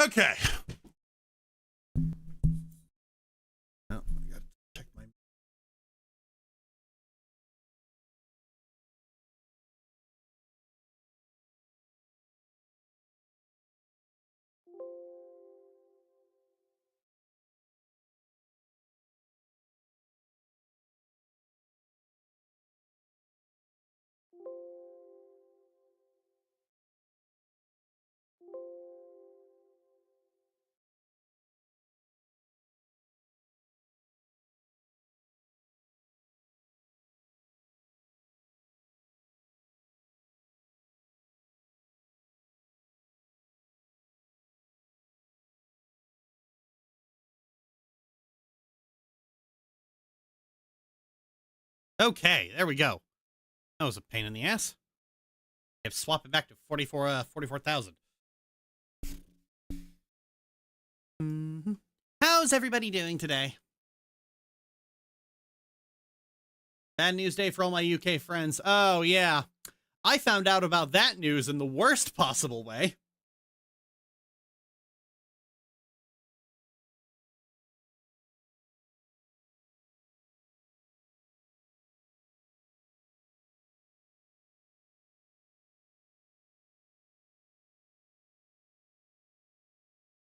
Okay. Oh, I gotta check my. Okay, there we go. That was a pain in the ass. I have to swap it back to 44,000. Mm-hmm. How's everybody doing today? Bad news day for all my UK friends. Oh, yeah. I found out about that news in the worst possible way.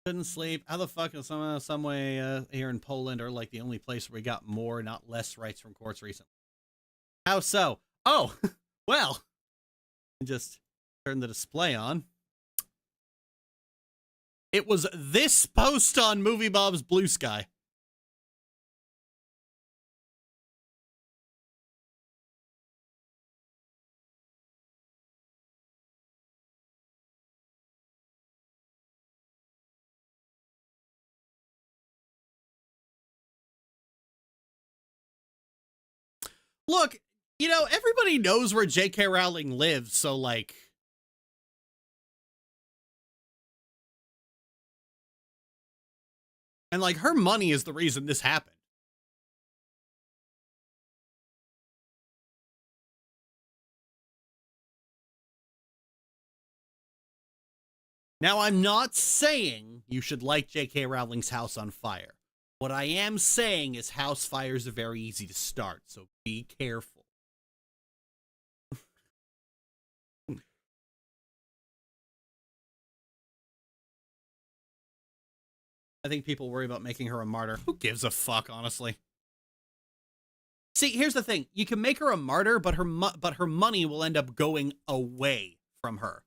Couldn't sleep. How the fuck is some way here in Poland are like the only place where we got more, not less rights from courts recently? How so? Oh, well, just turn the display on. It was this post on Movie Bob's Blue Sky. Look, you know, everybody knows where J.K. Rowling lives, so, like... And, like, her money is the reason this happened. Now, I'm not saying you should light J.K. Rowling's house on fire. What I am saying is house fires are very easy to start, so be careful. I think people worry about making her a martyr. Who gives a fuck, honestly? See, here's the thing. You can make her a martyr, but her money will end up going away from her.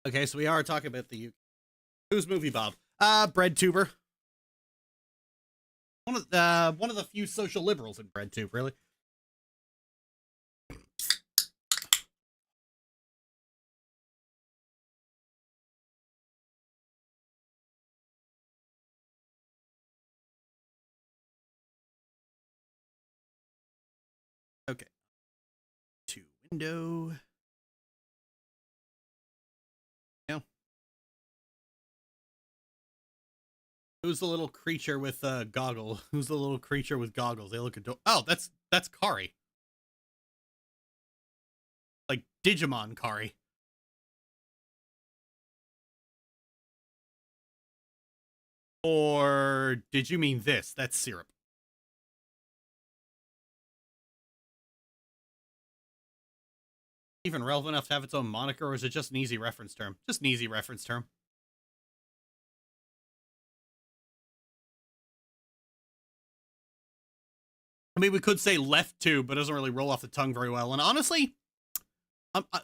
Okay, so we are talking about the UK. Who's Movie Bob? BreadTuber. One of the few social liberals in BreadTube, really. Okay. To window. Yeah. Who's the little creature with goggle? Who's the little creature with goggles? They look adorable. Oh, that's Kari. Like Digimon Kari. Or did you mean this? That's syrup. Even relevant enough to have its own moniker, or is it just an easy reference term? Just an easy reference term. I mean, we could say left tube, but it doesn't really roll off the tongue very well. And honestly,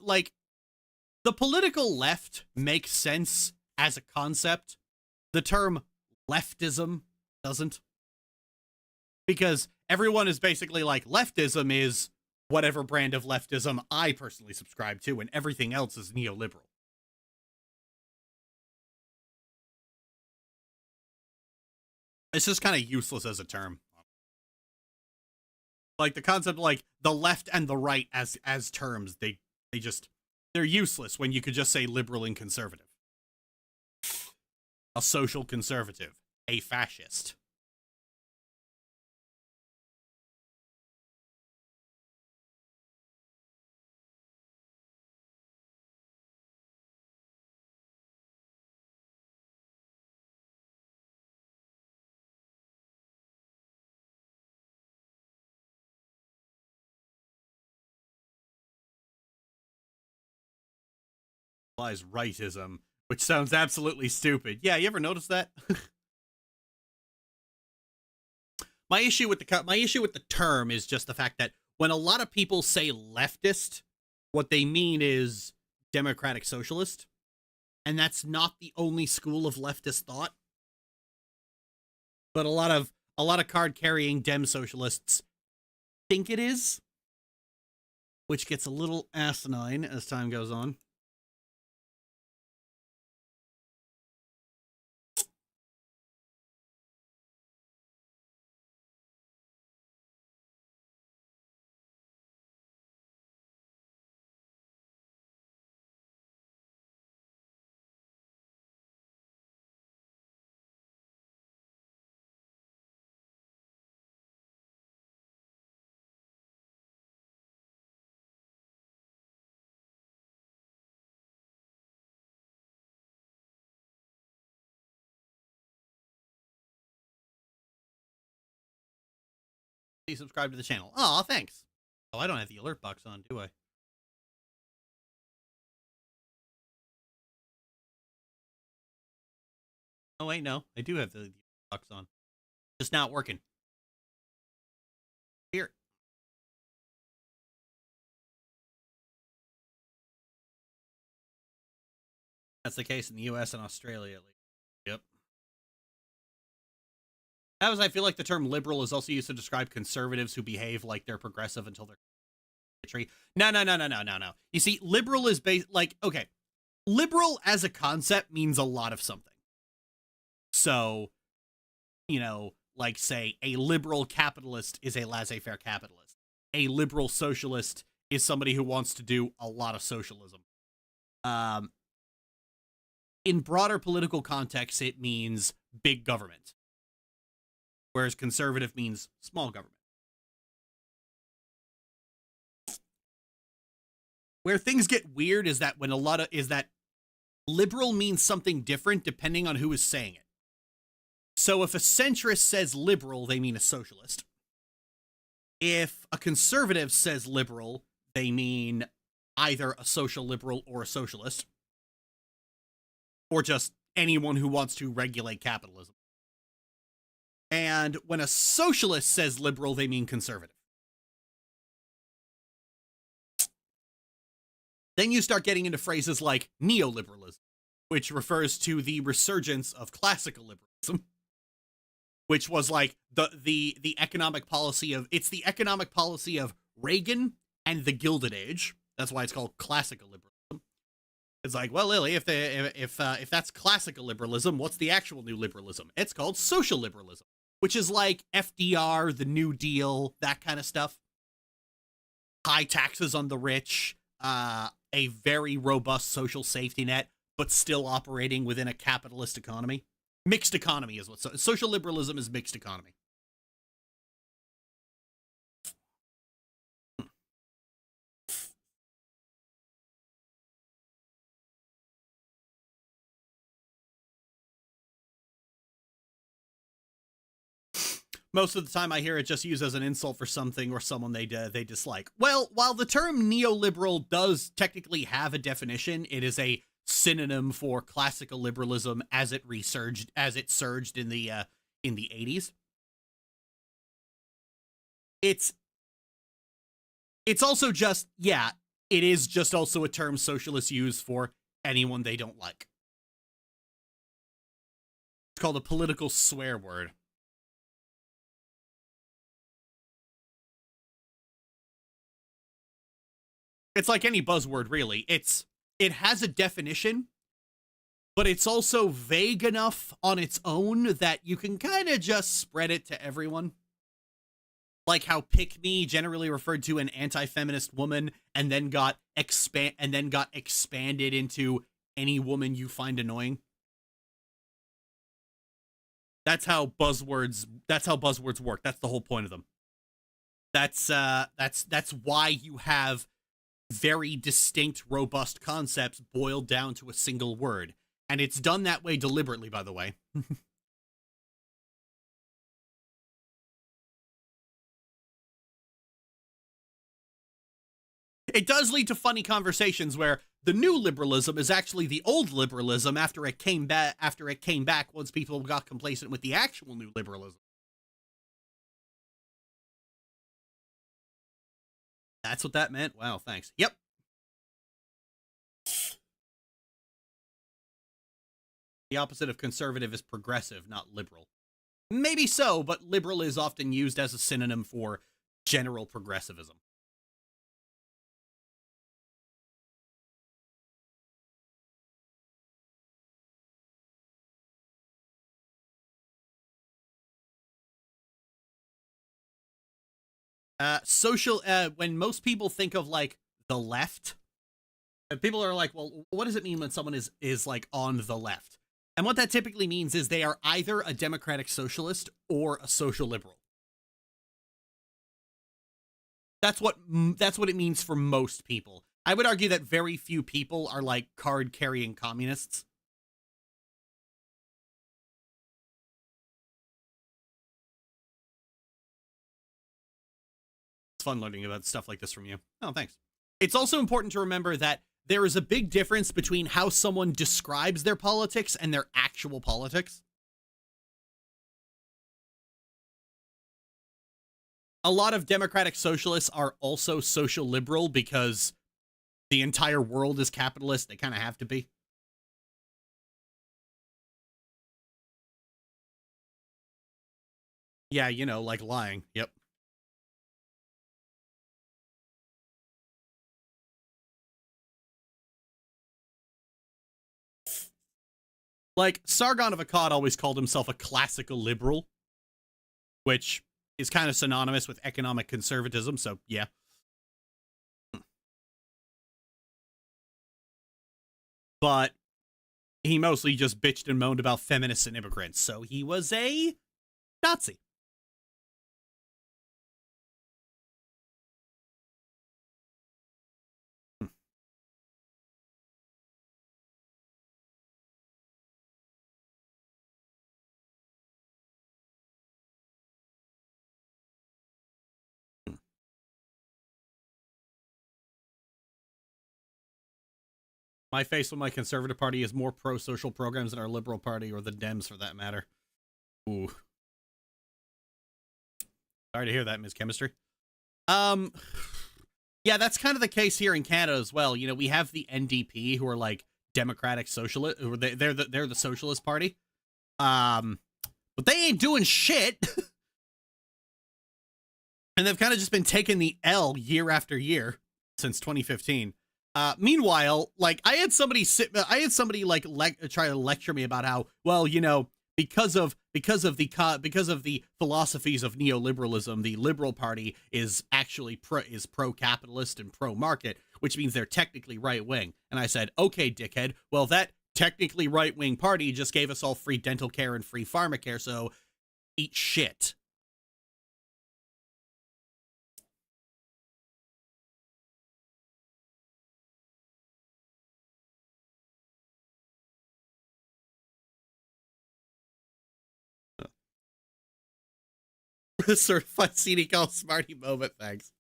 like, the political left makes sense as a concept. The term leftism doesn't. Because everyone is basically like, leftism is whatever brand of leftism I personally subscribe to, and everything else is neoliberal. It's just kind of useless as a term. Like the concept, like the left and the right as terms, they're useless when you could just say liberal and conservative. A social conservative, a fascist. Implies rightism, which sounds absolutely stupid. Yeah, you ever notice that? My issue with the term is just the fact that when a lot of people say leftist, what they mean is democratic socialist, and that's not the only school of leftist thought. But a lot of card carrying dem socialists think it is, which gets a little asinine as time goes on. Please subscribe to the channel. Aw, thanks. Oh, I don't have the alert box on, do I? Oh, wait, no. I do have the box on. Just not working. Here. That's the case in the US and Australia, at least. Yep. As I feel like the term liberal is also used to describe conservatives who behave like they're progressive until they're tree. No. You see, liberal is based like, okay, liberal as a concept means a lot of something. So, you know, like say a liberal capitalist is a laissez-faire capitalist. A liberal socialist is somebody who wants to do a lot of socialism. In broader political context, it means big government, whereas conservative means small government. Where things get weird is that liberal means something different depending on who is saying it. So if a centrist says liberal, they mean a socialist. If a conservative says liberal, they mean either a social liberal or a socialist, or just anyone who wants to regulate capitalism. And when a socialist says liberal, they mean conservative. Then you start getting into phrases like neoliberalism, which refers to the resurgence of classical liberalism, which was like the economic policy of, it's the economic policy of Reagan and the Gilded Age. That's why it's called classical liberalism. It's like, well, Lily, if that's classical liberalism, what's the actual new liberalism? It's called social liberalism, which is like FDR, the New Deal, that kind of stuff. High taxes on the rich, a very robust social safety net, but still operating within a capitalist economy. Mixed economy is what social liberalism is. Mixed economy. Most of the time I hear it just used as an insult for something or someone they dislike. Well, while the term neoliberal does technically have a definition, it is a synonym for classical liberalism as it surged in the 80s. It's also just, yeah, it is just also a term socialists use for anyone they don't like. It's called a political swear word. It's like any buzzword, really. It has a definition, but it's also vague enough on its own that you can kind of just spread it to everyone. Like how pick me generally referred to an anti-feminist woman and then got expanded into any woman you find annoying. That's how buzzwords work. That's the whole point of them. That's why you have very distinct, robust concepts boiled down to a single word. And it's done that way deliberately, by the way. It does lead to funny conversations where the new liberalism is actually the old liberalism after it came back once people got complacent with the actual new liberalism. That's what that meant? Wow, thanks. Yep. The opposite of conservative is progressive, not liberal. Maybe so, but liberal is often used as a synonym for general progressivism. When most people think of like the left, people are like, well, what does it mean when someone is like on the left? And what that typically means is they are either a democratic socialist or a social liberal. That's what it means for most people. I would argue that very few people are like card-carrying communists. It's fun learning about stuff like this from you. Oh, thanks. It's also important to remember that there is a big difference between how someone describes their politics and their actual politics. A lot of democratic socialists are also social liberal because the entire world is capitalist. They kind of have to be. Yeah, you know, like lying. Yep. Like, Sargon of Akkad always called himself a classical liberal, which is kind of synonymous with economic conservatism, so yeah. But he mostly just bitched and moaned about feminists and immigrants, so he was a Nazi. My face with my conservative party is more pro-social programs than our liberal party, or the Dems for that matter. Ooh. Sorry to hear that, Ms. Chemistry. Yeah, that's kind of the case here in Canada as well. You know, we have the NDP, who are like democratic socialist, who they're the socialist party. But they ain't doing shit. And they've kind of just been taking the L year after year since 2015. Meanwhile, like I had somebody try to lecture me about how, well, you know, because of the philosophies of neoliberalism, the Liberal Party is actually pro-capitalist and pro-market, which means they're technically right-wing. And I said, okay, dickhead, well, that technically right-wing party just gave us all free dental care and free pharmacare, so eat shit. Certified CD call smarty moment, thanks.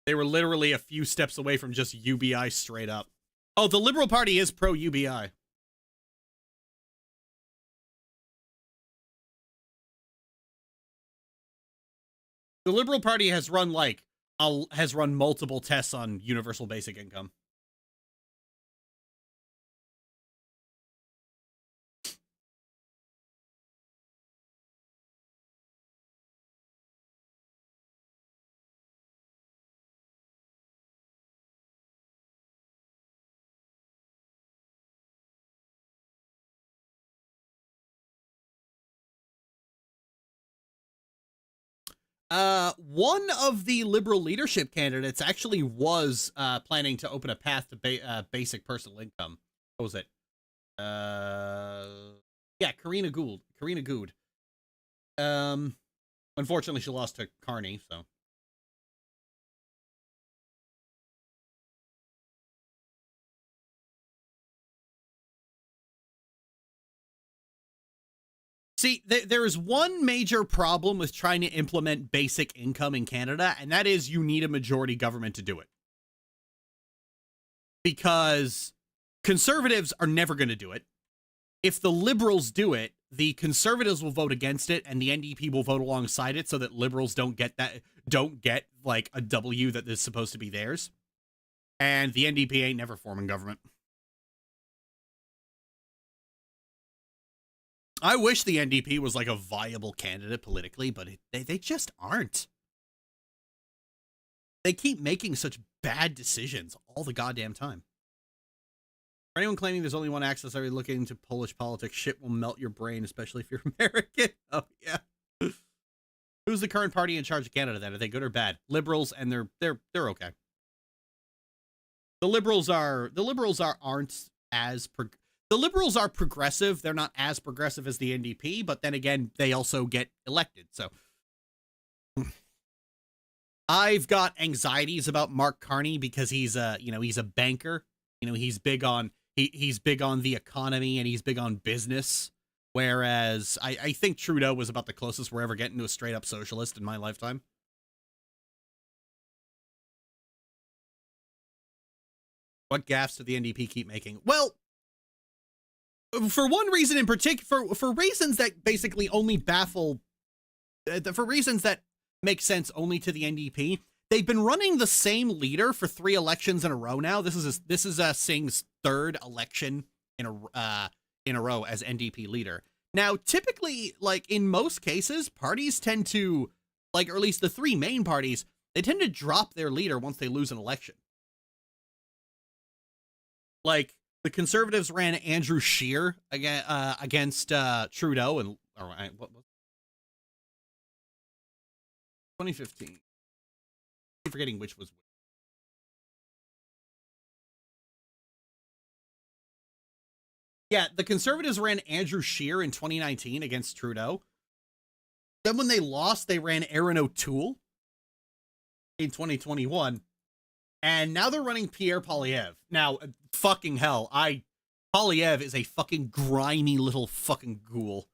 They were literally a few steps away from just UBI straight up. Oh, the Liberal Party is pro-UBI. The Liberal Party has run multiple tests on universal basic income. One of the Liberal leadership candidates actually was planning to open a path to basic personal income. What was it? Yeah, Karina Gould. Karina Good. Unfortunately, she lost to Carney, so. See, there is one major problem with trying to implement basic income in Canada, and that is you need a majority government to do it. Because conservatives are never going to do it. If the Liberals do it, the Conservatives will vote against it, and the NDP will vote alongside it so that Liberals don't get like a W that is supposed to be theirs. And the NDP ain't never forming government. I wish the NDP was like a viable candidate politically, but they just aren't. They keep making such bad decisions all the goddamn time. For anyone claiming there's only one axis, are you looking into Polish politics? Shit will melt your brain, especially if you're American. Oh, yeah. Who's the current party in charge of Canada then? Are they good or bad? Liberals, and they're okay. The Liberals aren't as the Liberals are progressive. They're not as progressive as the NDP, but then again, they also get elected. So I've got anxieties about Mark Carney because he's a banker. He's big on he's big on the economy and he's big on business. Whereas I think Trudeau was about the closest we're ever getting to a straight up socialist in my lifetime. What gaffes did the NDP keep making? Well, for one reason in particular, for reasons that basically only baffle, for reasons that make sense only to the NDP, they've been running the same leader for 3 elections in a row now. This is Singh's 3rd election in a row as NDP leader. Now, typically, like in most cases, parties tend to, like, or at least the 3 main parties, they tend to drop their leader once they lose an election. Like, the Conservatives ran Andrew Scheer against Trudeau and 2015. I'm forgetting which was which. Yeah, the Conservatives ran Andrew Scheer in 2019 against Trudeau. Then when they lost, they ran Aaron O'Toole in 2021. And now they're running Pierre Poilievre. Now, fucking hell, Poilievre is a fucking grimy little fucking ghoul.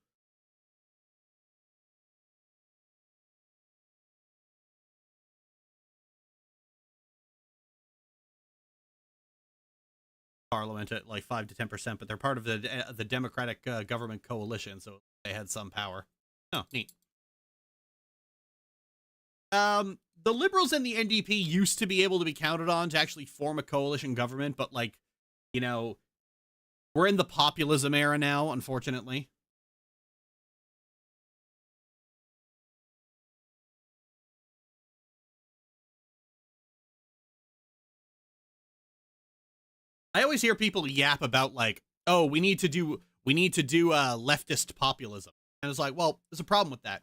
Parliament at like 5 to 10%, but they're part of the Democratic government coalition, so they had some power. Oh, neat. The Liberals and the NDP used to be able to be counted on to actually form a coalition government, but like, we're in the populism era now, unfortunately. I always hear people yap about like, oh, we need to do leftist populism. And it's like, well, there's a problem with that.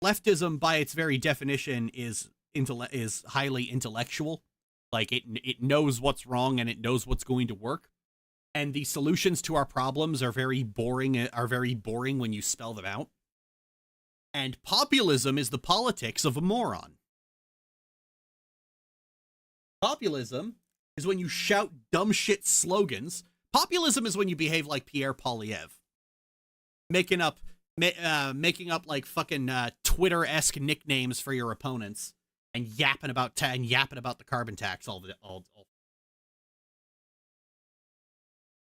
Leftism, by its very definition, is highly intellectual. Like it knows what's wrong and it knows what's going to work. And the solutions to our problems are very boring when you spell them out. And populism is the politics of a moron. Populism is when you shout dumb shit slogans. Populism is when you behave like Pierre Poilievre, making up like fucking Twitter-esque nicknames for your opponents and yapping about the carbon tax all.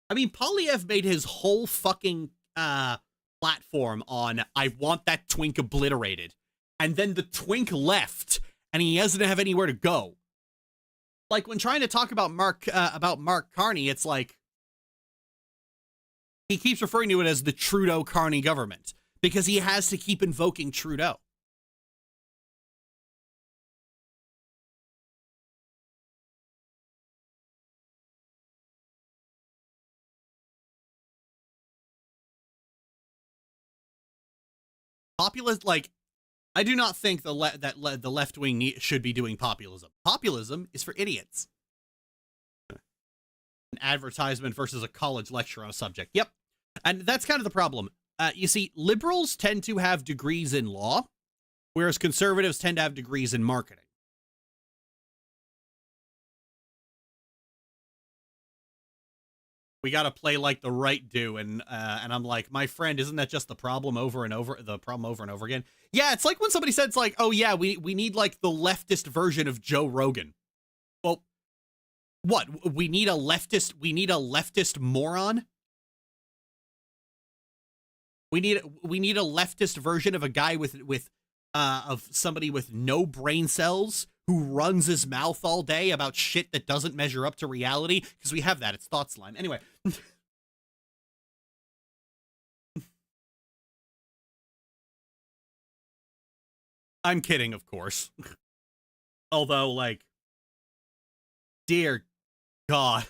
I mean, Poilievre made his whole fucking platform on "I want that twink obliterated," and then the twink left, and he doesn't have anywhere to go. Like when trying to talk about Mark Carney, it's like he keeps referring to it as the Trudeau-Carney government because he has to keep invoking Trudeau. Populist, like, I do not think the left wing should be doing populism. Populism is for idiots. An advertisement versus a college lecture on a subject. Yep. And that's kind of the problem. You see, liberals tend to have degrees in law, whereas conservatives tend to have degrees in marketing. We got to play like the right do, and I'm like, my friend, isn't that just the problem over and over again? Yeah, it's like when somebody said, it's like, oh yeah, we need like the leftist version of Joe Rogan. Well, what? We need a leftist moron? We need a leftist version of a guy with of somebody with no brain cells who runs his mouth all day about shit that doesn't measure up to reality, because we have that. It's thought slime. Anyway. I'm kidding, of course. Although, like, dear God.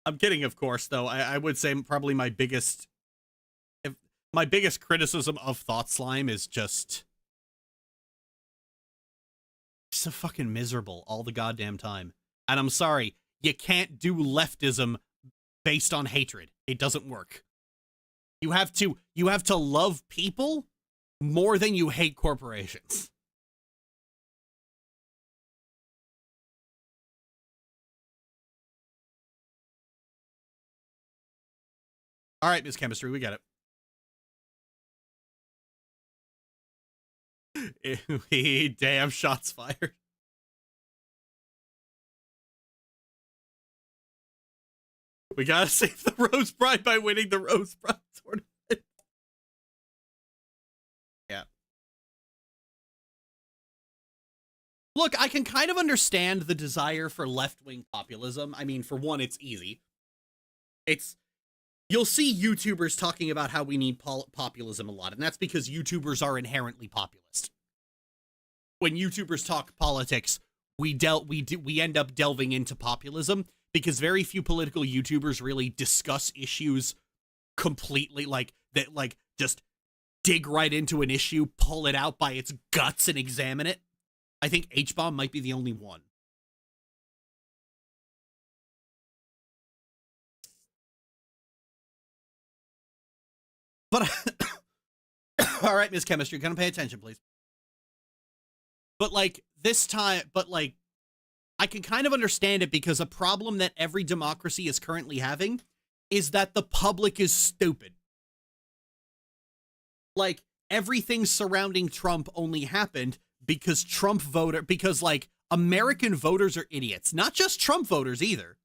I'm kidding, of course, though. I would say probably my biggest criticism of thought slime is just so fucking miserable all the goddamn time. And I'm sorry, you can't do leftism based on hatred. It doesn't work. You have to love people more than you hate corporations. All right, Miss Chemistry, we get it. Damn, shots fired. We gotta save the Rose Bride by winning the Rose Bride tournament. Yeah. Look, I can kind of understand the desire for left-wing populism. I mean, for one, it's easy. You'll see YouTubers talking about how we need populism a lot, and that's because YouTubers are inherently populist. When YouTubers talk politics, we end up delving into populism, because very few political YouTubers really discuss issues completely, like just dig right into an issue, pull it out by its guts and examine it. I think H-Bomb might be the only one. But all right, Miss Chemistry, can I pay attention, please? But like this time, I can kind of understand it, because a problem that every democracy is currently having is that the public is stupid. Like, everything surrounding Trump only happened because like American voters are idiots. Not just Trump voters either.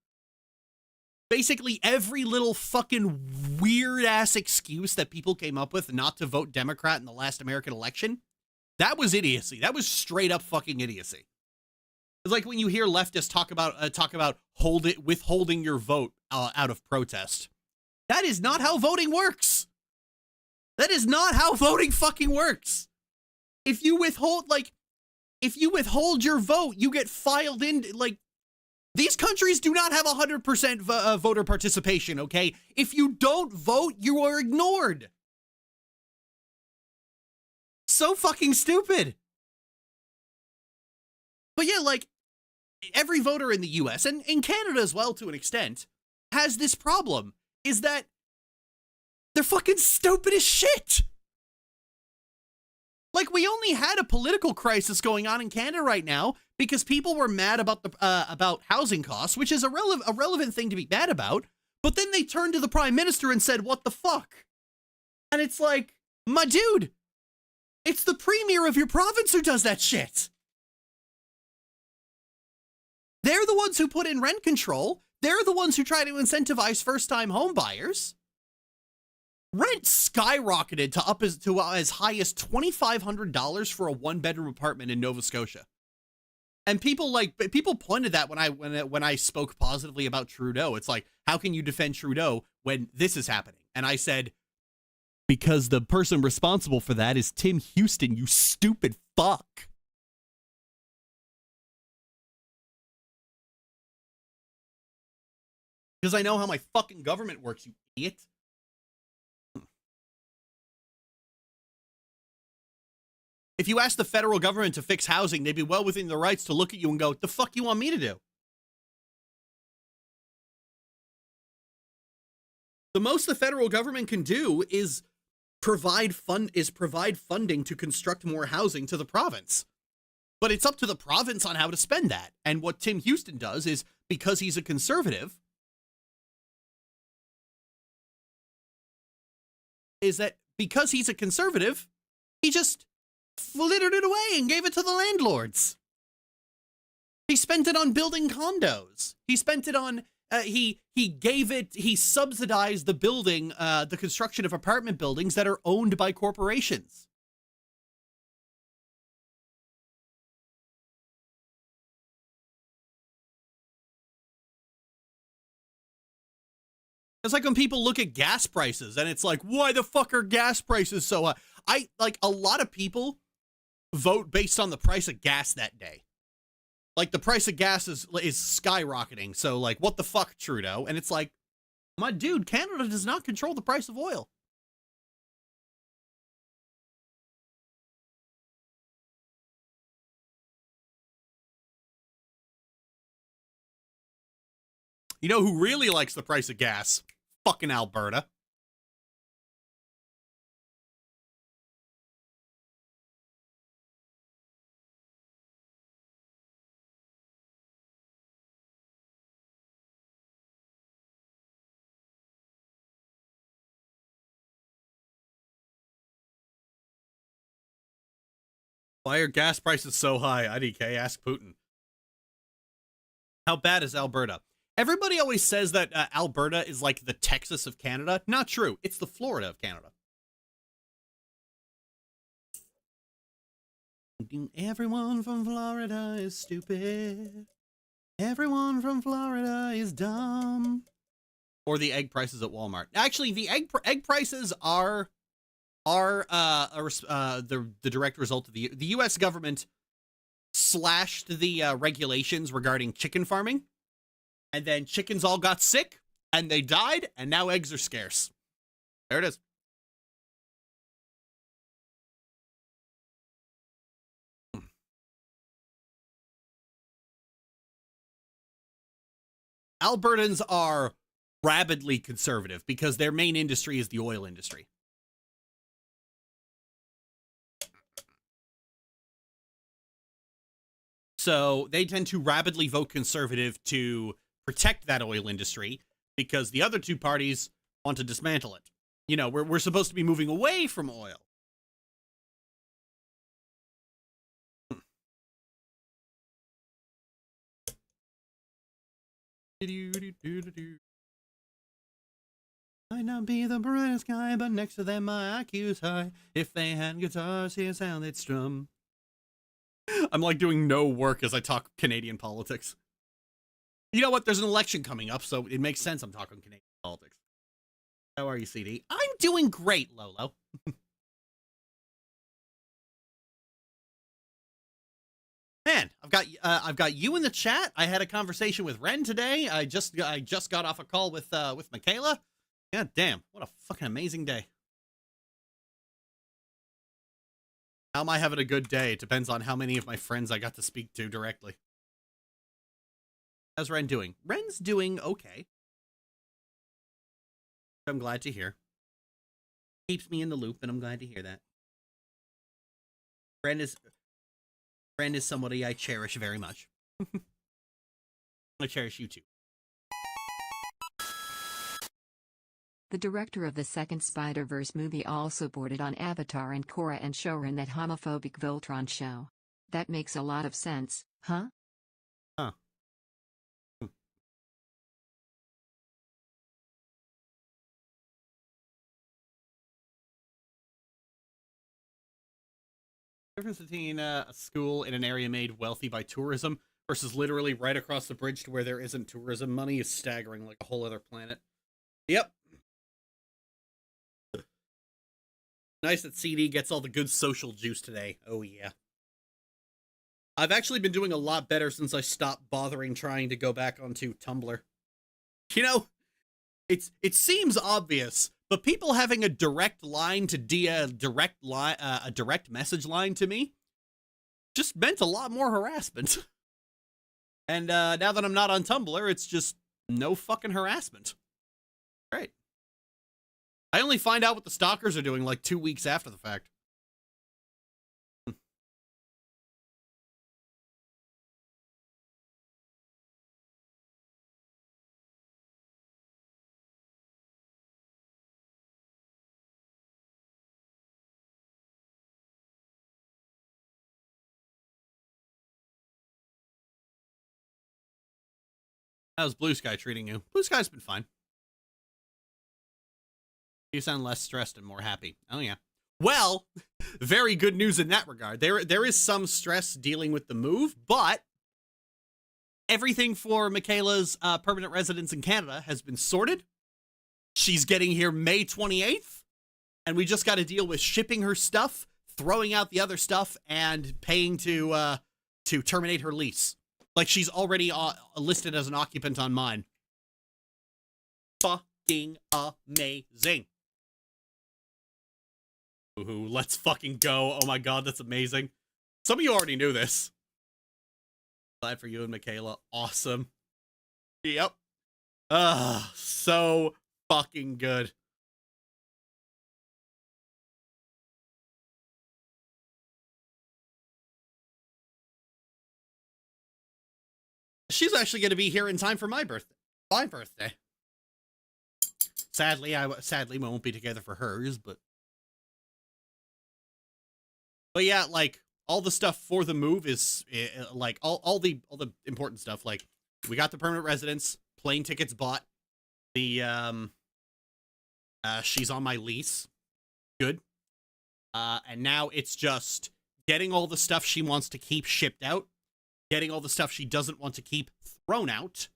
Basically, every little fucking weird-ass excuse that people came up with not to vote Democrat in the last American election, that was idiocy. That was straight-up fucking idiocy. It's like when you hear leftists talk about withholding your vote out of protest. That is not how voting works. That is not how voting fucking works. If you withhold your vote, you get filed in, like, these countries do not have 100% voter participation, okay? If you don't vote, you are ignored. So fucking stupid. But yeah, like, every voter in the US, and in Canada as well to an extent, has this problem, is that they're fucking stupid as shit. Like, we only had a political crisis going on in Canada right now because people were mad about housing costs, which is a relevant thing to be mad about. But then they turned to the prime minister and said, "What the fuck?" And it's like, my dude, it's the premier of your province who does that shit. They're the ones who put in rent control. They're the ones who try to incentivize first-time home buyers. Rent skyrocketed to as high as $2,500 for a one-bedroom apartment in Nova Scotia. And people pointed that when I spoke positively about Trudeau. It's like, how can you defend Trudeau when this is happening? And I said, because the person responsible for that is Tim Houston, you stupid fuck. Because I know how my fucking government works, you idiot. If you ask the federal government to fix housing, they'd be well within their rights to look at you and go, the fuck you want me to do? The most the federal government can do is provide funding to construct more housing to the province. But it's up to the province on how to spend that. And what Tim Houston does is, because he's a conservative, he just flittered it away and gave it to the landlords. He spent it on building condos. He spent it on, he subsidized the building, the construction of apartment buildings that are owned by corporations. It's like when people look at gas prices and it's like, why the fuck are gas prices so high? A lot of people vote based on the price of gas that day. Like, the price of gas is skyrocketing. So, like, what the fuck, Trudeau? And it's like, my dude, Canada does not control the price of oil. You know who really likes the price of gas? Fucking Alberta. Why are gas prices so high? IDK, ask Putin. How bad is Alberta? Everybody always says that Alberta is like the Texas of Canada. Not true. It's the Florida of Canada. Everyone from Florida is stupid. Everyone from Florida is dumb. Or the egg prices at Walmart. Actually, the egg prices are the direct result of the U.S. government slashed the regulations regarding chicken farming. And then chickens all got sick, and they died, and now eggs are scarce. There it is. Albertans are rabidly conservative because their main industry is the oil industry. So they tend to rabidly vote conservative to protect that oil industry because the other two parties want to dismantle it. You know, we're supposed to be moving away from oil. Might not be the brightest guy, but next to them my IQ's high. If they had guitars, here's how they'd strum. I'm like doing no work as I talk Canadian politics. You know what? There's an election coming up, so it makes sense I'm talking Canadian politics. How are you, CD? I'm doing great, Lolo. Man, I've got you in the chat. I had a conversation with Ren today. I just got off a call with Michaela. God damn, what a fucking amazing day. How am I having a good day? It depends on how many of my friends I got to speak to directly. How's Ren doing? Ren's doing okay. I'm glad to hear. Keeps me in the loop, and I'm glad to hear that. Ren is somebody I cherish very much. I cherish you too. The director of the second Spider-Verse movie also boarded on Avatar and Korra and Shorin that homophobic Voltron show. That makes a lot of sense, huh? Huh. Difference between a school in an area made wealthy by tourism versus literally right across the bridge to where there isn't tourism money is staggering, like a whole other planet. Yep. Nice that CD gets all the good social juice today. Oh yeah. I've actually been doing a lot better since I stopped bothering trying to go back onto Tumblr. You know, it seems obvious, But people having a direct line to a direct message line to me just meant a lot more harassment. And now that I'm not on Tumblr, it's just no fucking harassment. Great. I only find out what the stalkers are doing like 2 weeks after the fact. How's Blue Sky treating you? Blue Sky's been fine. You sound less stressed and more happy. Oh, yeah. Well, very good news in that regard. There is some stress dealing with the move, but everything for Michaela's permanent residence in Canada has been sorted. She's getting here May 28th, and we just got to deal with shipping her stuff, throwing out the other stuff, and paying to terminate her lease. Like, she's already listed as an occupant on mine. Fucking amazing. Ooh, let's fucking go. Oh my god, that's amazing. Some of you already knew this. Glad for you and Michaela. Awesome. Yep. So fucking good. She's actually going to be here in time for my birthday. My birthday. Sadly, we won't be together for hers, but yeah, like all the stuff for the move is like all the important stuff. Like we got the permanent residence, plane tickets bought, the she's on my lease, good, and now it's just getting all the stuff she wants to keep shipped out, getting all the stuff she doesn't want to keep thrown out,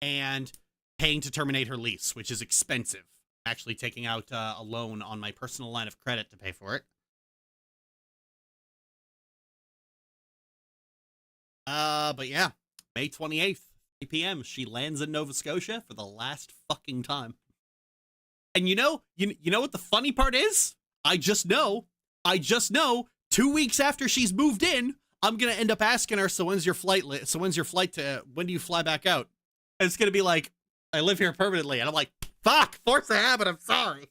and paying to terminate her lease, which is expensive. Actually taking out a loan on my personal line of credit to pay for it. But yeah, May 28th, 3 p.m., she lands in Nova Scotia for the last fucking time. And you know what the funny part is? I just know, 2 weeks after she's moved in, I'm gonna end up asking her, so when's your flight when do you fly back out? And it's gonna be like, I live here permanently. And I'm like, fuck, force of habit, I'm sorry.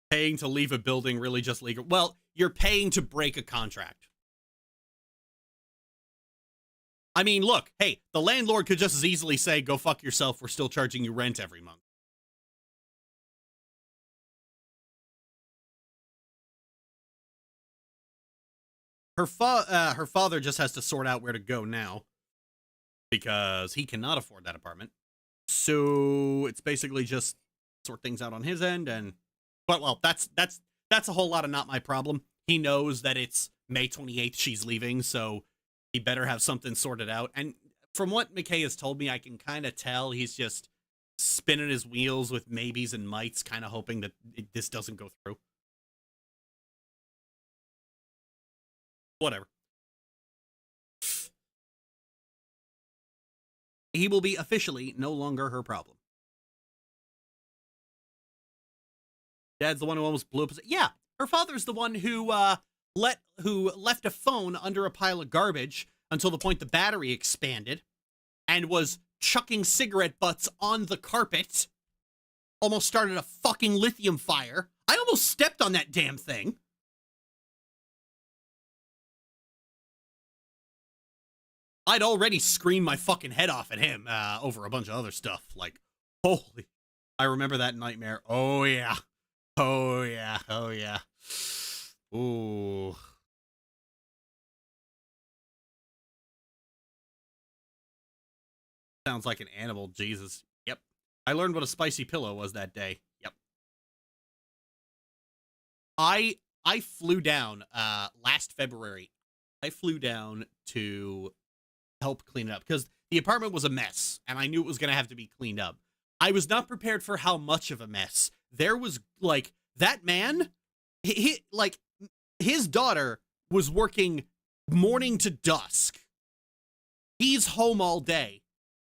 Paying to leave a building really just legal. Well, you're paying to break a contract. I mean, look, hey, the landlord could just as easily say, go fuck yourself, we're still charging you rent every month. Her father just has to sort out where to go now because he cannot afford that apartment. So it's basically just sort things out on his end, and well, that's a whole lot of not my problem. He knows that it's May 28th she's leaving, so he better have something sorted out. And from what McKay has told me, I can kind of tell he's just spinning his wheels with maybes and mights, kind of hoping that this doesn't go through. Whatever. He will be officially no longer her problem. Dad's the one who almost blew up his... Yeah, her father's the one who left a phone under a pile of garbage until the point the battery expanded and was chucking cigarette butts on the carpet. Almost started a fucking lithium fire. I almost stepped on that damn thing. I'd already screamed my fucking head off at him over a bunch of other stuff. Like, holy... I remember that nightmare. Oh, yeah. Oh, yeah. Oh, yeah. Ooh. Sounds like an animal, Jesus. Yep. I learned what a spicy pillow was that day. Yep. I flew down last February. I flew down to help clean it up because the apartment was a mess and I knew it was going to have to be cleaned up. I was not prepared for how much of a mess. There was, like, that man, like his daughter was working morning to dusk. He's home all day,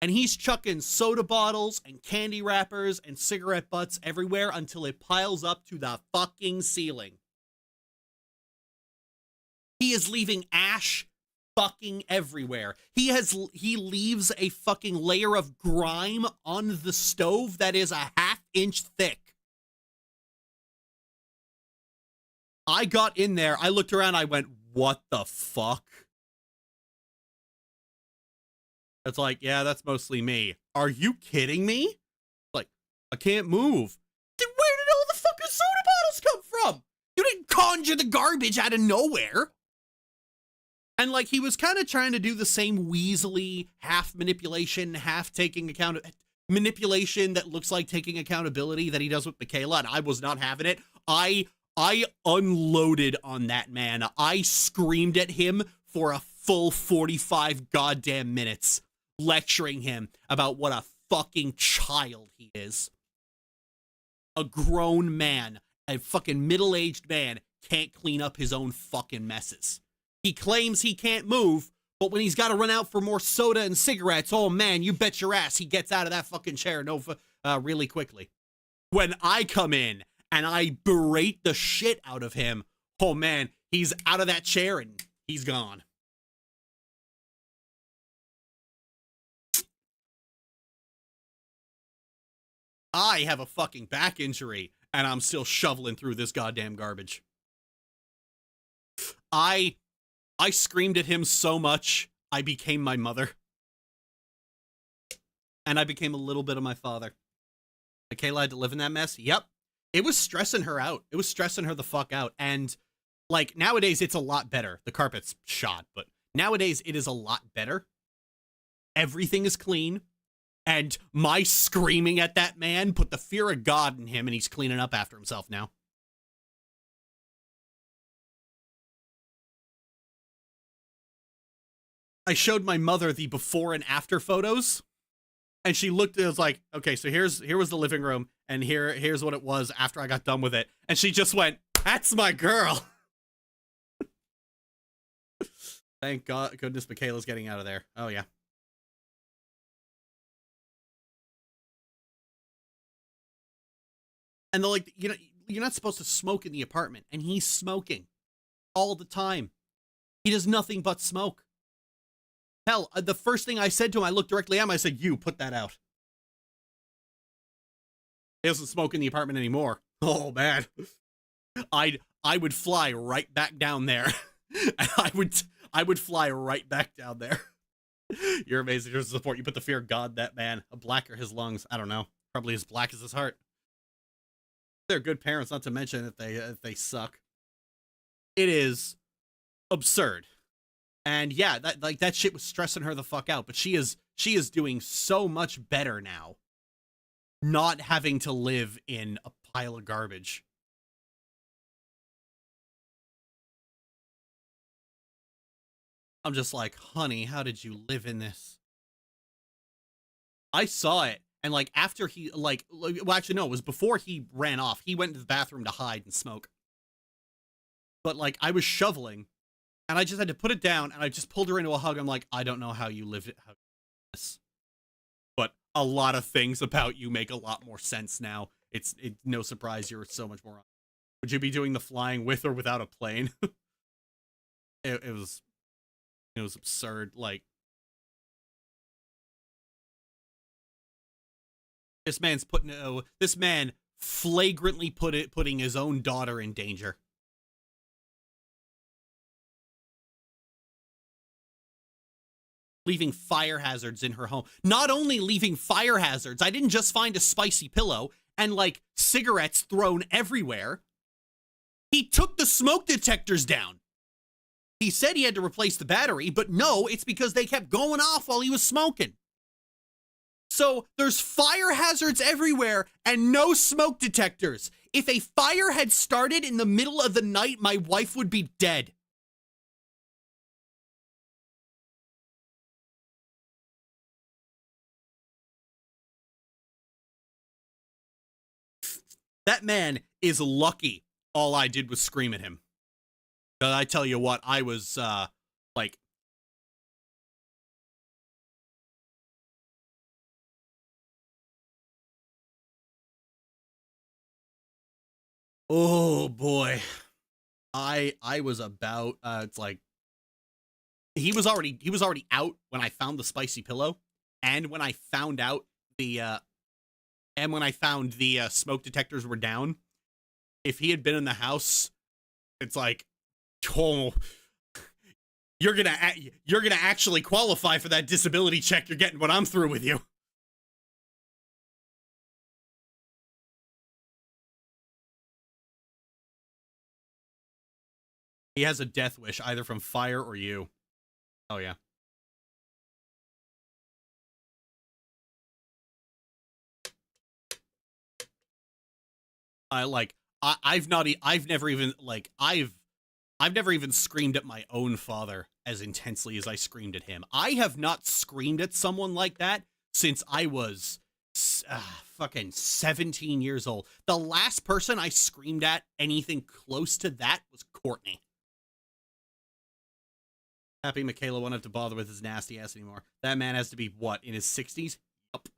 and he's chucking soda bottles and candy wrappers and cigarette butts everywhere until it piles up to the fucking ceiling. He is leaving ash fucking everywhere. He leaves a fucking layer of grime on the stove that is a half-inch thick. I got in there, I looked around, I went, what the fuck? It's like, yeah, that's mostly me. Are you kidding me? Like, I can't move. Then where did all the fucking soda bottles come from? You didn't conjure the garbage out of nowhere. And like, he was kind of trying to do the same weaselly, half manipulation, half taking account manipulation that looks like taking accountability that he does with Michaela, and I was not having it. I unloaded on that man. I screamed at him for a full 45 goddamn minutes, lecturing him about what a fucking child he is. A grown man, a fucking middle-aged man, can't clean up his own fucking messes. He claims he can't move, but when he's got to run out for more soda and cigarettes, oh man, you bet your ass he gets out of that fucking chair really quickly. When I come in and I berate the shit out of him, oh man, he's out of that chair and he's gone. I have a fucking back injury and I'm still shoveling through this goddamn garbage. I screamed at him so much, I became my mother. And I became a little bit of my father. Michaela had to live in that mess. Yep. It was stressing her out. It was stressing her the fuck out. And like nowadays it's a lot better. The carpet's shot, but nowadays it is a lot better. Everything is clean. And my screaming at that man put the fear of God in him, and he's cleaning up after himself now. I showed my mother the before and after photos, and she looked, it was like, okay, so here was the living room, and here's what it was after I got done with it. And she just went, that's my girl. Thank goodness Michaela's getting out of there. Oh yeah. And they're like, you know, you're not supposed to smoke in the apartment, and he's smoking all the time. He does nothing but smoke. Hell, the first thing I said to him, I looked directly at him, I said, you, put that out. He doesn't smoke in the apartment anymore. Oh, man. I would fly right back down there. I would fly right back down there. You're amazing. Your support. You put the fear of God, that man. A black are his lungs. I don't know. Probably as black as his heart. They're good parents, not to mention if they suck. It is absurd. And yeah, that shit was stressing her the fuck out, but she is doing so much better now, not having to live in a pile of garbage. I'm just like, honey, how did you live in this? I saw it, and like after he well, actually no, it was before he ran off. He went to the bathroom to hide and smoke. But like I was shoveling, and I just had to put it down, and I just pulled her into a hug. I'm like, I don't know how you lived it, this, but a lot of things about you make a lot more sense now. It's no surprise you're so much more. Would you be doing the flying with or without a plane? it was absurd. Like, this man flagrantly putting his own daughter in danger. Leaving fire hazards in her home. Not only leaving fire hazards, I didn't just find a spicy pillow and like cigarettes thrown everywhere. He took the smoke detectors down. He said he had to replace the battery, but no, it's because they kept going off while he was smoking. So there's fire hazards everywhere and no smoke detectors. If a fire had started in the middle of the night, my wife would be dead. That man is lucky all I did was scream at him. But I tell you what, I was, like... Oh, boy. I was about, it's like... He was already out when I found the spicy pillow, and when I found out the, smoke detectors were down. If he had been in the house, it's like, oh, you're gonna actually qualify for that disability check. You're getting what I'm through with you. He has a death wish, either from fire or you. Oh yeah. I've never even screamed at my own father as intensely as I screamed at him. I have not screamed at someone like that since I was fucking 17 years old. The last person I screamed at anything close to that was Courtney. Happy Michaela won't have to bother with his nasty ass anymore. That man has to be, what, in his 60s? Yup.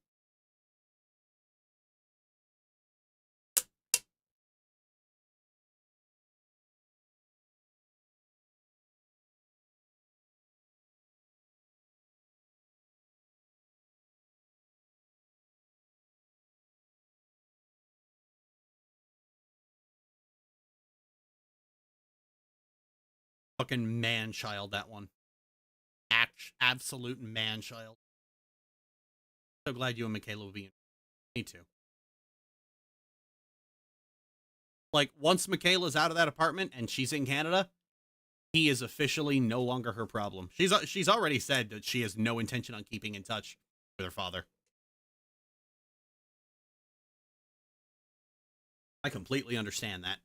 Fucking man-child, that one. Absolute man-child. So glad you and Michaela will be in. Me too. Like, once Michaela's out of that apartment and she's in Canada, he is officially no longer her problem. She's already said that she has no intention on keeping in touch with her father. I completely understand that.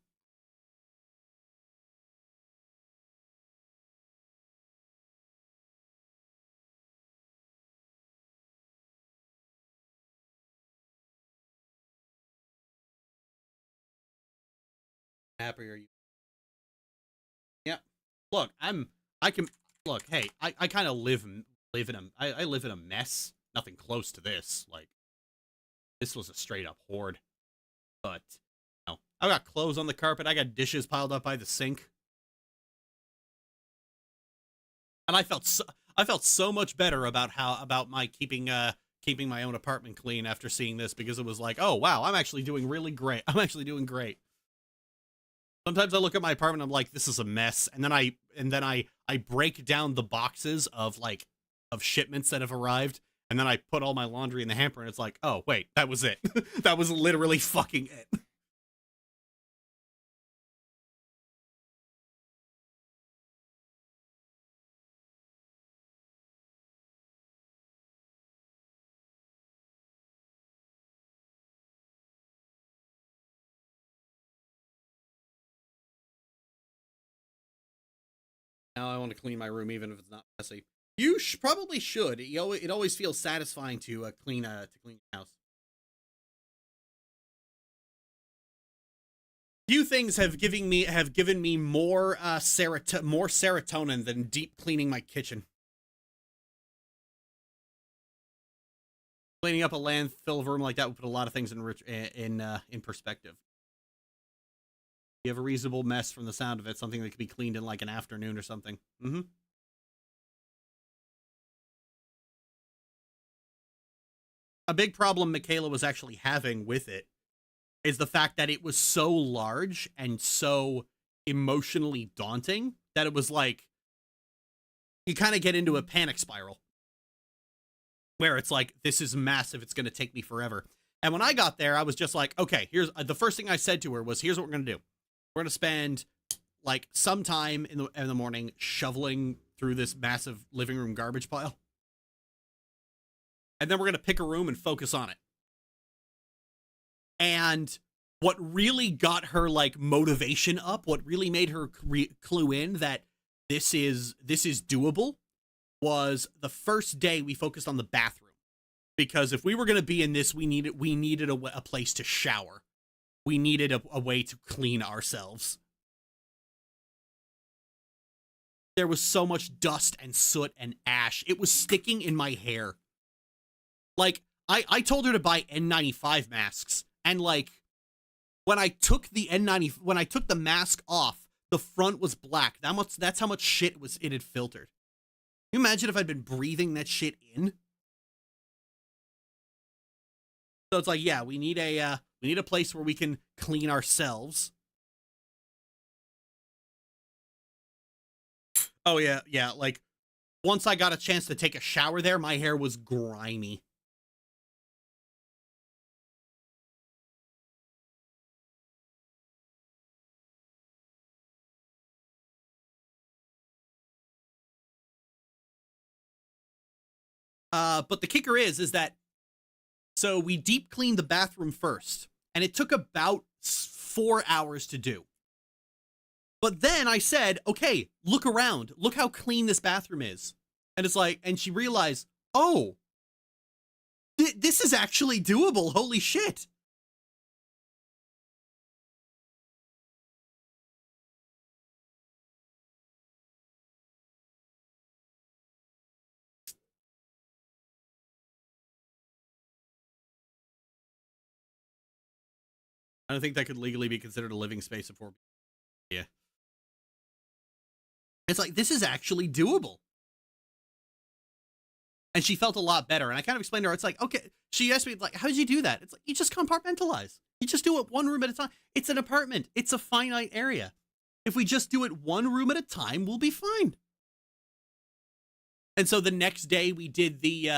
Happy are you? Yeah. Look, I can look, hey, I kind of live in I live in a mess. Nothing close to this. Like, this was a straight up horde. But no. I got clothes on the carpet, I got dishes piled up by the sink. And I felt so much better about my keeping my own apartment clean after seeing this, because it was like, oh wow, I'm actually doing really great. I'm actually doing great. Sometimes I look at my apartment, I'm like, this is a mess, and then I break down the boxes of shipments that have arrived, and then I put all my laundry in the hamper, and it's like, oh wait, that was it. That was literally fucking it. Now I want to clean my room, even if it's not messy. You probably should. It always feels satisfying to clean your house. Few things have given me more serotonin than deep cleaning my kitchen. Cleaning up a landfill room like that would put a lot of things in perspective. You have a reasonable mess from the sound of it, something that could be cleaned in like an afternoon or something. Mm-hmm. A big problem Michaela was actually having with it is the fact that it was so large and so emotionally daunting that it was like, you kind of get into a panic spiral where it's like, this is massive, it's going to take me forever. And when I got there, I was just like, okay, here's the first thing I said to her was, here's what we're going to do. We're going to spend like some time in the morning shoveling through this massive living room garbage pile. And then we're going to pick a room and focus on it. And what really got her like motivation up, what really made her clue in that this is doable, was the first day we focused on the bathroom. Because if we were going to be in this, we needed a place to shower. we needed a way to clean ourselves. There was so much dust and soot and ash. It was sticking in my hair. Like, I told her to buy N95 masks, and like, when I took the when I took the mask off, the front was black. That's how much shit it had filtered. Can you imagine if I'd been breathing that shit in? So it's like, yeah, we need a place where we can clean ourselves. Oh yeah, like once I got a chance to take a shower there, my hair was grimy. But the kicker is that, so we deep cleaned the bathroom first, and it took about 4 hours to do. But then I said, okay, look around. Look how clean this bathroom is. And it's like, and she realized, oh, this is actually doable. Holy shit. I don't think that could legally be considered a living space of 4. Yeah. It's like, this is actually doable. And she felt a lot better. And I kind of explained to her, it's like, okay, she asked me, like, how did you do that? It's like, you just compartmentalize. You just do it one room at a time. It's an apartment. It's a finite area. If we just do it one room at a time, we'll be fine. And so the next day we did the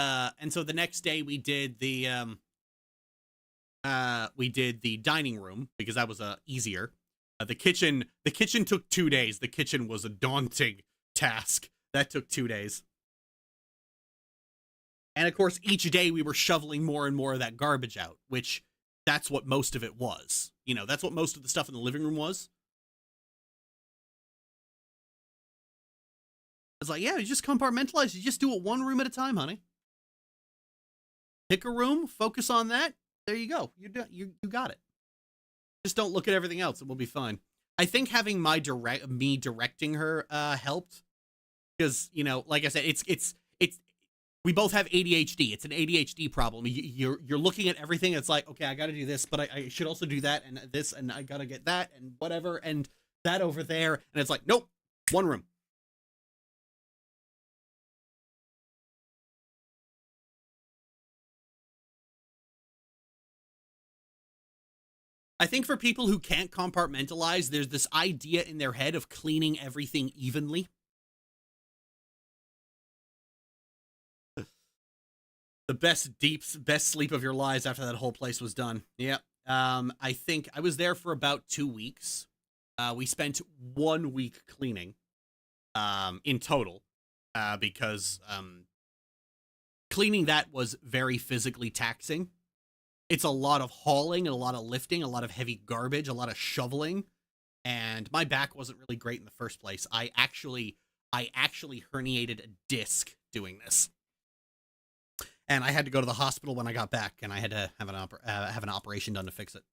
we did the dining room, because that was easier. The kitchen took 2 days. The kitchen was a daunting task. That took 2 days. And of course, each day we were shoveling more and more of that garbage out, which that's what most of it was. You know, that's what most of the stuff in the living room was. It's like, yeah, you just compartmentalize. You just do it one room at a time, honey. Pick a room, focus on that. There you go. You got it. Just don't look at everything else. It will be fine. I think having me directing her helped, because, you know, like I said, it's we both have ADHD. It's an ADHD problem. You're looking at everything. It's like, okay, I got to do this, but I should also do that and this, and I got to get that and whatever and that over there. And it's like, nope, one room. I think for people who can't compartmentalize, there's this idea in their head of cleaning everything evenly. The best sleep of your lives after that whole place was done. Yep. I think I was there for about 2 weeks. We spent 1 week cleaning, in total, because cleaning that was very physically taxing. It's a lot of hauling, and a lot of lifting, a lot of heavy garbage, a lot of shoveling, and my back wasn't really great in the first place. I actually herniated a disc doing this. And I had to go to the hospital when I got back, and I had to have an operation done to fix it.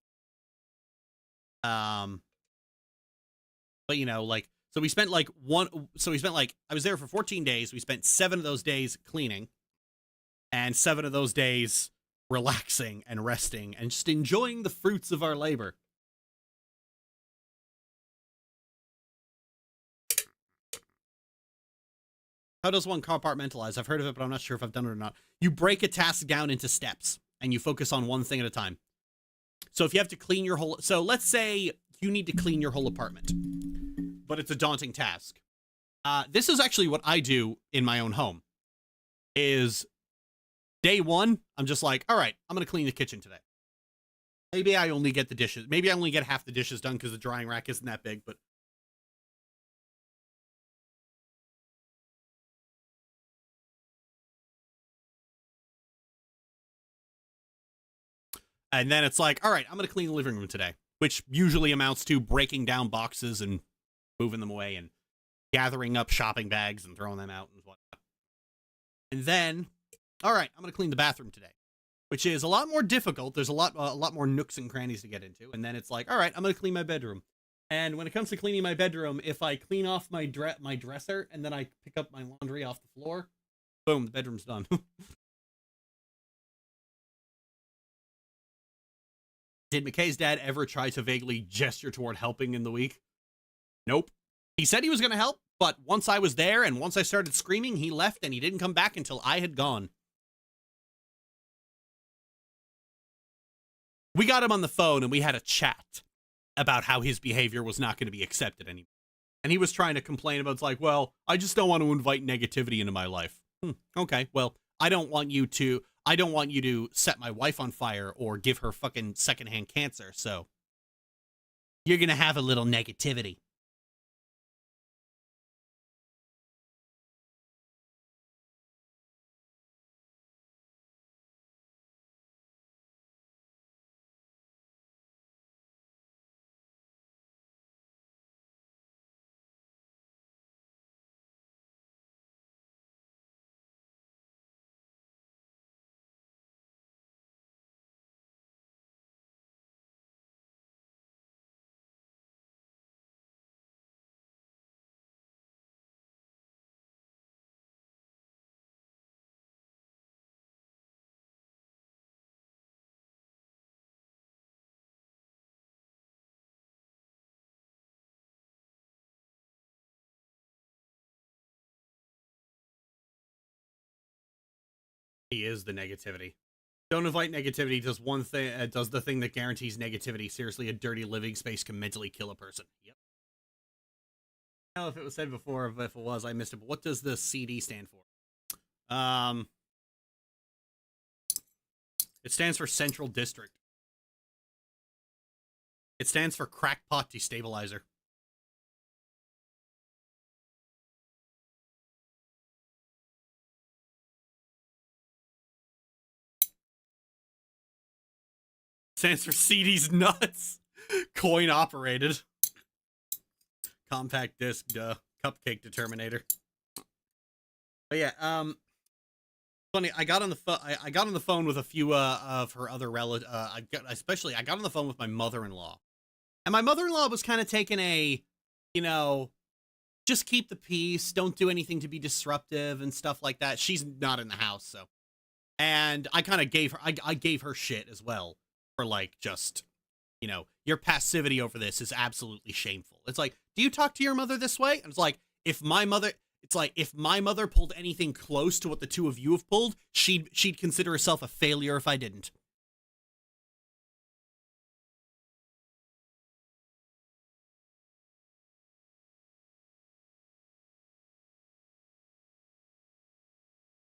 But you know, like, I was there for 14 days. We spent 7 of those days cleaning, and 7 of those days relaxing and resting and just enjoying the fruits of our labor. How does one compartmentalize? I've heard of it, but I'm not sure if I've done it or not. You break a task down into steps, and you focus on one thing at a time. So if you have to clean your whole... So let's say you need to clean your whole apartment, but it's a daunting task. This is actually what I do in my own home. Is day 1, I'm just like, all right, I'm going to clean the kitchen today. Maybe I only get the dishes. Maybe I only get half the dishes done because the drying rack isn't that big, but... And then it's like, all right, I'm going to clean the living room today, which usually amounts to breaking down boxes and moving them away and gathering up shopping bags and throwing them out and whatnot. And then, all right, I'm going to clean the bathroom today, which is a lot more difficult. There's a lot more nooks and crannies to get into. And then it's like, all right, I'm going to clean my bedroom. And when it comes to cleaning my bedroom, if I clean off my dresser and then I pick up my laundry off the floor, boom, the bedroom's done. Did McKay's dad ever try to vaguely gesture toward helping in the week? Nope. He said he was going to help, but once I was there and once I started screaming, he left and he didn't come back until I had gone. We got him on the phone and we had a chat about how his behavior was not going to be accepted anymore. And he was trying to complain about, it's like, well, I just don't want to invite negativity into my life. Okay, well, I don't want you to set my wife on fire or give her fucking secondhand cancer, so you're going to have a little negativity. He is the negativity. Don't invite negativity does one thing, does the thing that guarantees negativity. Seriously, a dirty living space can mentally kill a person. Yep. I don't know if it was said before, but if it was, I missed it. But what does the CD stand for? It stands for Central District. It stands for Crackpot Destabilizer. Stands for CD's nuts. Coin operated. Compact disc, duh. Cupcake determinator. But yeah, funny. I got on the phone with a few of her other relatives. I got on the phone with my mother-in-law, and my mother-in-law was kind of taking a, just keep the peace, don't do anything to be disruptive and stuff like that. She's not in the house, so, and I kind of gave her, I gave her shit as well for like just, your passivity over this is absolutely shameful. It's like, do you talk to your mother this way? And it's like, if my mother pulled anything close to what the two of you have pulled, she'd consider herself a failure if I didn't.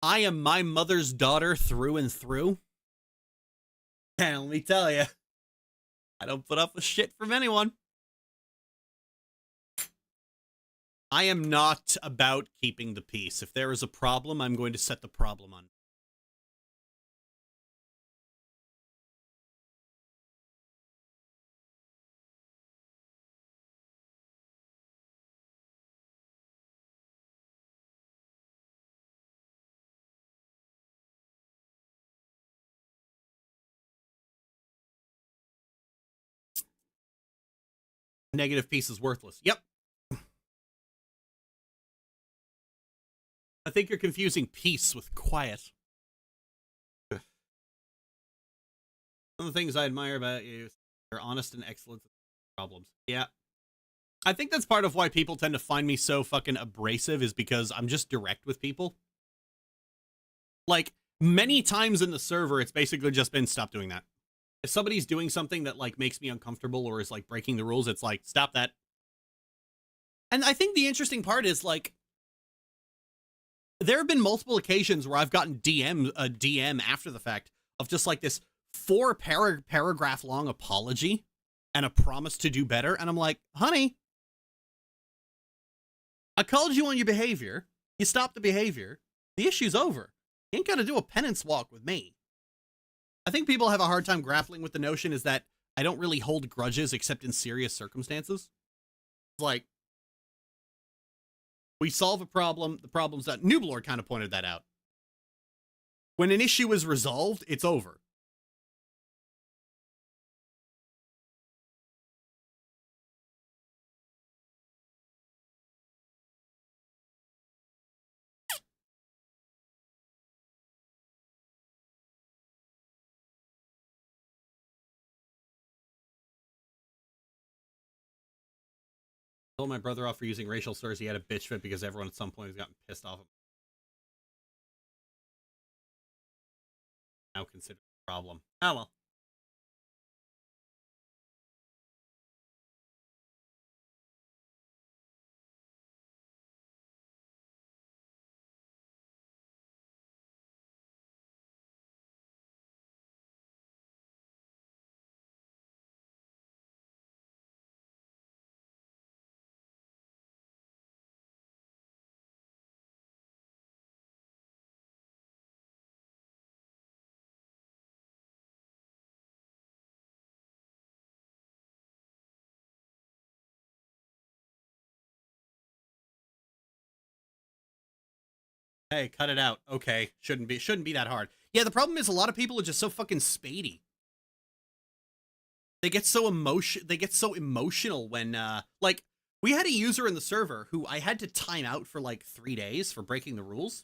I am my mother's daughter through and through. And let me tell you, I don't put up with shit from anyone. I am not about keeping the peace. If there is a problem, I'm going to set the problem on. Negative peace is worthless. Yep. I think you're confusing peace with quiet. One of the things I admire about you is you're honest and excellent with problems. Yeah. I think that's part of why people tend to find me so fucking abrasive, is because I'm just direct with people. Like, many times in the server, it's basically just been, stop doing that. If somebody's doing something that, like, makes me uncomfortable or is, like, breaking the rules, it's like, stop that. And I think the interesting part is, like, there have been multiple occasions where I've gotten a DM after the fact of just, like, this 4-paragraph long apology and a promise to do better. And I'm like, honey, I called you on your behavior. You stopped the behavior. The issue's over. You ain't got to do a penance walk with me. I think people have a hard time grappling with the notion is that I don't really hold grudges except in serious circumstances. It's like, we solve a problem, the problem's done. Nooblord kind of pointed that out. When an issue is resolved, it's over. Told my brother off for using racial slurs. He had a bitch fit because everyone at some point has gotten pissed off. Now considered a problem. Oh well. Hey, cut it out. Okay, shouldn't be that hard. Yeah, the problem is a lot of people are just so fucking spady. They get so emotional when like we had a user in the server who I had to time out for like 3 days for breaking the rules.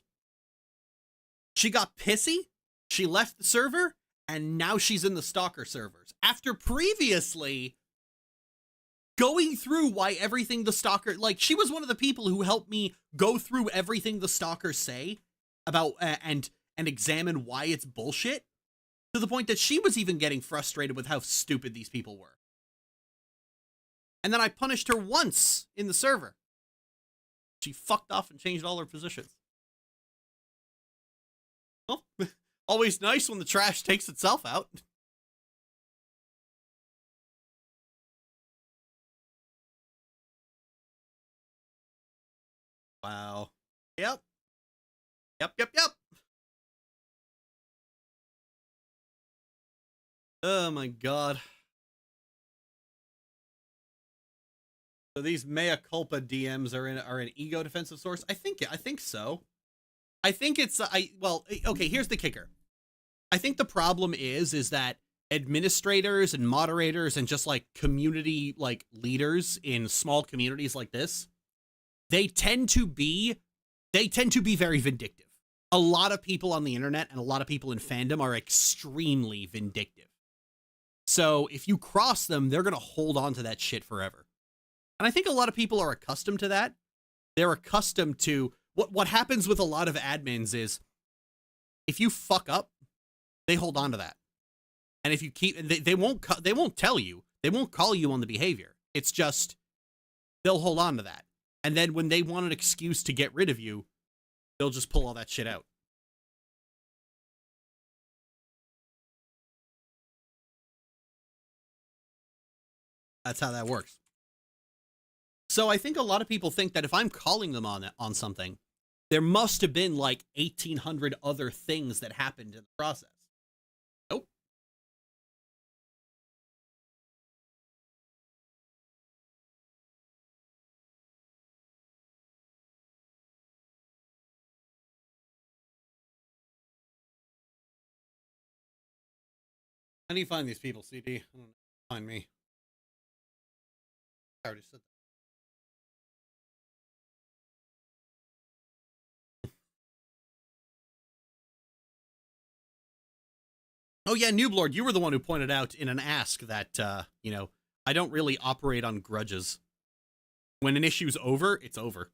She got pissy, she left the server, and now she's in the stalker servers. After previously going through why everything the stalker, like, she was one of the people who helped me go through everything the stalkers say about and examine why it's bullshit, to the point that she was even getting frustrated with how stupid these people were. And then I punished her once in the server. She fucked off and changed all her positions. Well, always nice when the trash takes itself out. Wow. Yep. Yep. Oh my god. So these mea culpa DMs are an ego defensive source. I think so. I think it's okay, here's the kicker. I think the problem is that administrators and moderators and just like community like leaders in small communities like this, they tend to be very vindictive. A lot of people on the internet and a lot of people in fandom are extremely vindictive. So if you cross them, they're going to hold on to that shit forever. And I think a lot of people are accustomed to that. They're accustomed to what happens with a lot of admins is if you fuck up, they hold on to that. And if you keep, they won't tell you, they won't call you on the behavior. It's just, they'll hold on to that. And then when they want an excuse to get rid of you, they'll just pull all that shit out. That's how that works. So I think a lot of people think that if I'm calling them on something, there must have been like 1,800 other things that happened in the process. Nope. How do you find these people, CD? I don't know. Find me. I already said that. Oh yeah, Nooblord, you were the one who pointed out in an ask that, I don't really operate on grudges. When an issue's over, it's over.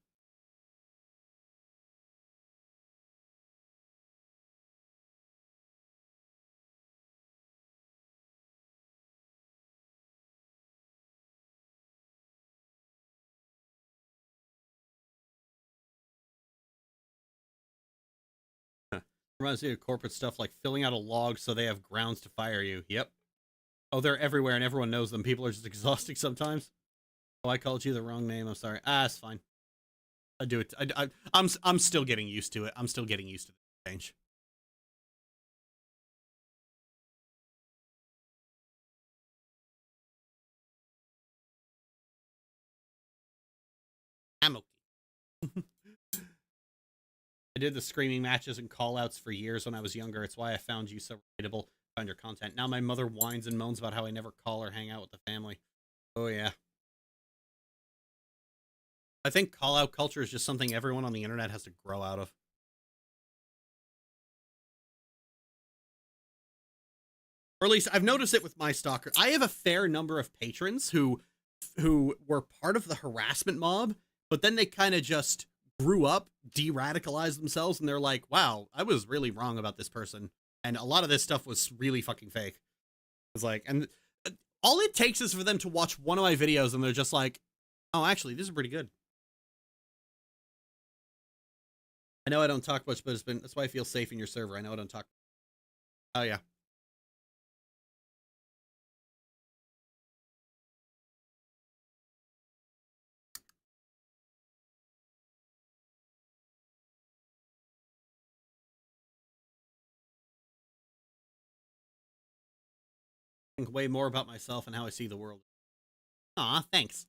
Reminds me of corporate stuff like filling out a log so they have grounds to fire you. Yep. Oh, they're everywhere and everyone knows them. People are just exhausting sometimes. Oh, I called you the wrong name. I'm sorry. It's fine. I do it. I'm still getting used to it. I'm still getting used to the change. I'm okay. I did the screaming matches and call-outs for years when I was younger. It's why I found you so relatable. Found your content. Now my mother whines and moans about how I never call or hang out with the family. Oh, yeah. I think call-out culture is just something everyone on the internet has to grow out of. Or at least I've noticed it with my stalker. I have a fair number of patrons who who were part of the harassment mob, but then they kind of just grew up, de-radicalized themselves, and they're like, wow, I was really wrong about this person. And a lot of this stuff was really fucking fake. It's like, and all it takes is for them to watch one of my videos and they're just like, oh, actually, this is pretty good. I know I don't talk much, but that's why I feel safe in your server. I know I don't talk. Oh, yeah. I think way more about myself and how I see the world. Aw, thanks.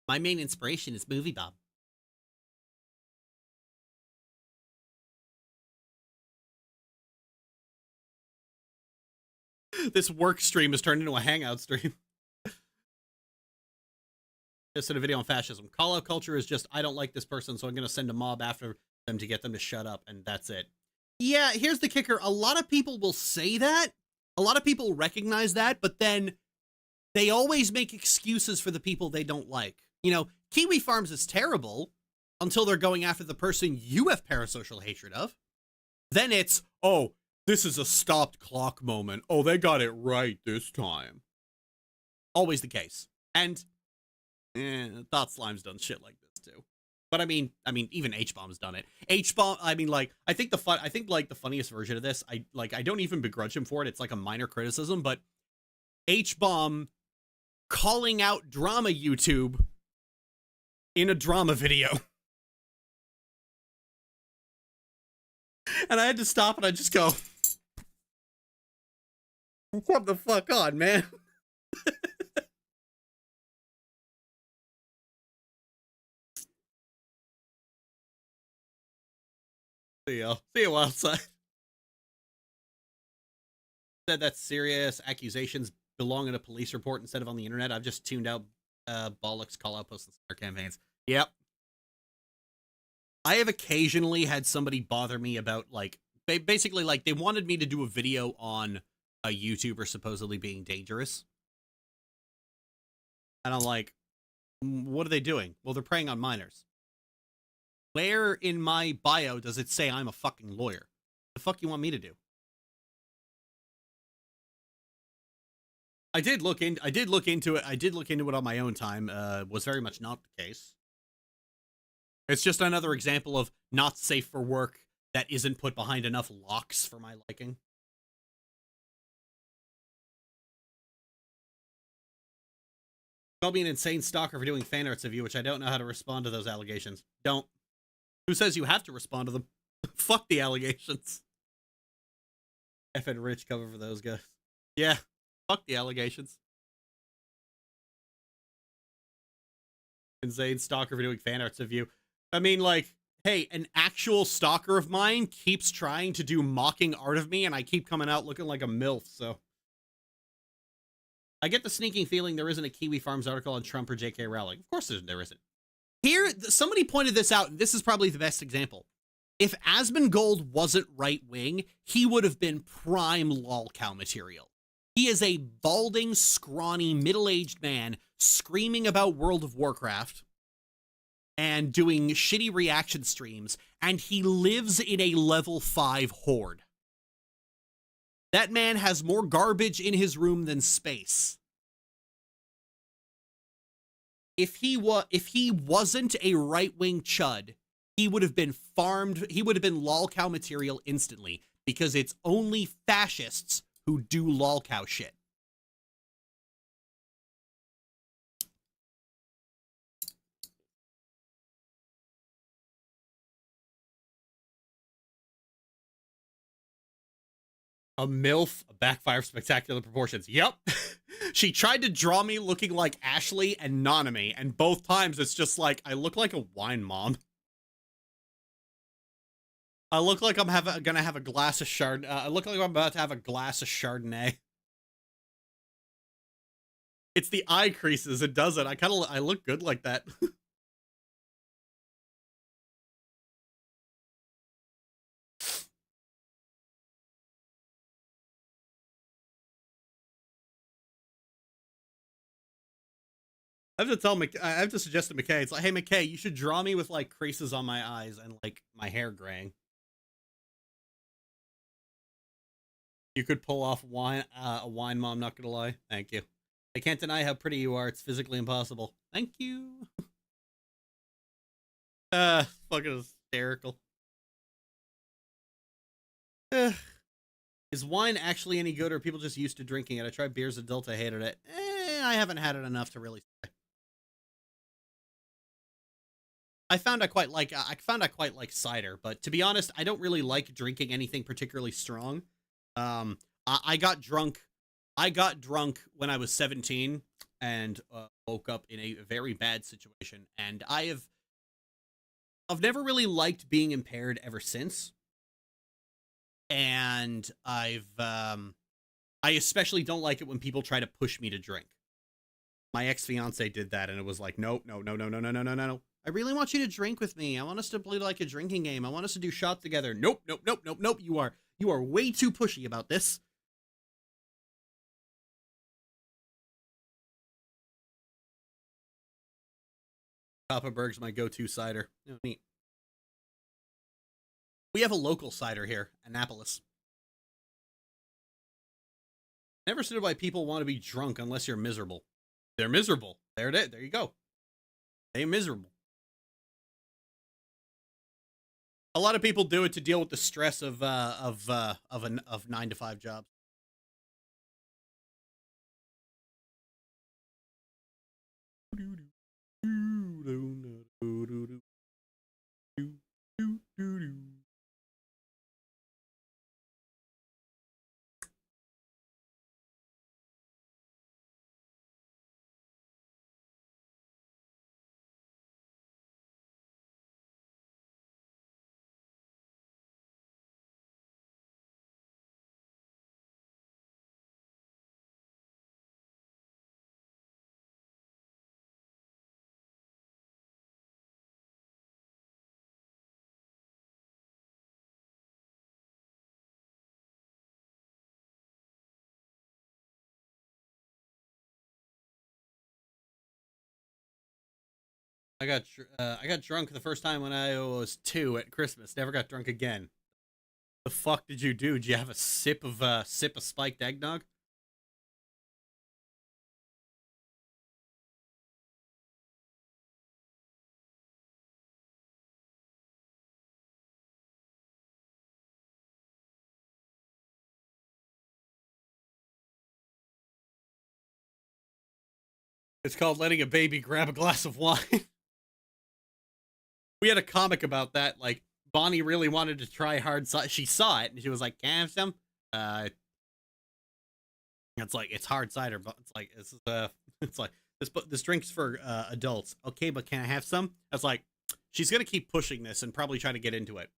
My main inspiration is Movie Bob. This work stream has turned into a hangout stream. Just did a video on fascism. Call out culture is just, I don't like this person, so I'm going to send a mob after them to get them to shut up, and that's it. Yeah, here's the kicker. A lot of people will say that. A lot of people recognize that, but then they always make excuses for the people they don't like. You know, Kiwi Farms is terrible until they're going after the person you have parasocial hatred of. Then it's, oh, this is a stopped clock moment. Oh, they got it right this time. Always the case. And Thought Slime's done shit like this too. But I mean, even H-Bomb's done it. H-Bomb, I mean, like, I think the funniest version of this, I don't even begrudge him for it. It's like a minor criticism, but H-Bomb calling out drama YouTube in a drama video. And I had to stop and I just go, what the fuck on, man? See you outside. Said that serious accusations belong in a police report instead of on the internet. I've just tuned out bollocks call out posts and smear campaigns. Yep. I have occasionally had somebody bother me about, like, basically, like, they wanted me to do a video on a YouTuber supposedly being dangerous. And I'm like, what are they doing? Well, they're preying on minors. Where in my bio does it say I'm a fucking lawyer? The fuck you want me to do? I did look into it. I did look into it on my own time. Was very much not the case. It's just another example of not safe for work that isn't put behind enough locks for my liking. Call me an insane stalker for doing fan arts of you, which I don't know how to respond to those allegations. Don't. Who says you have to respond to them? Fuck the allegations. FN Rich cover for those guys. Yeah. Fuck the allegations. Insane stalker for doing fan arts of you. I mean, like, hey, an actual stalker of mine keeps trying to do mocking art of me, and I keep coming out looking like a MILF, so. I get the sneaking feeling there isn't a Kiwi Farms article on Trump or J.K. Rowling. Of course there isn't. Here, somebody pointed this out, and this is probably the best example. If Asmongold wasn't right-wing, he would have been prime lolcow material. He is a balding, scrawny, middle-aged man screaming about World of Warcraft and doing shitty reaction streams, and he lives in a level 5 horde. That man has more garbage in his room than space. If he wasn't a right-wing chud, he would have been farmed, he would have been lolcow material instantly, because it's only fascists who do lolcow shit. A MILF, a backfire of spectacular proportions. Yep. She tried to draw me looking like Ashley and NomNomNomi, and both times it's just like, I look like a wine mom. I look like I'm gonna have a glass of Chardonnay. I look like I'm about to have a glass of Chardonnay. It's the eye creases. It does it. I look good like that. I have to tell I have to suggest to McKay. It's like, hey McKay, you should draw me with like creases on my eyes and like my hair graying. You could pull off a wine mom. Not gonna lie. Thank you. I can't deny how pretty you are. It's physically impossible. Thank you. Fucking hysterical. Is wine actually any good, or are people just used to drinking it? I tried beers adult. I hated it. I haven't had it enough to really say. I found I quite like cider, but to be honest, I don't really like drinking anything particularly strong. I got drunk. I got drunk when I was 17 and woke up in a very bad situation, and I've never really liked being impaired ever since. And I especially don't like it when people try to push me to drink. My ex-fiance did that, and it was like, nope, no, no, no, no, no, no, no, no. I really want you to drink with me. I want us to play like a drinking game. I want us to do shots together. Nope, nope, nope, nope, nope. You are way too pushy about this. Koppenberg's my go-to cider. Oh, neat. We have a local cider here, Annapolis. Never understood why people want to be drunk unless you're miserable. They're miserable. There it is. There you go. They're miserable. A lot of people do it to deal with the stress of 9 to 5 jobs. I got drunk the first time when I was 2 at Christmas. Never got drunk again. The fuck did you do? Did you have a sip of spiked eggnog? It's called letting a baby grab a glass of wine. We had a comic about that. Like, Bonnie really wanted to try hard. She saw it and she was like, "Can I have some?" It's like, it's hard cider, but it's like it's like this drink's for adults. Okay, but can I have some? I was like, she's gonna keep pushing this and probably try to get into it.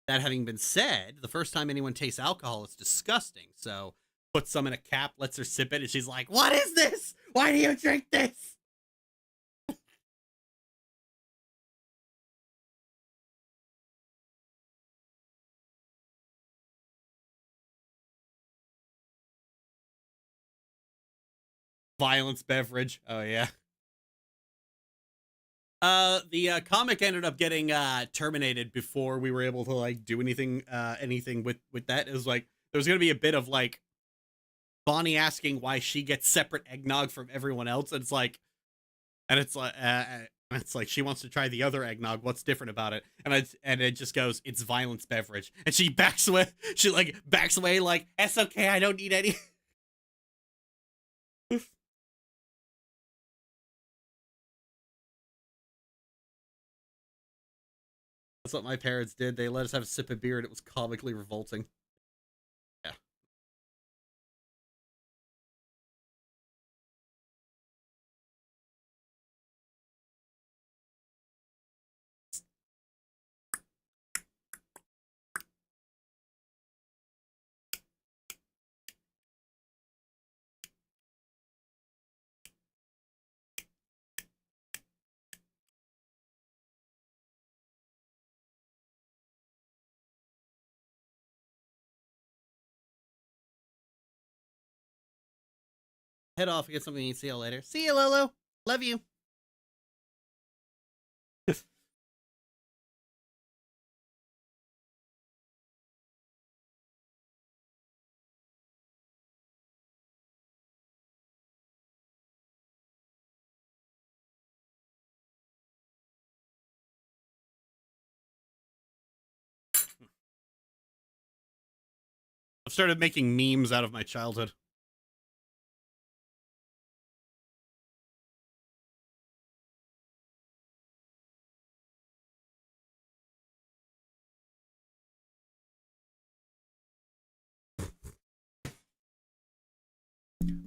That having been said, the first time anyone tastes alcohol, it's disgusting. So puts some in a cap, lets her sip it, and she's like, "What is this? Why do you drink this?" Violence beverage. Oh yeah. The comic ended up getting terminated before we were able to like do anything with that. It was like there was gonna be a bit of like Bonnie asking why she gets separate eggnog from everyone else, and it's like she wants to try the other eggnog. What's different about it? And it just goes, it's violence beverage, and she backs away. She like backs away like, it's okay, I don't need any. That's what my parents did. They let us have a sip of beer, and it was comically revolting. Yeah. Head off and get something to eat. See you later. See you, Lolo. Love you. I've started making memes out of my childhood.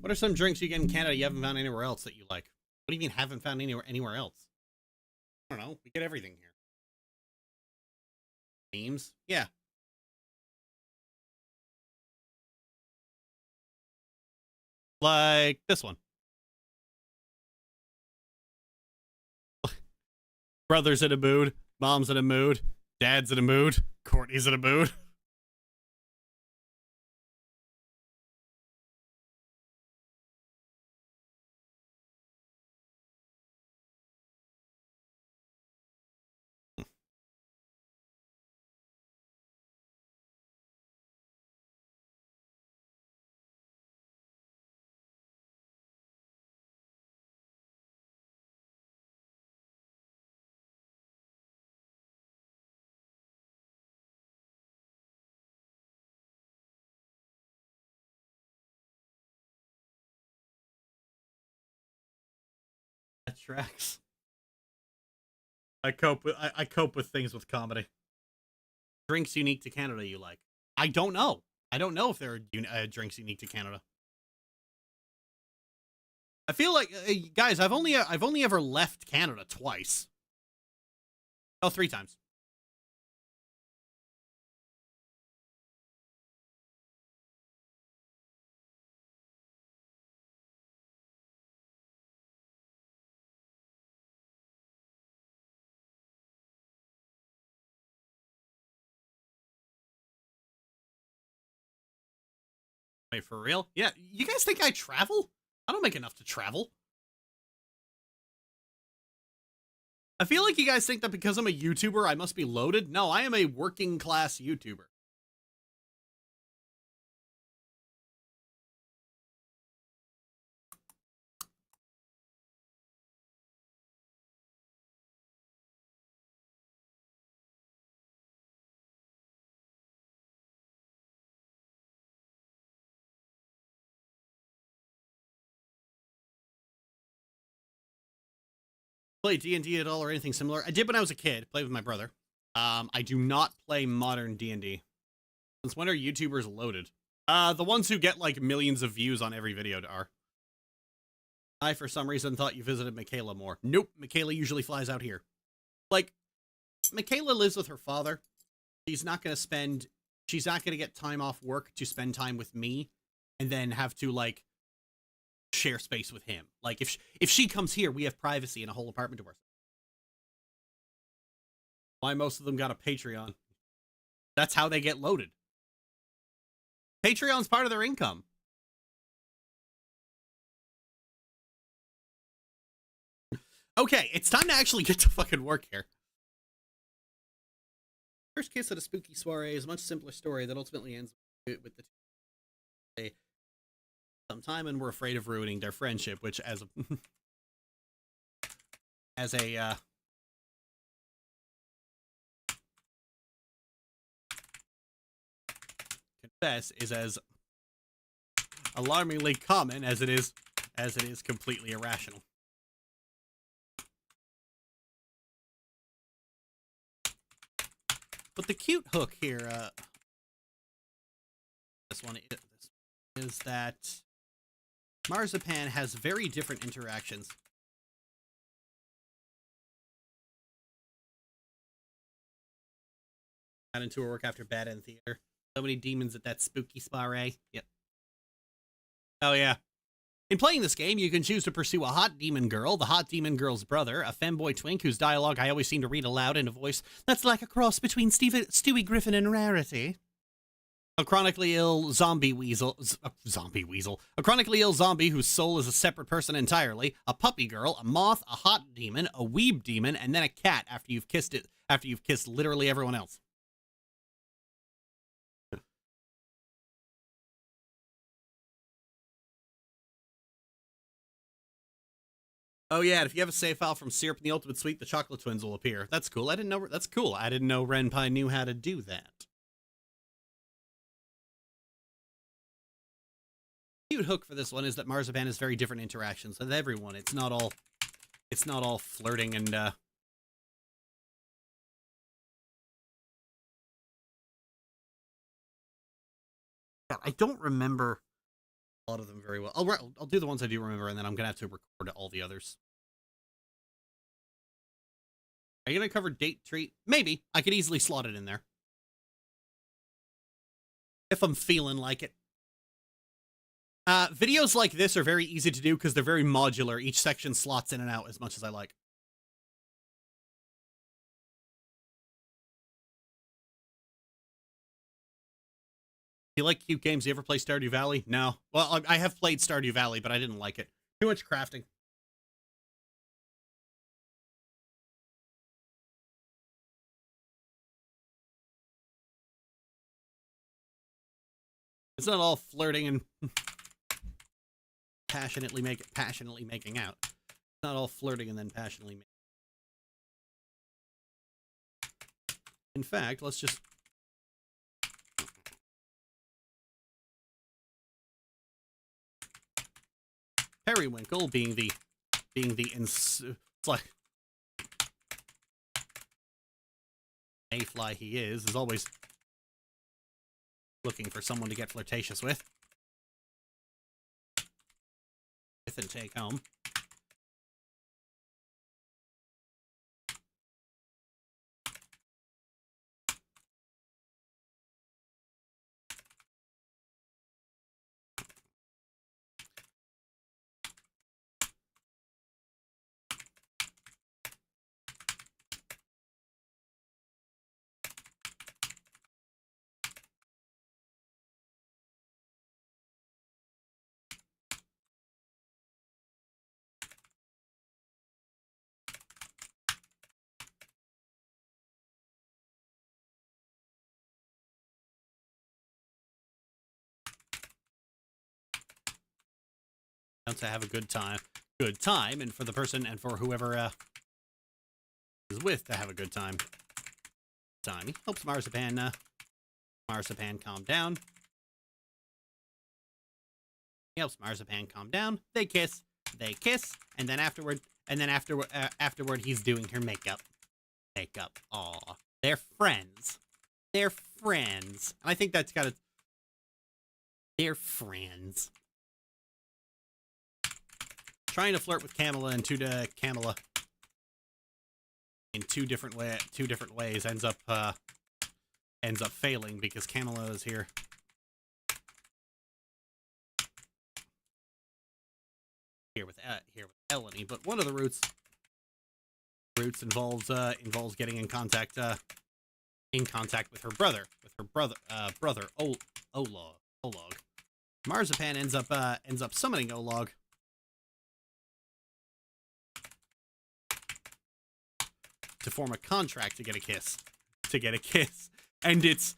What are some drinks you get in Canada you haven't found anywhere else that you like? What do you mean haven't found anywhere else? I don't know. We get everything here. Memes? Yeah. Like this one. Brother's in a mood. Mom's in a mood. Dad's in a mood. Courtney's in a mood. That tracks. I cope with things with comedy. Drinks unique to Canada you like? I don't know. I don't know if there are drinks unique to Canada. I feel like guys, I've only ever left Canada twice. Oh, 3 times. Wait, for real? Yeah, you guys think I travel? I don't make enough to travel. I feel like you guys think that because I'm a YouTuber, I must be loaded. No, I am a working class YouTuber. Play D&D at all or anything similar? I did when I was a kid. Played with my brother. I do not play modern D&D. Since when are YouTubers loaded? The ones who get like millions of views on every video are. I, for some reason, thought you visited Michaela more. Nope, Michaela usually flies out here. Like, Michaela lives with her father. She's not going to get time off work to spend time with me and then have to, like, share space with him. Like, if she comes here, we have privacy in a whole apartment to ourselves. Why most of them got a Patreon? That's how they get loaded. Patreon's part of their income. Okay, it's time to actually get to fucking work here. First kiss at a spooky soiree is a much simpler story that ultimately ends with the two sometime and we're afraid of ruining their friendship, which as a confess is as alarmingly common as it is completely irrational. But the cute hook here, this one is that Marzipan has very different interactions. Got into her work after bad end theater. So many demons at that spooky soiree. Yep. Oh yeah. In playing this game, you can choose to pursue a hot demon girl, the hot demon girl's brother, a femboy twink whose dialogue I always seem to read aloud in a voice that's like a cross between Stewie Griffin and Rarity. A chronically ill zombie weasel. A chronically ill zombie whose soul is a separate person entirely. A puppy girl, a moth, a hot demon, a weeb demon, and then a cat after you've kissed it. After you've kissed literally everyone else. Oh yeah, and if you have a save file from Syrup and the Ultimate Sweet, the Chocolate Twins will appear. That's cool. I didn't know. That's cool. I didn't know Renpai knew how to do that. cute hook for this one is that Marzipan has very different interactions with everyone. It's not all flirting and I don't remember a lot of them very well. I'll do the ones I do remember, and then I'm gonna have to record all the others. Are you gonna cover date treat? Maybe. I could easily slot it in there if I'm feeling like it. Videos like this are very easy to do because they're very modular. Each section slots in and out as much as I like. Do you like cute games? You ever play Stardew Valley? No. Well, I have played Stardew Valley, but I didn't like it. Too much crafting. It's not all flirting and passionately making out. It's not all flirting and then passionately making. In fact, let's just Periwinkle being the it's like mayfly he is always looking for someone to get flirtatious with and take home. To have a good time, and for the person and for whoever is with to have a good time. He helps Marzipan calm down. He helps Marzipan calm down. They kiss, and then afterward, he's doing her makeup. Aw, they're friends. And I think that's got it. They're friends. Trying to flirt with Camilla in two different ways ends up failing because Camilla is here with Eleni. But one of the routes involves getting in contact with her brother Olog. Marzipan ends up summoning Olog to form a contract to get a kiss. And it's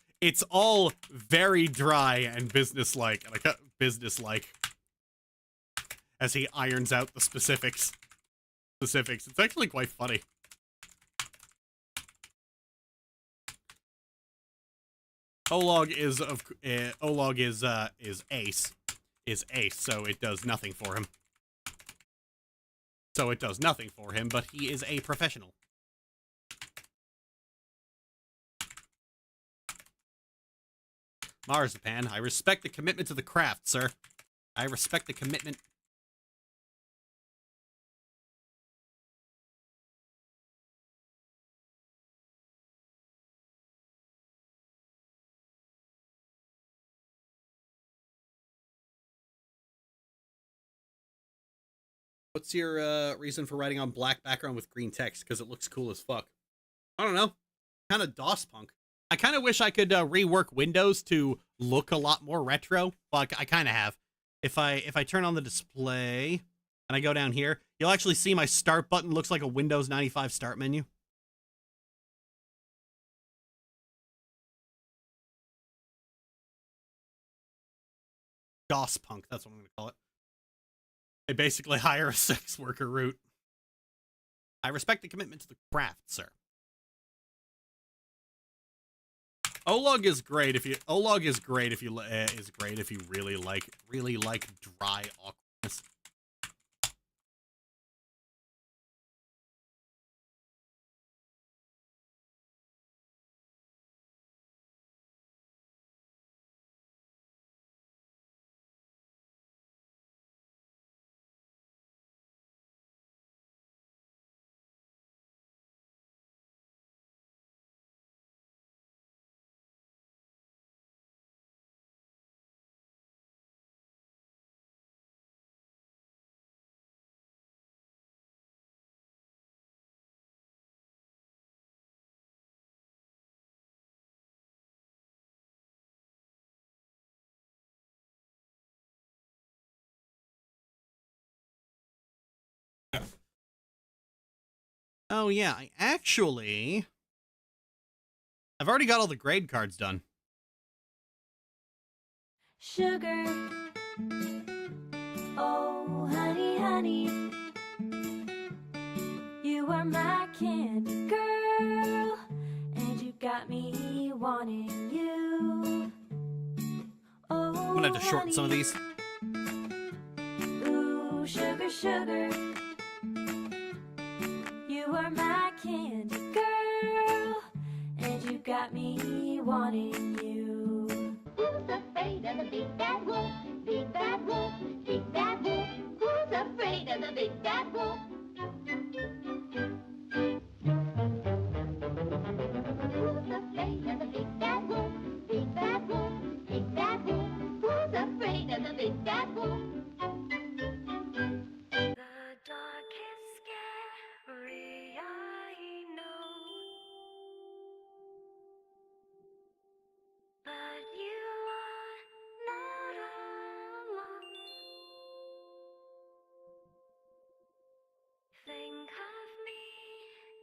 all very dry and businesslike as he irons out the specifics. It's actually quite funny. Olog is ace, so it does nothing for him. But he is a professional. Marzipan, I respect the commitment to the craft, sir. I respect the commitment. What's your reason for writing on black background with green text? Because it looks cool as fuck. I don't know. Kind of DOS punk. I kind of wish I could rework Windows to look a lot more retro. Well, I kind of have. If I turn on the display and I go down here, you'll actually see my start button looks like a Windows 95 start menu. DOS punk, that's what I'm going to call it. They basically hire a sex worker route. I respect the commitment to the craft, sir. Olog is great if you really like dry awkwardness. Oh yeah, I've already got all the grade cards done. Sugar, oh honey, honey, you are my candy girl, and you got me wanting you. Oh, I'm gonna have to shorten some of these. Ooh, sugar, sugar, you are my candy girl, and you got me wanting you. Who's afraid of the big bad wolf? Big bad wolf, big bad wolf. Who's afraid of the big bad wolf? Who's afraid of the big bad wolf? Big bad wolf, big bad wolf. Who's afraid of the big bad wolf? The dark is scary, I know, but you are not alone. Think of me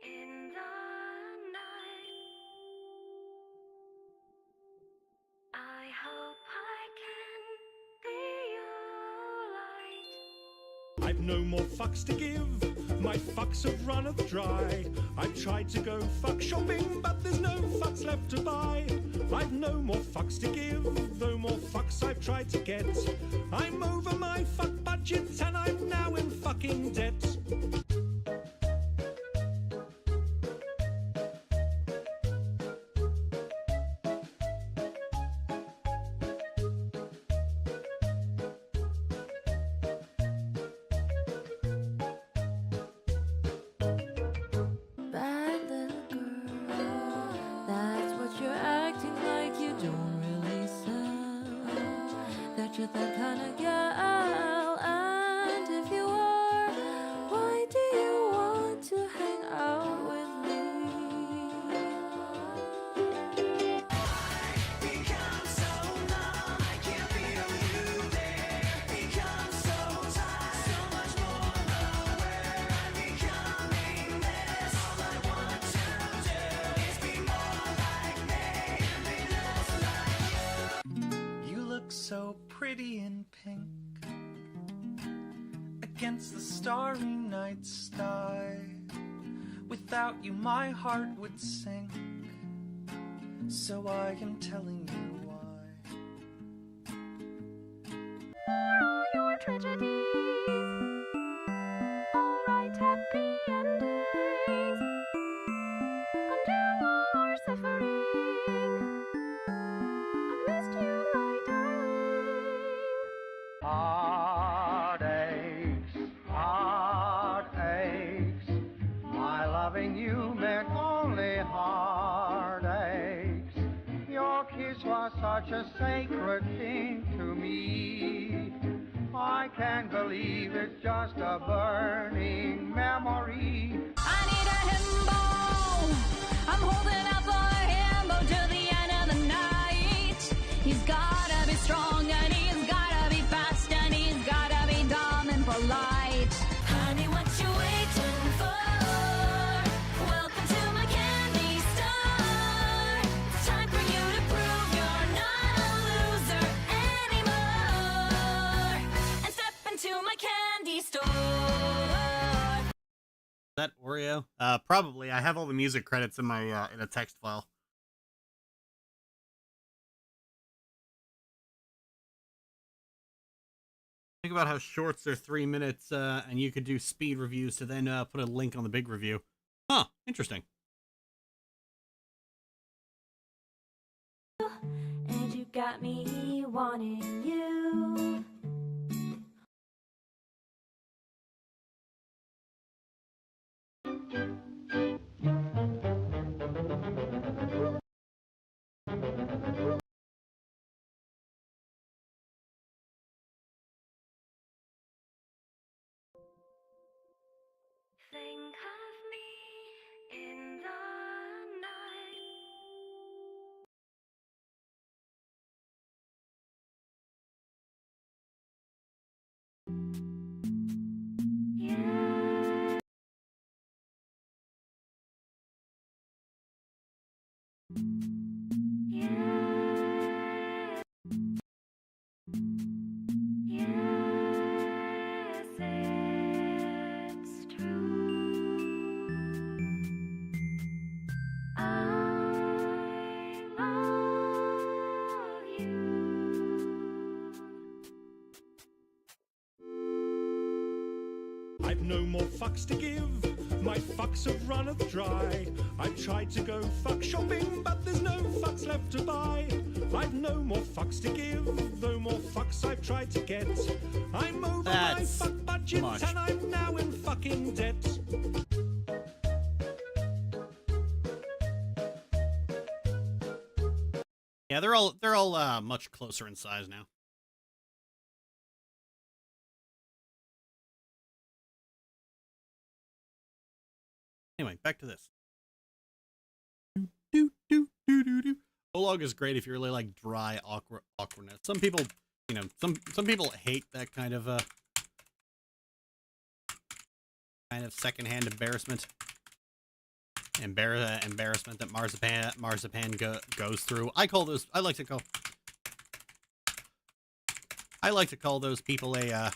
in the night. I hope I can be your light. I've no more fucks to give, my fucks have runneth dry. I've tried to go fuck shopping, but there's no fucks left to buy. I've no more fucks to give, though more fucks I've tried to get. I'm over my fuck budget and I'm now in fucking debt. Bad little girl, that's what you're acting like. You don't really sound that you're that kind of girl. And if you are, why do you want to hang out with me? You look so pretty in pink against the starry night sky. Without you my heart would sink, so I am telling you why. For all your tragedies, all right, happy endings. Undo all our suffering. I missed you, my darling. Heartaches, my loving you meant only heartaches. Your kiss was such a sacred thing to me. I can't believe it's just a burning memory. I need a himbo. I'm holding out for a himbo till the end of the night. He's gotta be strong and he's gotta be fast and he's gotta be dumb and polite. Honey, what you waiting for? Welcome to my candy store. It's time for you to prove you're not a loser anymore. And step into my candy store. Is that Oreo? Probably. I have all the music credits in my in a text file. Think about how shorts are 3 minutes, and you could do speed reviews to then put a link on the big review. Huh, interesting. And you got me wanting you. Think of me in the night. Yeah. Yeah. Yes, it's true. I love you. I've no more fucks to give. My fucks have runneth dry. I've tried to go fuck shopping, but there's no fucks left to buy. I've no more fucks to give, though more fucks I've tried to get. I'm over That's my fuck budget much. and I'm now in fucking debt. Yeah, they're all much closer in size now. Anyway, back to this. Prologue is great if you really like dry awkwardness. Some people, you know, some people hate that kind of secondhand embarrassment. Embarrassment that Marzipan goes through. I like to call those people a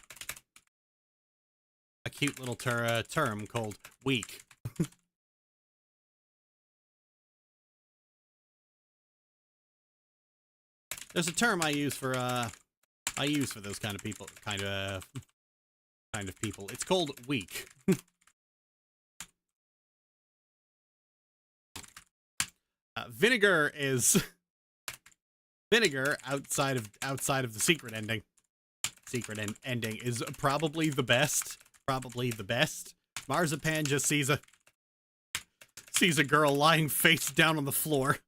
cute little term called weak. There's a term I use for those kind of people, kind of people. It's called weak. Vinegar outside of the secret ending. Ending is probably the best. Marzipan just sees a girl lying face down on the floor.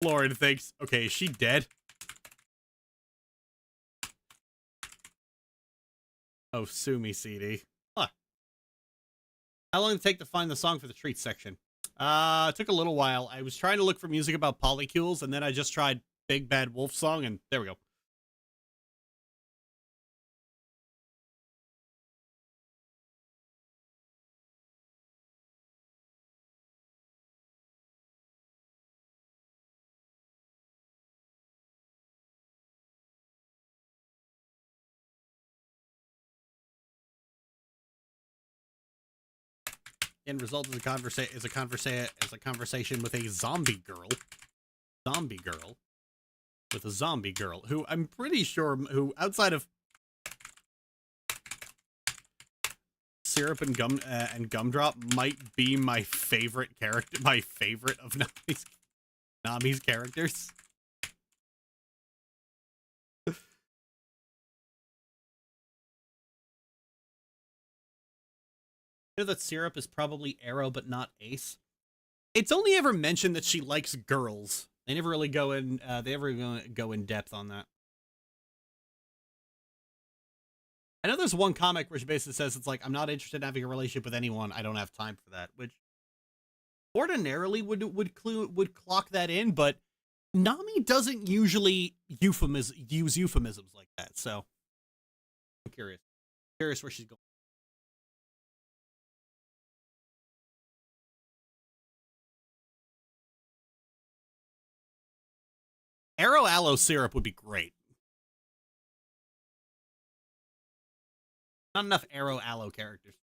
Lauren thinks, okay, is she dead? Oh, sue me, CD. Huh. How long did it take to find the song for the treats section? It took a little while. I was trying to look for music about polycules, and then I just tried Big Bad Wolf song, and there we go. End result is a conversation with a zombie girl. With a zombie girl who I'm pretty sure outside of Syrup and Gumdrop might be my favorite character, my favorite of Nami's characters. You know that Syrup is probably Arrow, but not Ace. It's only ever mentioned that she likes girls. They never really go in. They ever go in depth on that. I know there's one comic where she basically says it's like, I'm not interested in having a relationship with anyone. I don't have time for that. Which ordinarily would clock that in, but Nami doesn't usually use euphemisms like that. So I'm curious where she's going. Arrow Aloe Syrup would be great. Not enough Arrow Aloe characters.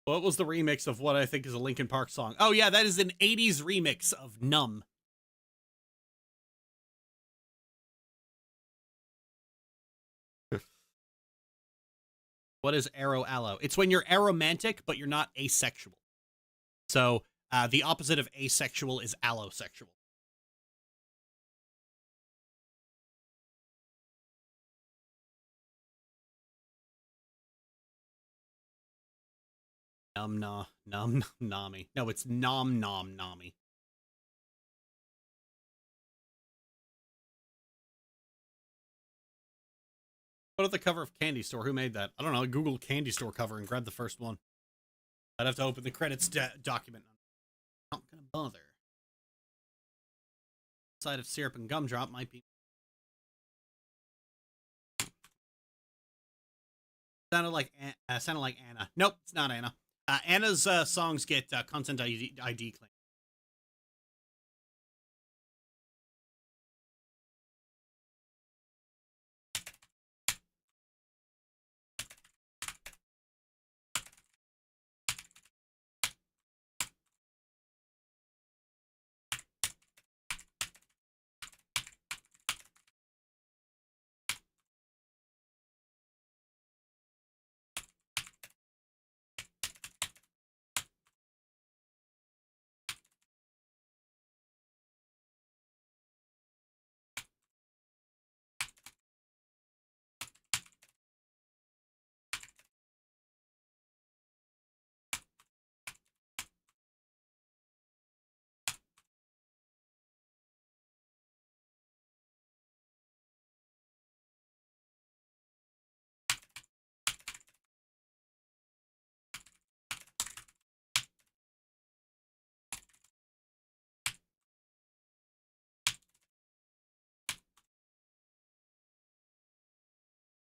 What was the remix of what I think is a Linkin Park song? Oh yeah, that is an 80s remix of Numb. What is aro-allo? It's when you're aromantic, but you're not asexual. So the opposite of asexual is allosexual. NomNomNomi. No, it's NomNomNomi. What at the cover of Candy Store? Who made that? I don't know. Google Candy Store cover and grab the first one. I'd have to open the credits document. I'm not gonna bother. Side of syrup and gumdrop might be. Sounded like Anna. Nope, it's not Anna. Anna's songs get content ID claim.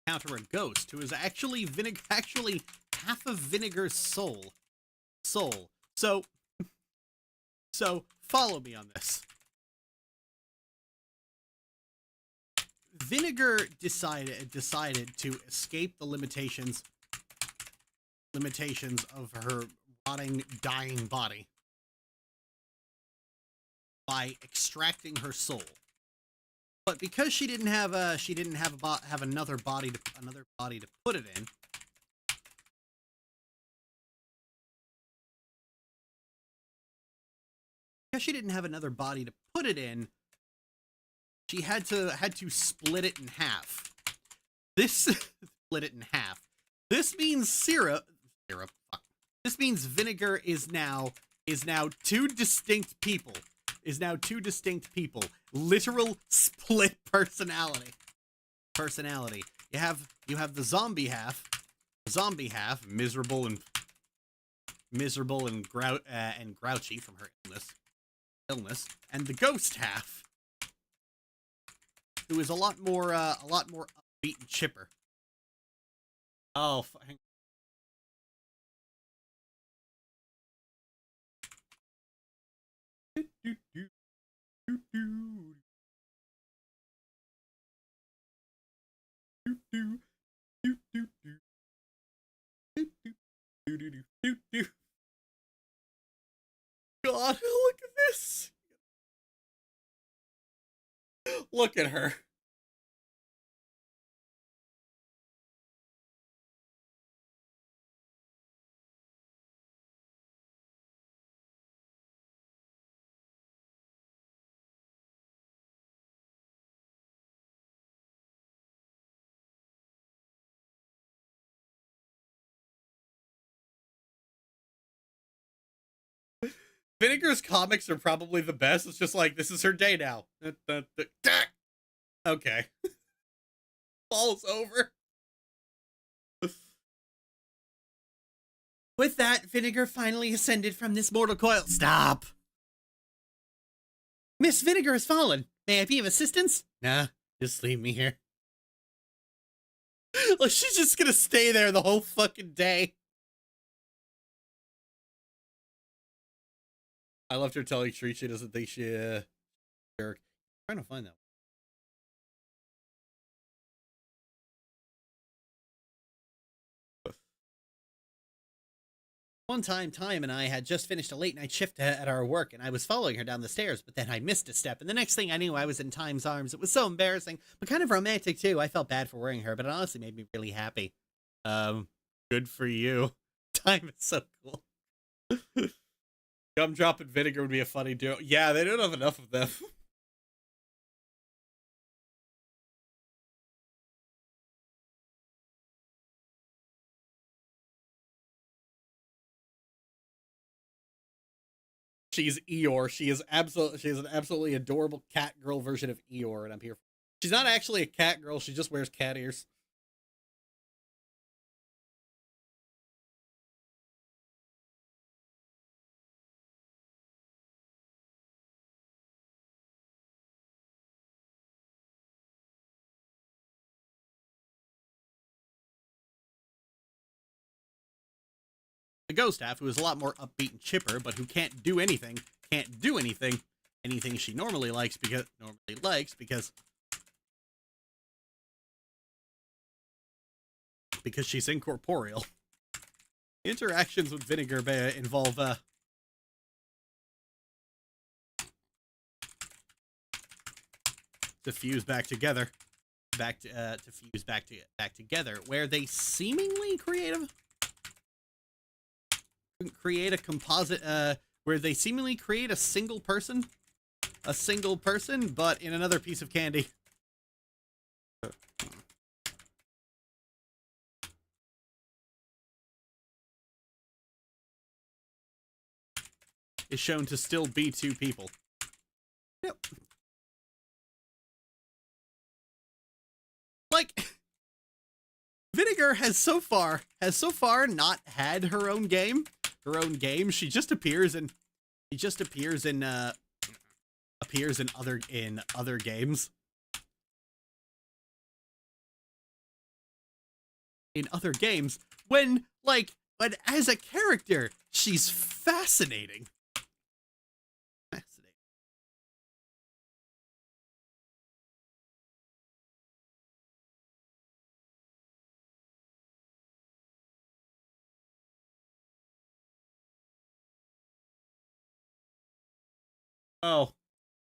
Encounter a ghost who is actually half of Vinegar's soul. So follow me on this. Vinegar decided to escape the limitations of her rotting, dying body by extracting her soul. But because she didn't have another body to put it in, she had to split it in half. This This means syrup. This means Vinegar is now two distinct people. Literal split personality. You have the zombie half, miserable and grouchy from her illness, and the ghost half, who is a lot more upbeat and chipper. Oh, hang God, look at this. Look at her. Vinegar's comics are probably the best. It's just like, this is her day now. Okay. Falls over. With that, Vinegar finally ascended from this mortal coil. Stop! Miss Vinegar has fallen. May I be of assistance? Nah, just leave me here. Like, she's just gonna stay there the whole fucking day. I loved her telling Shri she doesn't think she, jerk. I'm trying to find that. One time, Time and I had just finished a late-night shift at our work, and I was following her down the stairs, but then I missed a step, and the next thing I knew, I was in Time's arms. It was so embarrassing, but kind of romantic, too. I felt bad for worrying her, but it honestly made me really happy. Good for you. Time is so cool. Gumdrop and Vinegar would be a funny duo. Yeah, they don't have enough of them. She's Eeyore. She is an absolutely adorable cat girl version of Eeyore, and I'm here. She's not actually a cat girl. She just wears cat ears. The ghost half, who is a lot more upbeat and chipper, but who can't do anything she normally likes because she's incorporeal. Interactions with Vinegar involve to fuse back together, where they seemingly create a composite, where they seemingly create a single person, but in another piece of candy. Is shown to still be two people. Yep. Like, Vinegar has so far not had her own game. She just appears in other games. In other games, when as a character, she's fascinating. Oh,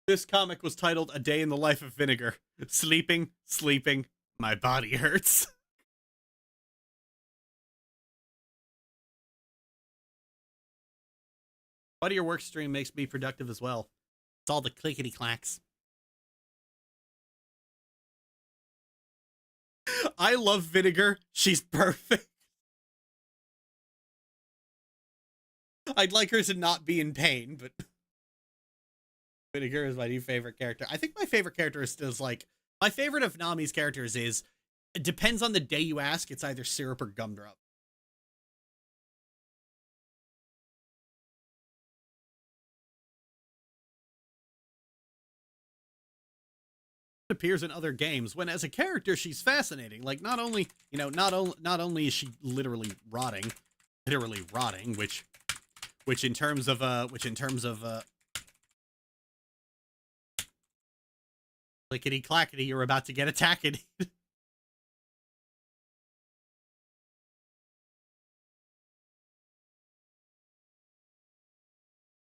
this comic was titled A Day in the Life of Vinegar. Sleeping, my body hurts. Why do your work stream makes me productive as well? It's all the clickety clacks. I love Vinegar. She's perfect. I'd like her to not be in pain, but Vinegar is my new favorite character. I think my favorite character is still my favorite of Nami's characters is, it depends on the day you ask, it's either Syrup or Gumdrop. Appears in other games, when as a character she's fascinating. Like, not only is she literally rotting, which in terms of clickety clackety, you're about to get attacked.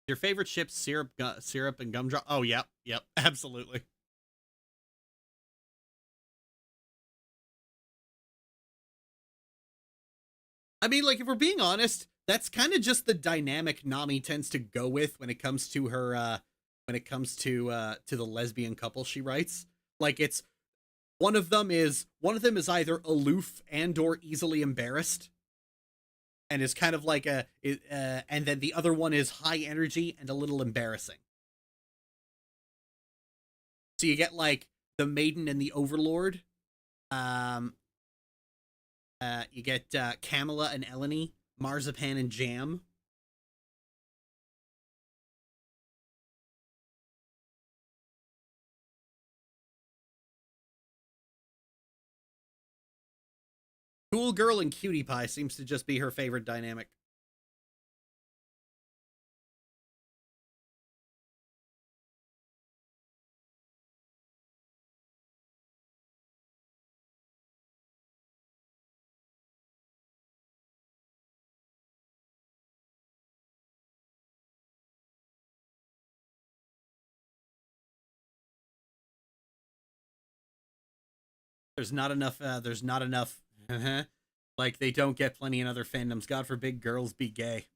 Your favorite ships, Syrup and Gumdrop? Oh, yep, absolutely. I mean, like, if we're being honest, that's kind of just the dynamic Nami tends to go with when it comes to her, to the lesbian couple she writes. Like, it's one of them is either aloof and or easily embarrassed, and is kind of like and then the other one is high energy and a little embarrassing. So you get like the Maiden and the Overlord. You get Camilla and Eleni, Marzipan and Jam. Cool Girl and Cutie Pie seems to just be her favorite dynamic. There's not enough, like, they don't get plenty in other fandoms. God forbid girls be gay.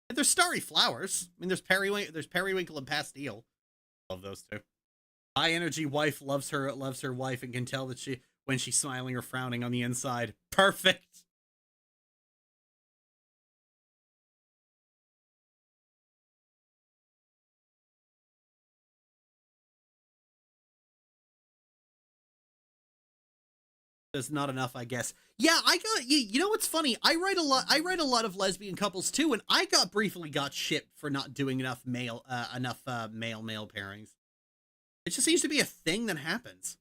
And there's Starry Flowers. I mean, there's Periwinkle and Pastille. Love those two. High energy wife loves her wife and can tell that when she's smiling or frowning on the inside. Perfect. There's not enough, I guess. Yeah, you know what's funny? I write a lot of lesbian couples too, and I briefly got shit for not doing enough male pairings. It just seems to be a thing that happens.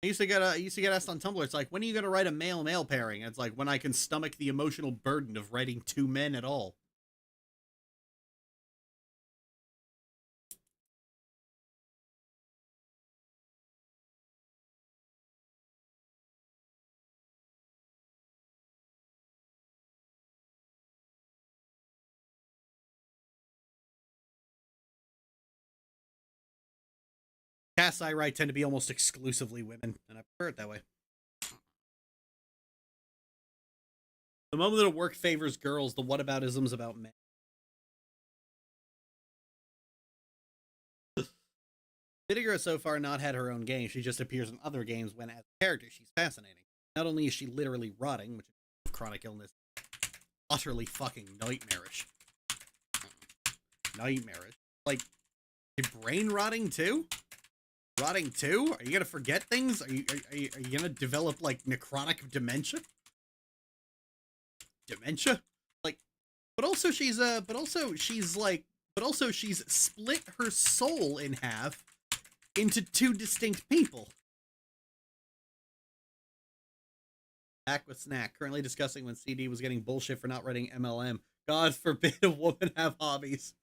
I used to get asked on Tumblr, it's like, when are you gonna write a male pairing? And it's like, when I can stomach the emotional burden of writing two men at all. Casts I write tend to be almost exclusively women, and I prefer it that way. The moment that work favors girls, the whataboutism's about men. Vinegar has so far not had her own game. She just appears in other games when, as a character, she's fascinating. Not only is she literally rotting, which is chronic illness, utterly fucking nightmarish. Nightmarish. Like, your brain rotting too? Rotting too? Are you gonna forget things? Are you gonna develop like necrotic dementia? Dementia? Like, but also she's split her soul in half into two distinct people. Back with Snack, currently discussing when CD was getting bullshit for not writing MLM. God forbid a woman have hobbies.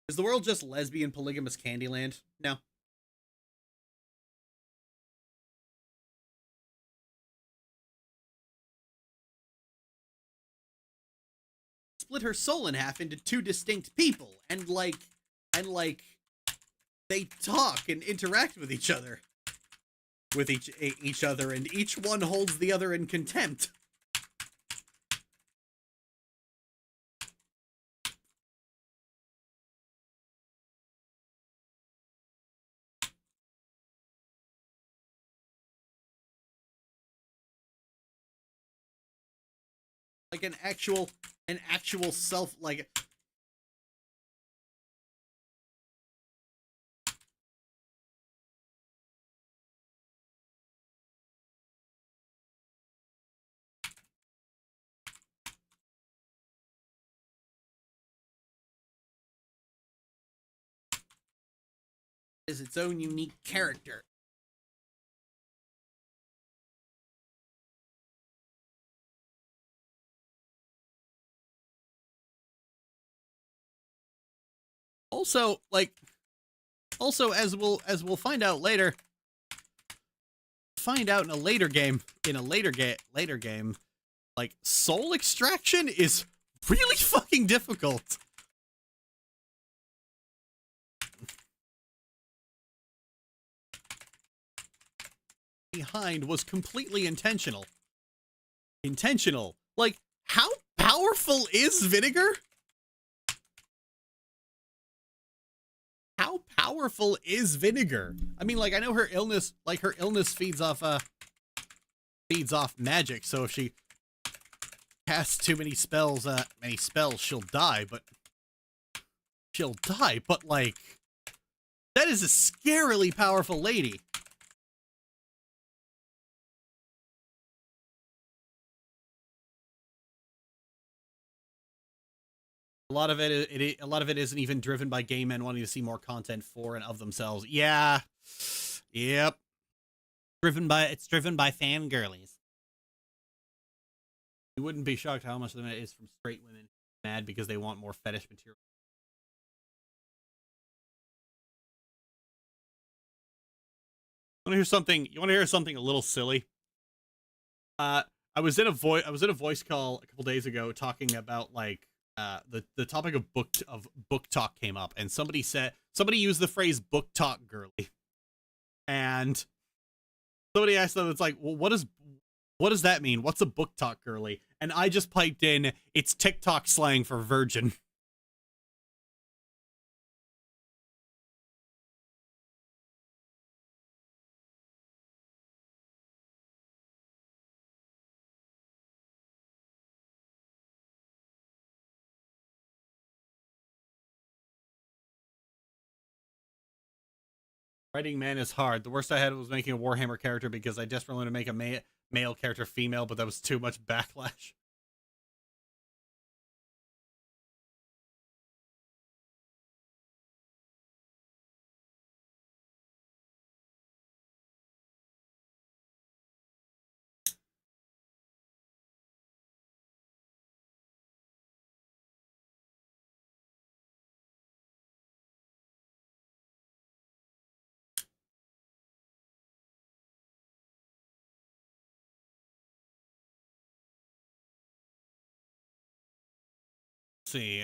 Is the world just lesbian polygamous Candyland? No. Split her soul in half into two distinct people, and they talk and interact with each other. With each other, and each one holds the other in contempt. Like an actual self, like, is its own unique character. Also, like, as we'll find out later, in a later game, like, soul extraction is really fucking difficult. Behind was completely intentional. Like, how powerful is vinegar? How powerful is vinegar? I mean, like, I know her illness feeds off magic, so if she casts too many spells, she'll die, but like, that is a scarily powerful lady. A lot of it isn't even driven by gay men wanting to see more content for and of themselves. Yeah. Yep. It's driven by fangirlies. You wouldn't be shocked how much of it is from straight women mad because they want more fetish material. You want to hear something a little silly? I was in a voice call a couple days ago talking about like the topic of book talk came up, and somebody used the phrase book talk girly, and somebody asked them, it's like, well, what does that mean? What's a book talk girly? And I just piped in, it's TikTok slang for virgin. Writing man is hard. The worst I had was making a Warhammer character because I desperately wanted to make a male character female, but that was too much backlash. Let's see,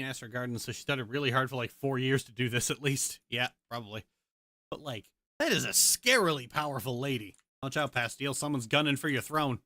asked her garden, so she studied really hard for like 4 years to do this at least. Yeah, probably. But like, that is a scarily powerful lady. Watch out, Pastille. Someone's gunning for your throne.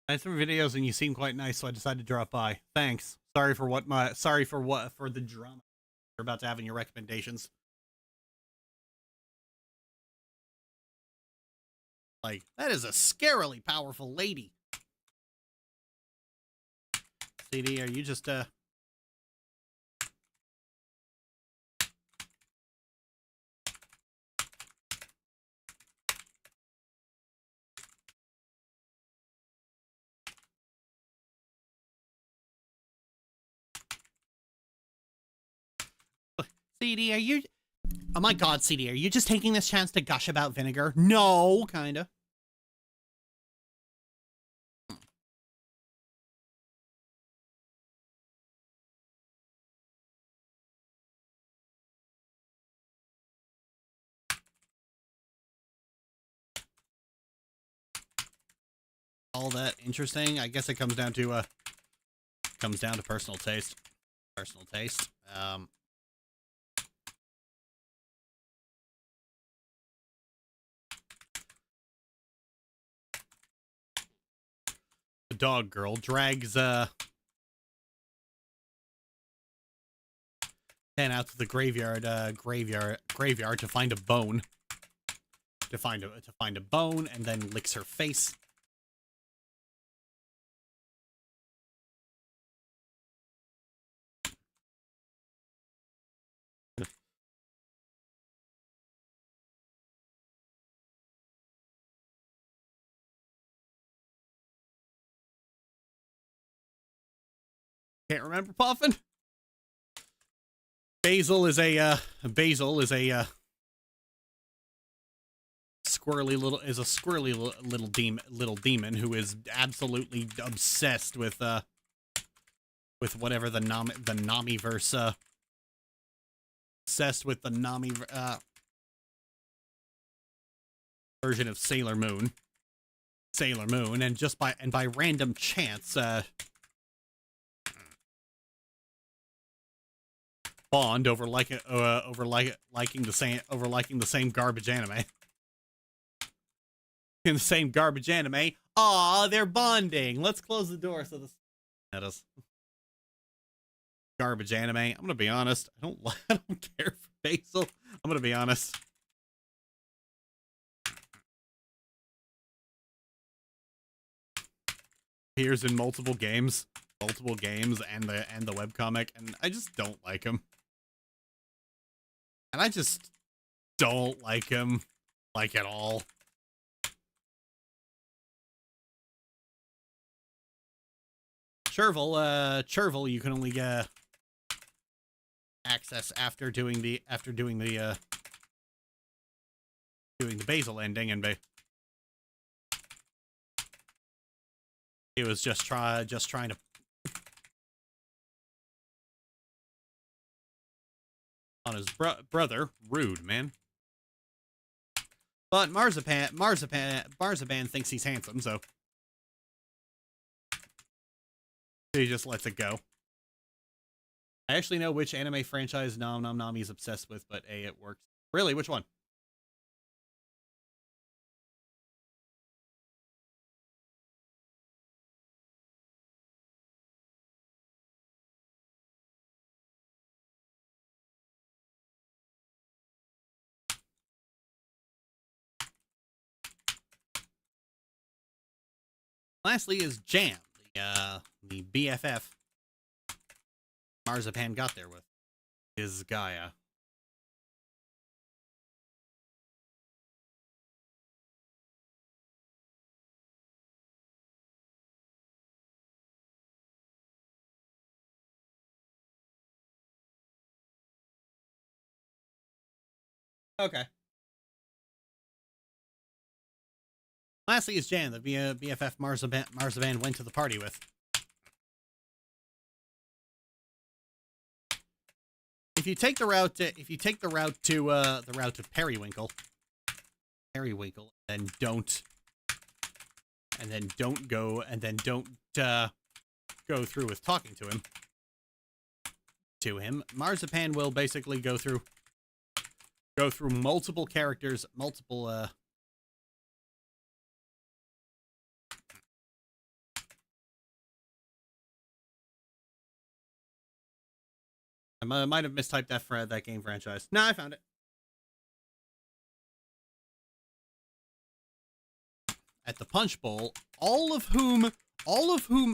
I had some videos and you seem quite nice, so I decided to drop by. Thanks. Sorry for the drama you're about to have in your recommendations. Like, that is a scarily powerful lady. CD, are you just CD, are you... Oh my god, CD, are you just taking this chance to gush about vinegar? No, kinda. All that interesting? I guess it comes down to personal taste. Personal taste. dog girl, drags Pan out to the graveyard to find a bone. To find a bone, and then licks her face. Can't remember, Puffin. Basil is a squirrely little demon who is absolutely obsessed with whatever the Nomiverse obsessed with the Nomi version of Sailor Moon, and just by random chance bond over liking the same garbage anime. In the same garbage anime. Aw, they're bonding. Let's close the door so this that is garbage anime. I'm gonna be honest. I don't care for Basil. I'm gonna be honest. Appears in multiple games and the webcomic, and I just don't like him. And I just don't like him, like, at all. Chervil, you can only access after doing the Basil ending, and he was just trying to on his brother. Rude, man. But Marzipan thinks he's handsome, so he just lets it go. I actually know which anime franchise NomNomNomi is obsessed with, but A, it works. Really? Which one? Lastly is Jam, the BFF Marzipan got there with is Gaia. Okay. Lastly is Jan, the BFF Marzipan went to the party with. If you take the route to Periwinkle, and don't go through with talking to him, Marzipan will basically go through multiple characters, I might have mistyped that game franchise. No, I found it. At the Punch Bowl, all of whom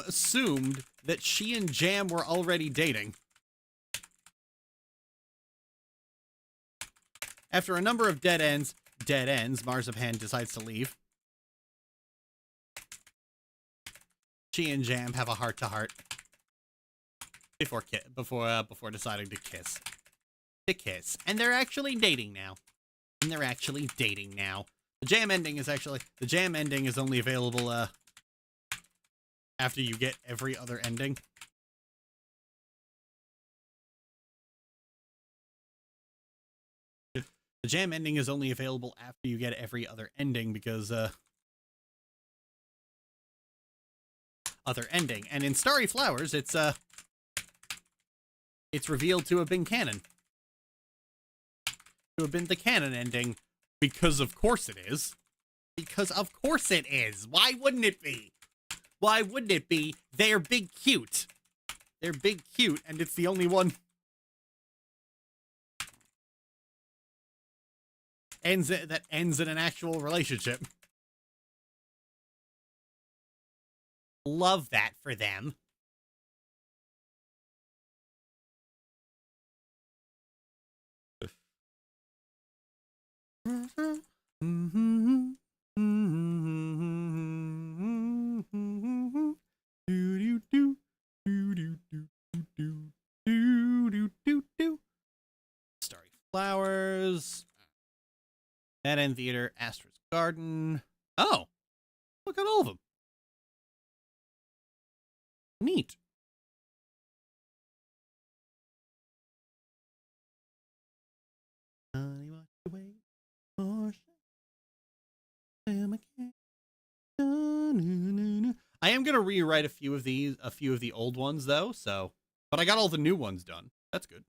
assumed that she and Jam were already dating. After a number of dead ends, Marzipan decides to leave. She and Jam have a heart-to-heart. Before deciding to kiss. And they're actually dating now. The Jam ending is only available after you get every other ending. The Jam ending is only available after you get every other ending because other ending. And in Starry Flowers, it's revealed to have been canon. To have been the canon ending, because of course it is. Because of course it is. Why wouldn't it be? Why wouldn't it be? They're big cute. They're big cute, and it's the only one. That ends in an actual relationship. Love that for them. Starry Flowers. Dead End Theater, Astra's Garden. Oh, look at all of them. Neat. Honey, what you wait for? I am gonna rewrite a few of the old ones though. So, but I got all the new ones done. That's good.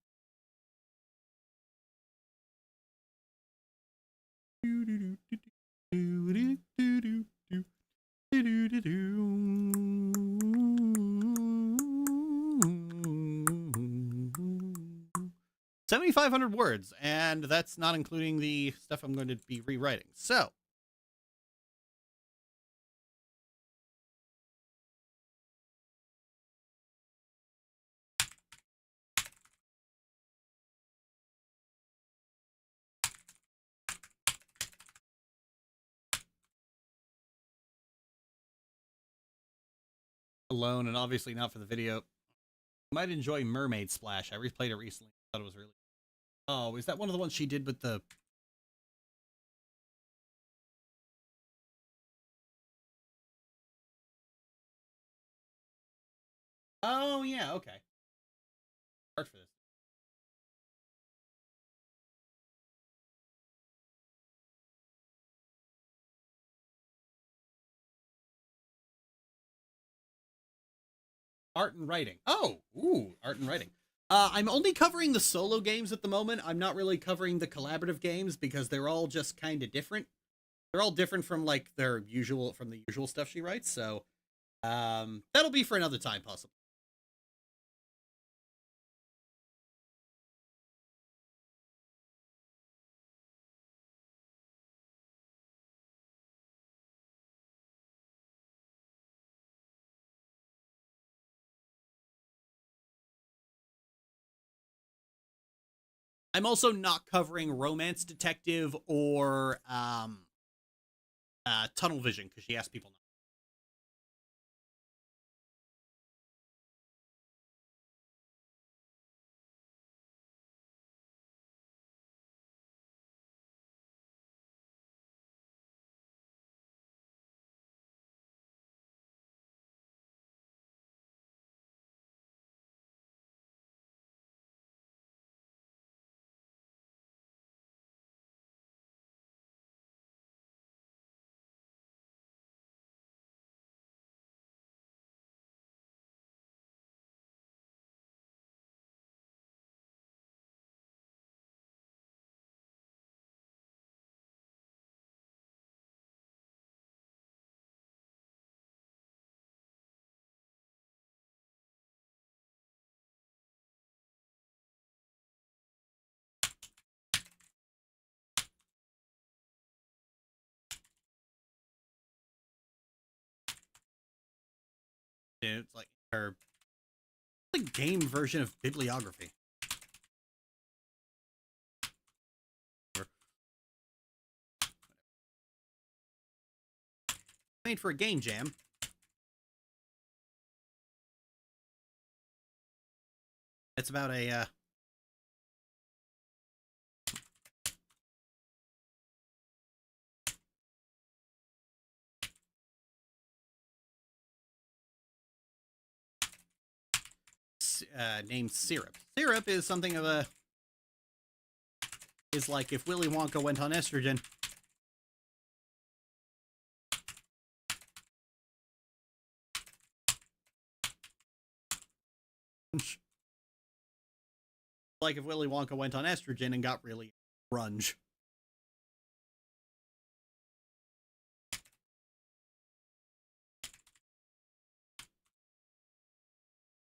7,500 words, and that's not including the stuff I'm going to be rewriting. So, alone, and obviously not for the video. You might enjoy Mermaid Splash. I replayed it recently. Thought it was really. Oh, is that one of the ones she did with the? Oh yeah, okay. Art for this. Art and writing. Oh, ooh, art and writing. I'm only covering the solo games at the moment. I'm not really covering the collaborative games because they're all just kind of different. They're all different from like the usual stuff she writes. So, that'll be for another time, possibly. I'm also not covering Romance Detective or Tunnel Vision because she asked people not. It's like her the game version of bibliography. Made for a game jam. It's about a named Syrup. Syrup is something of a is like if Willy Wonka went on estrogen. Like if Willy Wonka went on estrogen and got really grunge.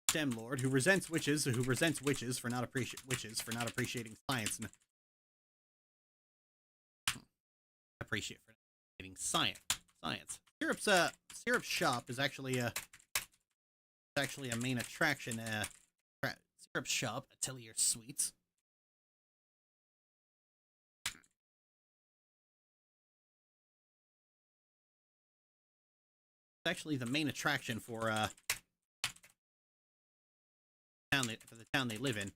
STEM lord who resents witches for not appreciating science. Appreciating science. Syrup's shop is actually a main attraction. Syrup's shop, Atelier Sweets. It's actually the main attraction for the town they live in.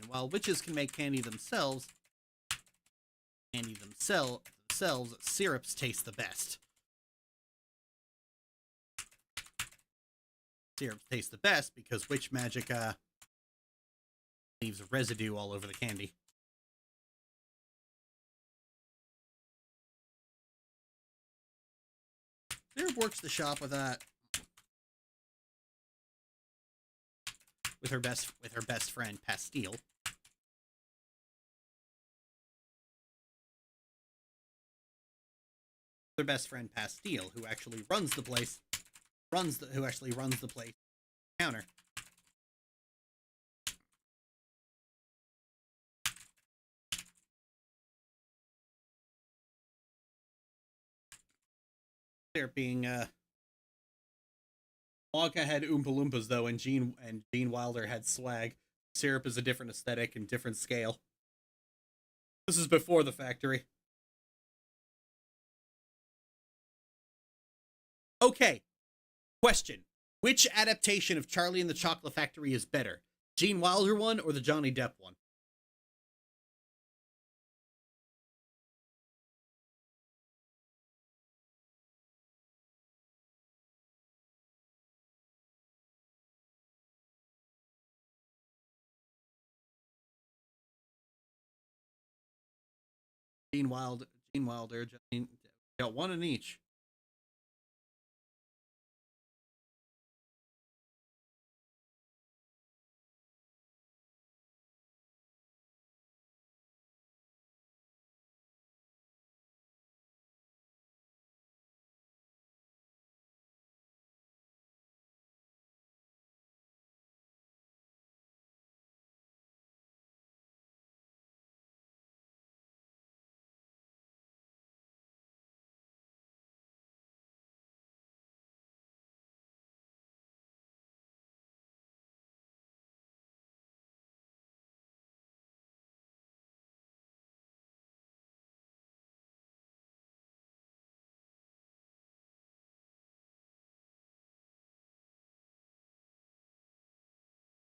While witches can make candy themselves, syrups taste the best. Syrups taste the best because witch magic leaves residue all over the candy. Syrup works the shop with her best friend Pastille. Their best friend Pastille, who actually runs the place, counter. There being Wonka had Oompa Loompas though, and Gene Wilder had swag. Syrup is a different aesthetic and different scale. This is before the factory. Okay. Question. Which adaptation of Charlie and the Chocolate Factory is better? Gene Wilder one or the Johnny Depp one? Gene Wilder, got one in each.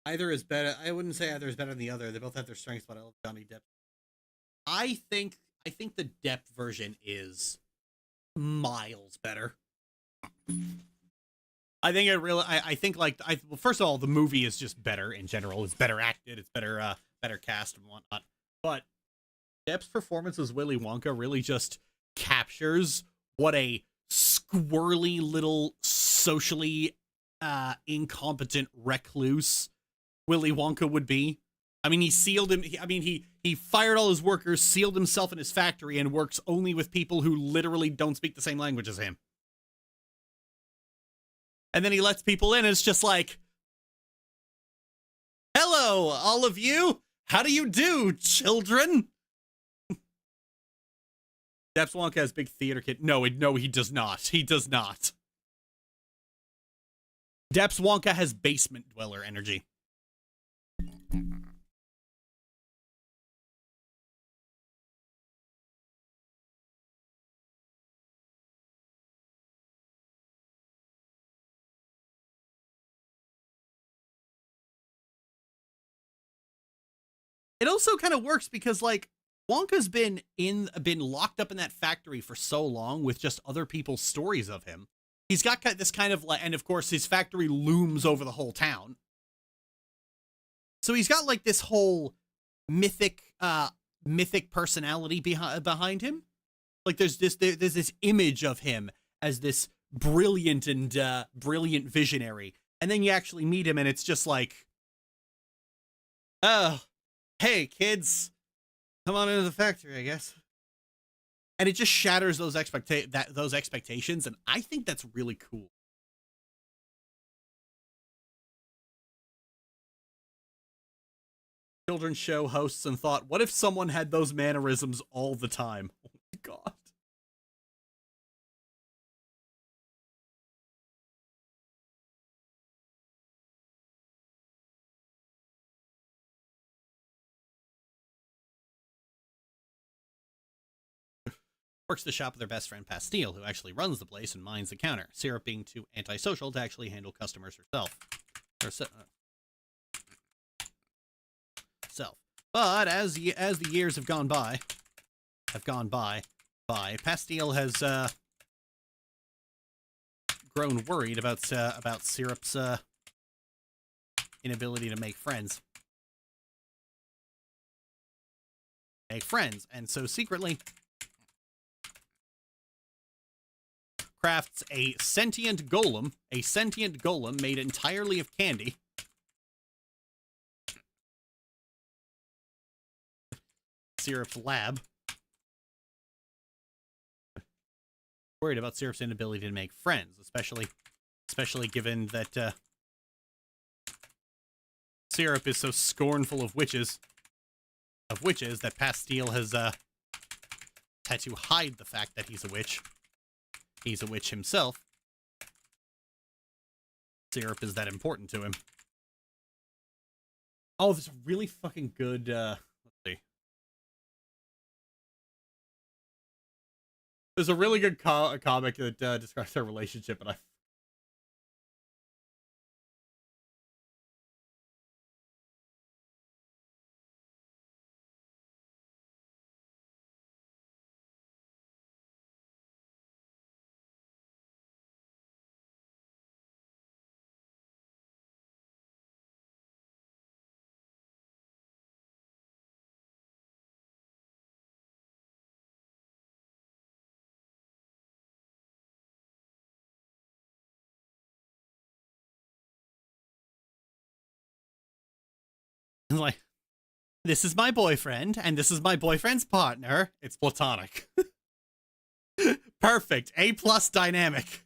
Either is better. I wouldn't say either is better than the other. They both have their strengths, but I love Johnny Depp. I think the Depp version is miles better. I think it really. I think like well, first of all, the movie is just better in general. It's better acted. It's better cast and whatnot. But Depp's performance as Willy Wonka really just captures what a squirrely little socially incompetent recluse Willy Wonka would be. I mean, he fired all his workers, sealed himself in his factory, and works only with people who literally don't speak the same language as him. And then he lets people in, and it's just like, hello, all of you. How do you do, children? Depp's Wonka has big theater kid. No, he does not. He does not. Depp's Wonka has basement dweller energy. It also kind of works because like Wonka's been locked up in that factory for so long with just other people's stories of him. He's got this kind of like, and of course his factory looms over the whole town. So he's got like this whole mythic personality behind him. Like there's this image of him as this brilliant visionary. And then you actually meet him and it's just like, oh, hey kids, come on into the factory, I guess. And it just shatters those expectations, and I think that's really cool. children's show hosts and thought, what if someone had those mannerisms all the time? Oh my god. Works the shop with their best friend Pastille, who actually runs the place and minds the counter. Syrup being too antisocial to actually handle customers herself. But as the years have gone by, Pastille has grown worried about Syrup's inability to make friends. And so secretly crafts a sentient golem made entirely of candy. Syrup's lab. Worried about Syrup's inability to make friends, especially given that Syrup is so scornful of witches that Pastille has had to hide the fact that he's a witch. He's a witch himself. Syrup is that important to him. Oh, there's a really fucking good, let's see. There's a really good comic that describes their relationship, and I... like, this is my boyfriend, and this is my boyfriend's partner. It's platonic. Perfect. A+ dynamic.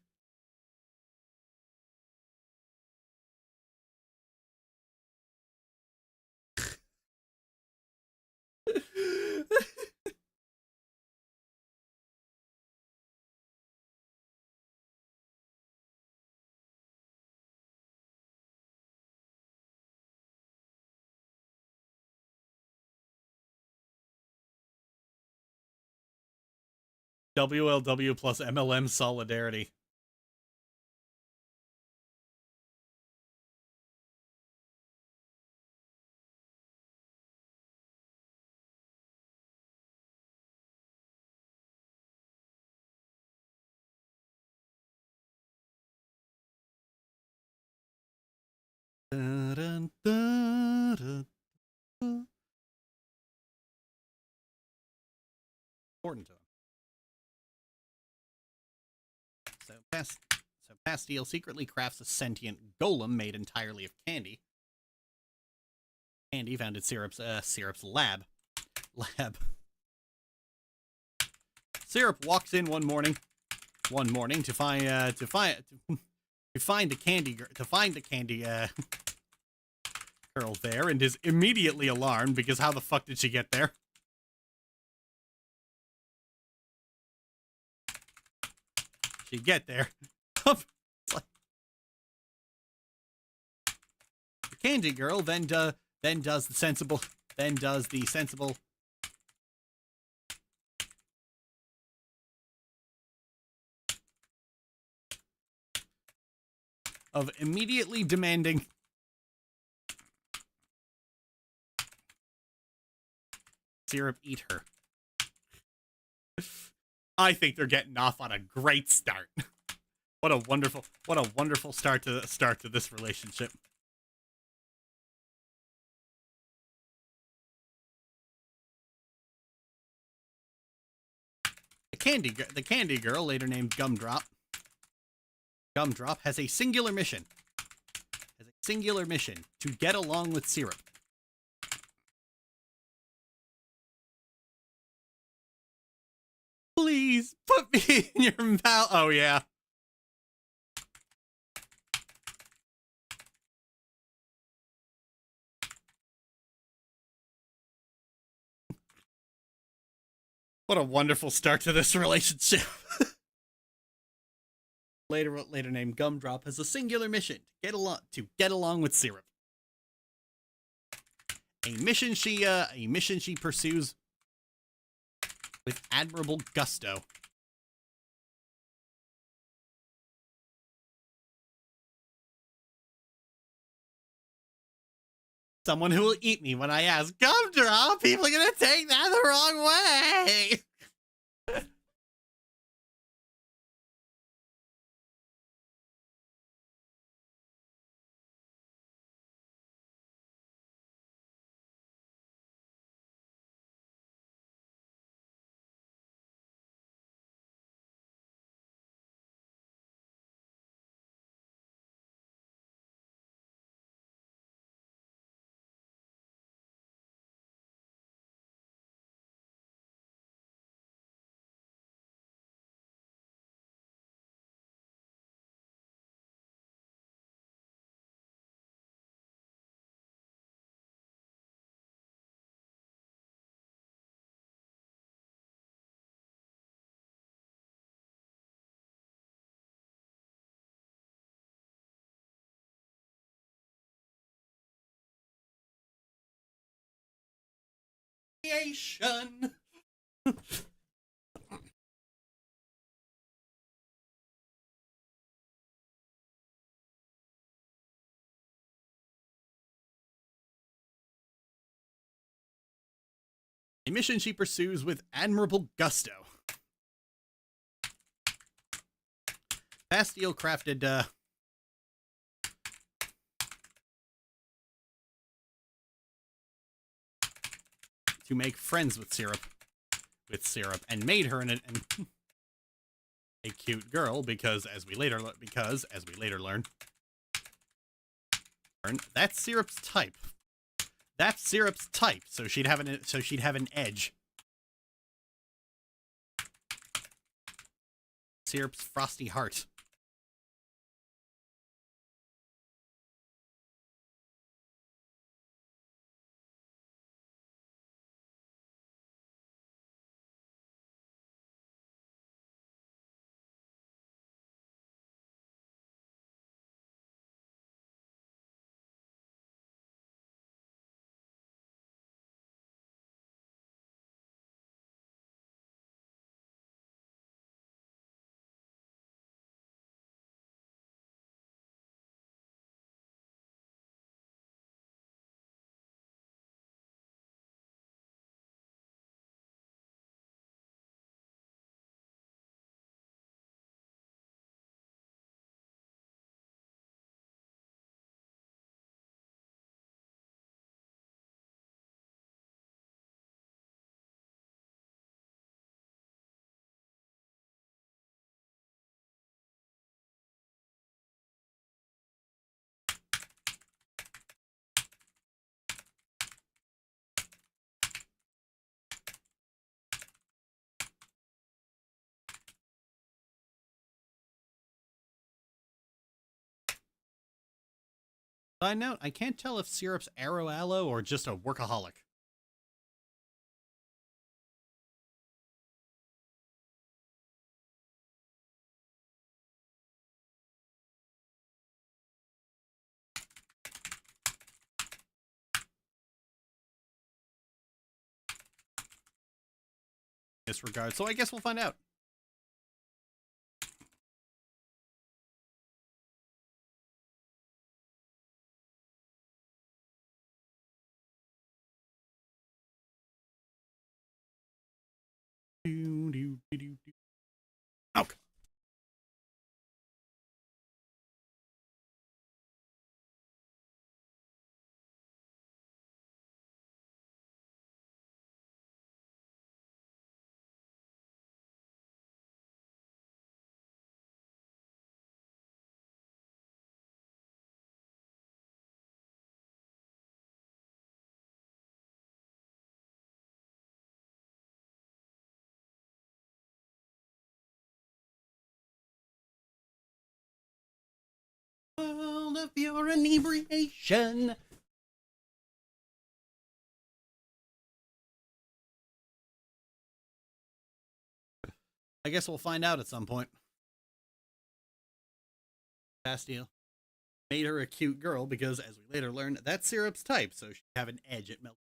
WLW plus MLM solidarity. Dun, dun, dun, dun. Important to him. So Pastille secretly crafts a sentient golem made entirely of candy. Candy found at Syrup's lab. Syrup walks in one morning to find the candy girl there, and is immediately alarmed because how the fuck did she get there? She get there. The candy girl then does the sensible of immediately demanding Syrup eat her. I think they're getting off on a great start. What a wonderful start to this relationship. The candy girl, later named Gumdrop, has a singular mission. To get along with Syrup. Please put me in your mouth. Oh yeah. What a wonderful start to this relationship. Later named Gumdrop has a singular mission to get along with Syrup. A mission she pursues with admirable gusto. Someone who will eat me when I ask Gumdrop. People are gonna take that the wrong way. Creation. A mission she pursues with admirable gusto. Bastille crafted to make friends with Syrup, and made her a cute girl because as we later learn, that's Syrup's type. That's Syrup's type, so she'd have an edge. Syrup's frosty heart. Side note, I can't tell if Syrup's arrow aloe or just a workaholic. Disregard, so I guess we'll find out. Okay. All of your inebriation. I guess we'll find out at some point. Bastille made her a cute girl because, as we later learned, that's Syrup's type, so she'd have an edge at milk.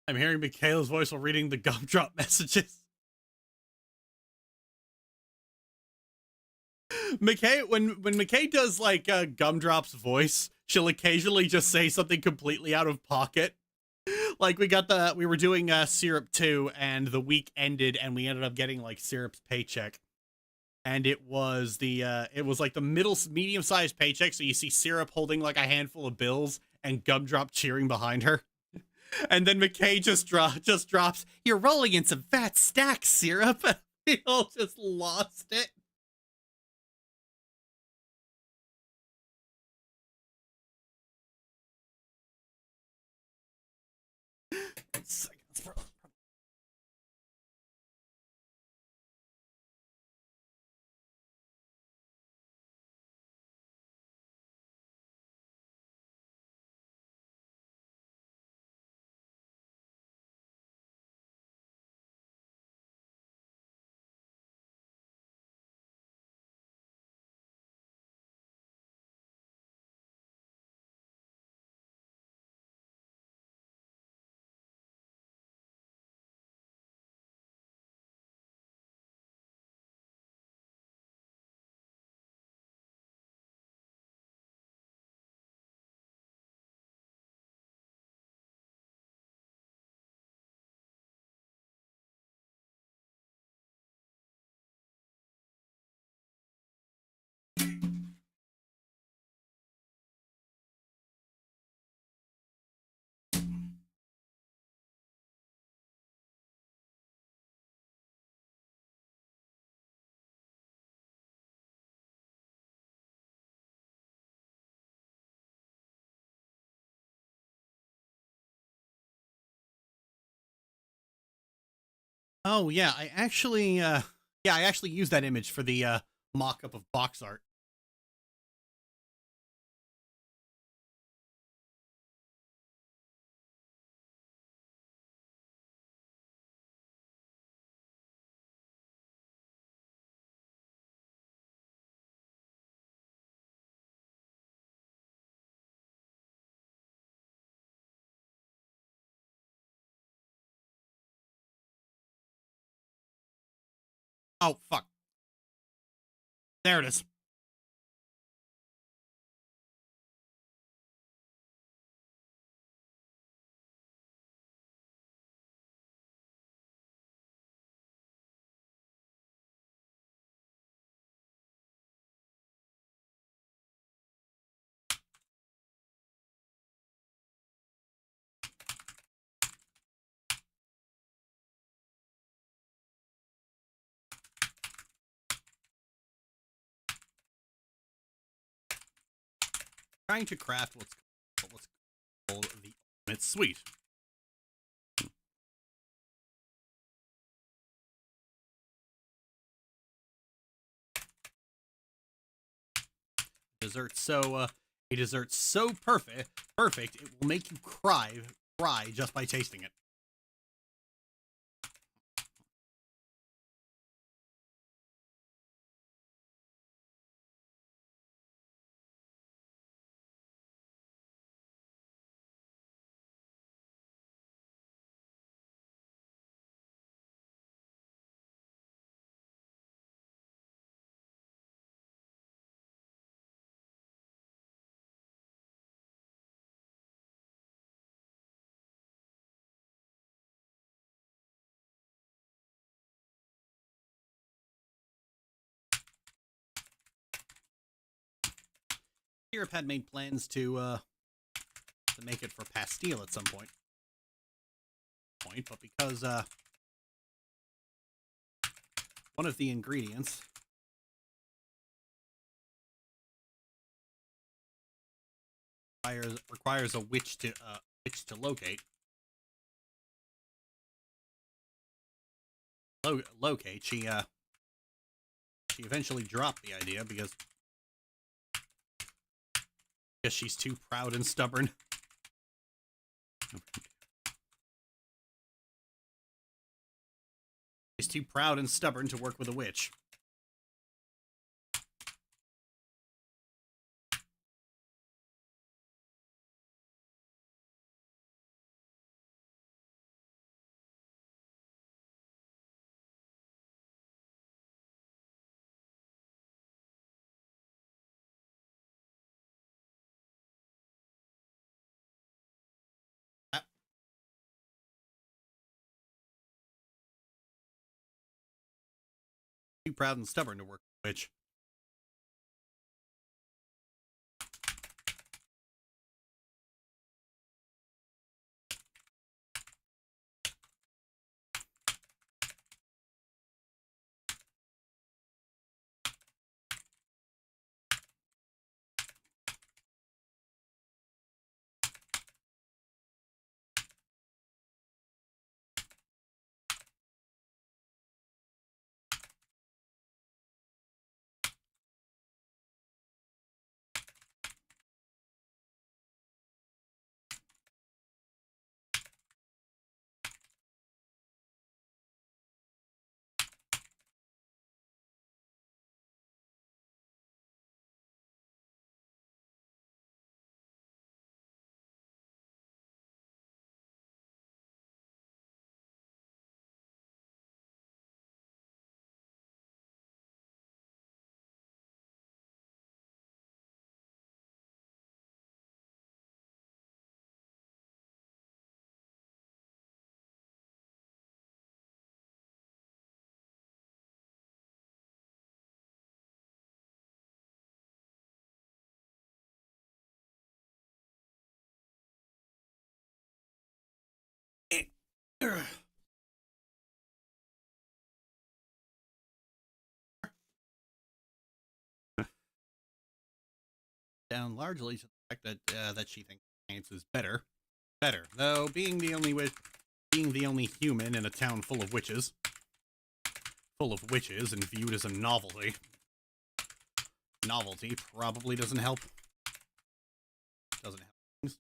I'm hearing Michaela's voice while reading the gumdrop messages. McKay, when McKay does like Gumdrop's voice, she'll occasionally just say something completely out of pocket. Like we were doing Syrup 2 and the week ended and we ended up getting like Syrup's paycheck. And it was like the medium-sized paycheck, so you see Syrup holding like a handful of bills and Gumdrop cheering behind her. And then McKay just drops, "You're rolling in some fat stacks, Syrup." We all just lost it. Seconds for... Oh yeah, I actually used that image for the mock-up of box art. Oh fuck. There it is. Trying to craft what's called the ultimate sweet. A dessert so perfect it will make you cry just by tasting it. Syrup had made plans to make it for Pastille at some point, but because one of the ingredients requires a witch to locate. Locate. She eventually dropped the idea because she's too proud and stubborn. She's too proud and stubborn to work with a witch. Too proud and stubborn to work with a witch. Down largely to the fact that that she thinks science is better. Though being the only human in a town full of witches and viewed as a novelty probably doesn't help. Doesn't help things.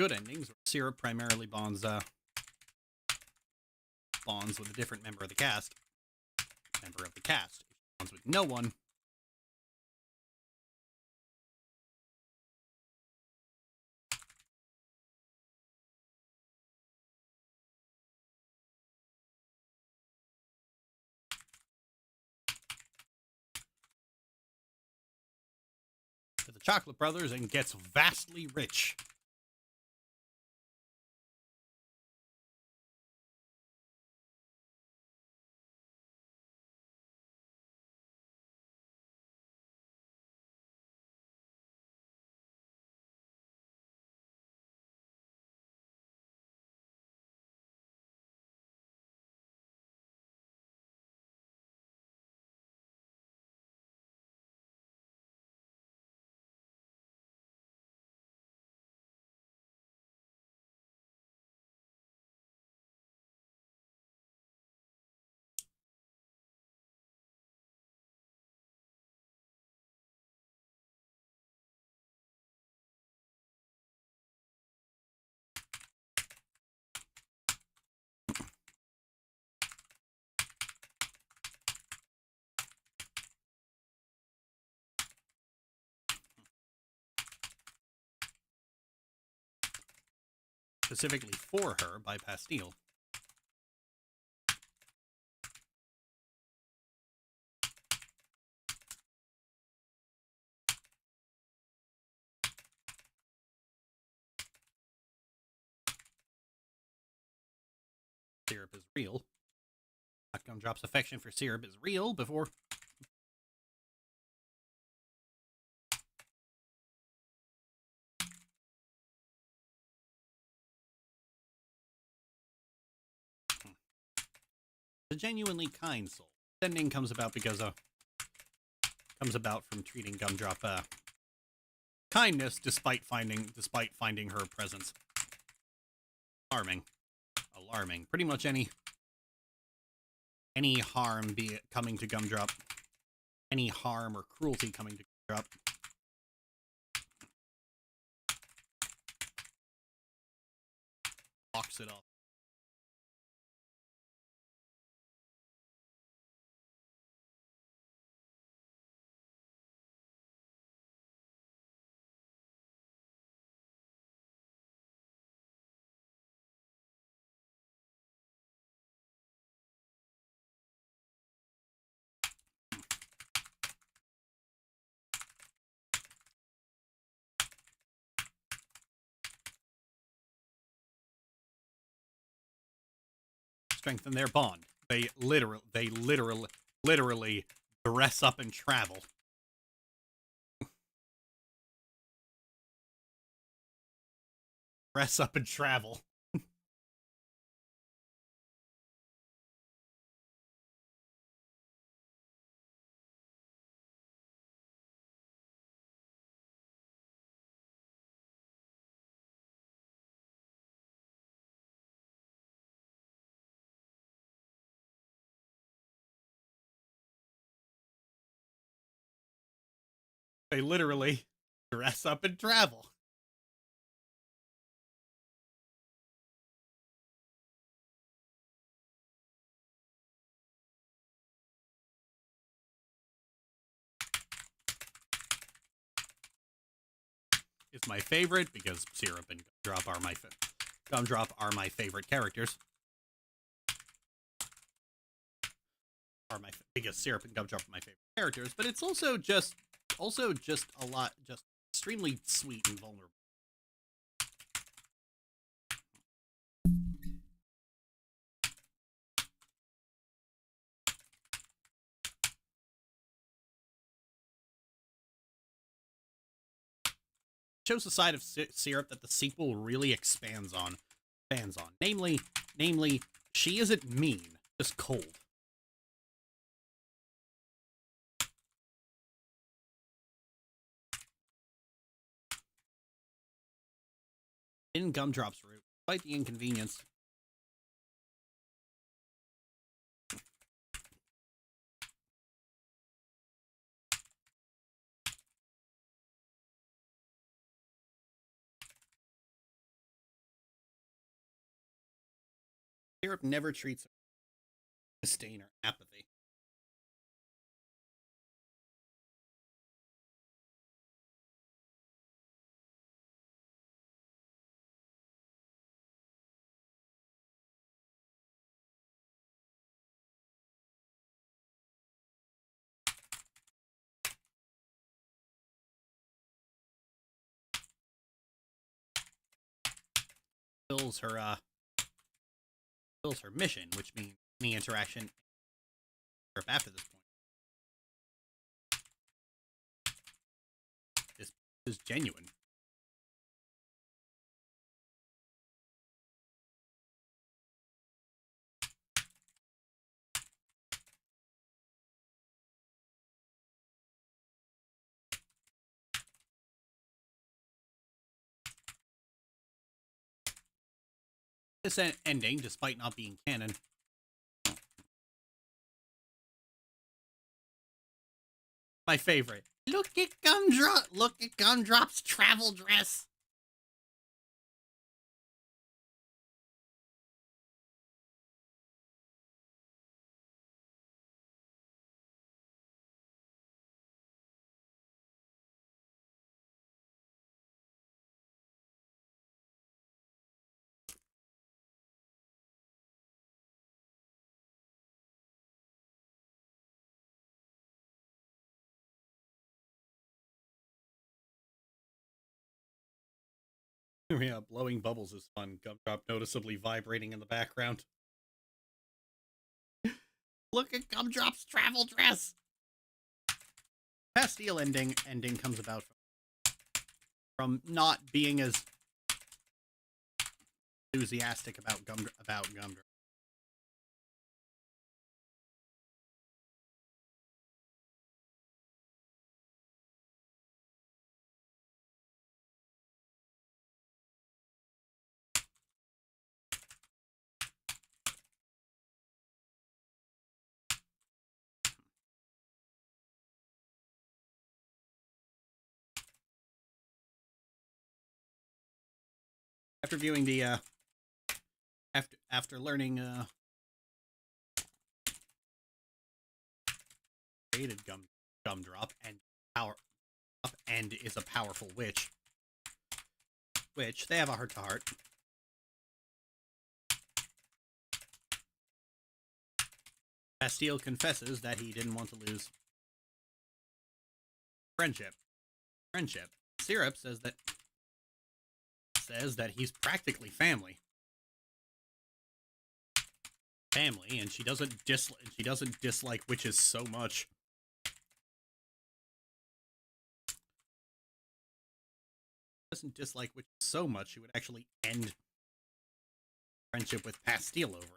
Good endings where syrup primarily bonds with a different member of the cast. If she bonds with no one, to the Chocolate Brothers and gets vastly rich. specifically for her by Pastille. Syrup is real. Gumdrop's affection for Syrup is real before... A genuinely kind soul. Ending comes about because from treating Gumdrop kindness despite finding her presence alarming. Pretty much any harm be it coming to Gumdrop, any harm or cruelty coming to Gumdrop locks it up. Strengthen their bond. They literally dress up and travel. Dress up and travel. They literally dress up and travel. It's my favorite because Syrup and Gumdrop are my favorite characters. Because Syrup and Gumdrop are my favorite characters, but it's also just a lot, just extremely sweet and vulnerable. Shows a side of Syrup that the sequel really expands on. Namely, she isn't mean, just cold. In Gumdrop's route, despite the inconvenience. Syrup never treats her with disdain or apathy. Fills her mission, which means any interaction after this point is genuine. This ending, despite not being canon, my favorite. Look at Gumdrop's travel dress. Yeah, blowing bubbles is fun. Gumdrop noticeably vibrating in the background. Look at Gumdrop's travel dress! Pastille ending comes about from not being as enthusiastic about Gumdrop. After viewing the after learning created Gumdrop and power up and is a powerful witch, which they have a heart-to-heart. Pastille confesses that he didn't want to lose friendship. Syrup says that he's practically family. And she doesn't dislike witches so much. Doesn't dislike witches so much she would actually end friendship with Pastille over it.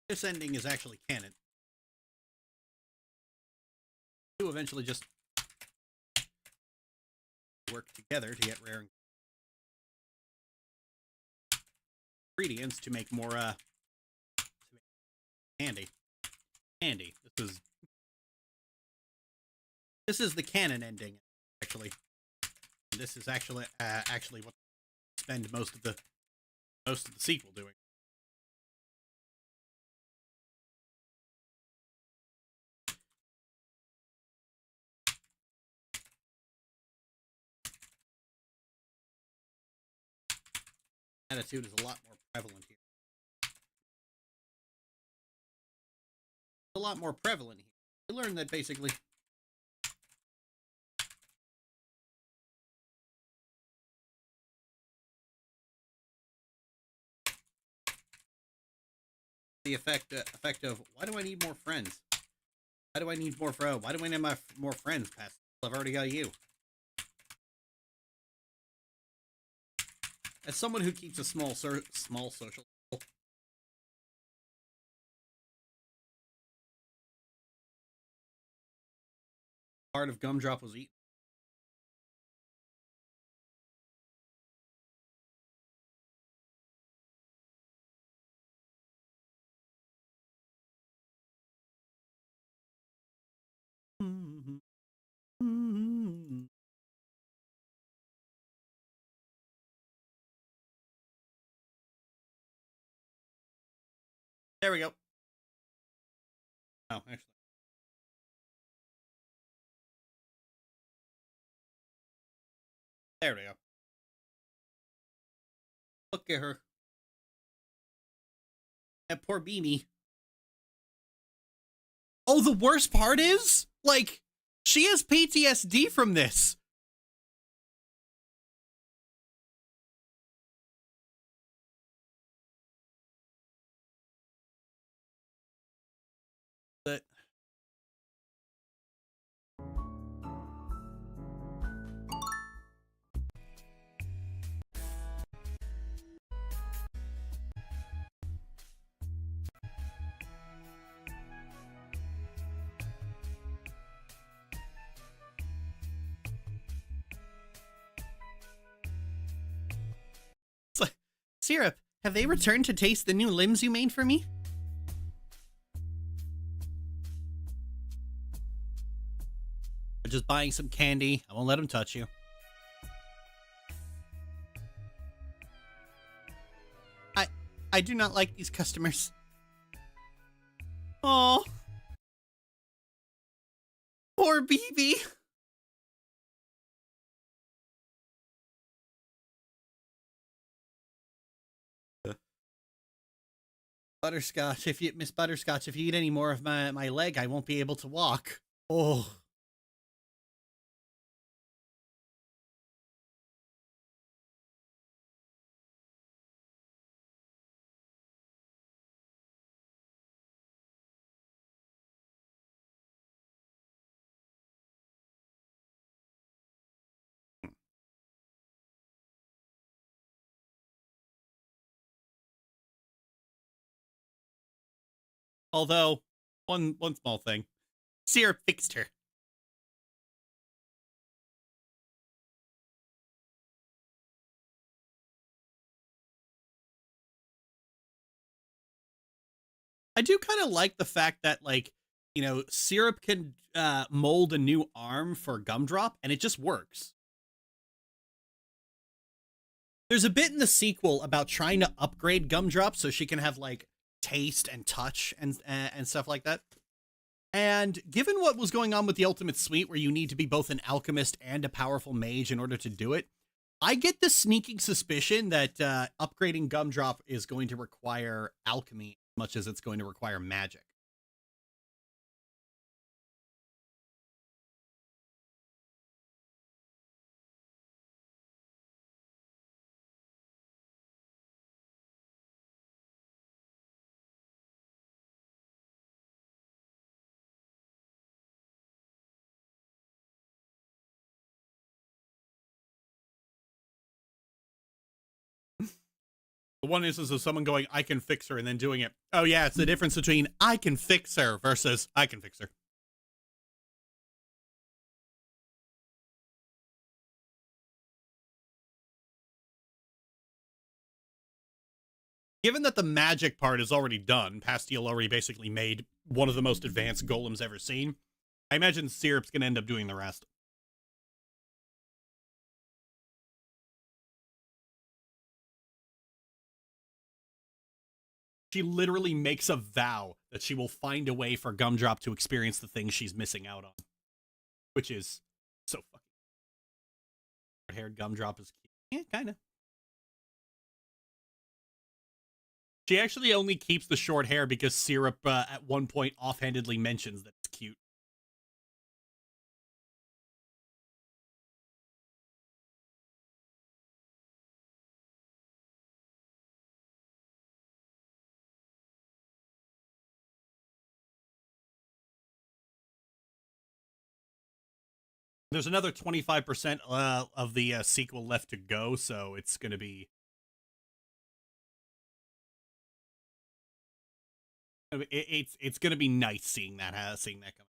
This ending is actually canon. Two eventually just work together to get rare ingredients to make more candy. This is the canon ending, actually. This is actually what I spend most of the sequel doing. Attitude is a lot more prevalent here. A lot more prevalent here. You learn that basically the effect of why do I need more friends? Why do I need more Why do I need more friends, Past? I've already got you. As someone who keeps a small social, part of Gumdrop was eaten. There we go. Oh, actually. There we go. Look at her. That poor Beanie. Oh, the worst part is, like, she has PTSD from this. But Syrup, have they returned to taste the new limbs you made for me? I'm just buying some candy. I won't let them touch you. I do not like these customers. Oh. Poor BB. Butterscotch, Miss Butterscotch, if you eat any more of my leg, I won't be able to walk. Oh. Although, one small thing. Syrup fixed her. I do kind of like the fact that, like, you know, Syrup can mold a new arm for Gumdrop, and it just works. There's a bit in the sequel about trying to upgrade Gumdrop so she can have, like, taste and touch and stuff like that. And given what was going on with the Ultimate Suite, where you need to be both an alchemist and a powerful mage in order to do it, I get the sneaking suspicion that upgrading Gumdrop is going to require alchemy as much as it's going to require magic. The one instance of someone going, I can fix her, and then doing it. Oh, yeah, it's the difference between I can fix her versus I can fix her. Given that the magic part is already done, Pastille already basically made one of the most advanced golems ever seen, I imagine Syrup's going to end up doing the rest. She literally makes a vow that she will find a way for Gumdrop to experience the things she's missing out on. Which is so fucking... Short-haired Gumdrop is cute. Yeah, kind of. She actually only keeps the short hair because Syrup at one point offhandedly mentions that it's cute. There's another 25% of the sequel left to go, so it's going to be... It's going to be nice seeing that come.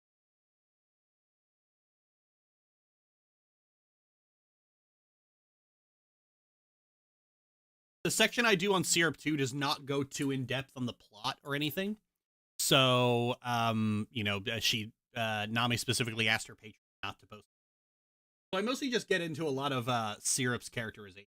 The section I do on Syrup 2 does not go too in depth on the plot or anything. So, you know, Nami specifically asked her patron not to post. So I mostly just get into a lot of Syrup's characterization.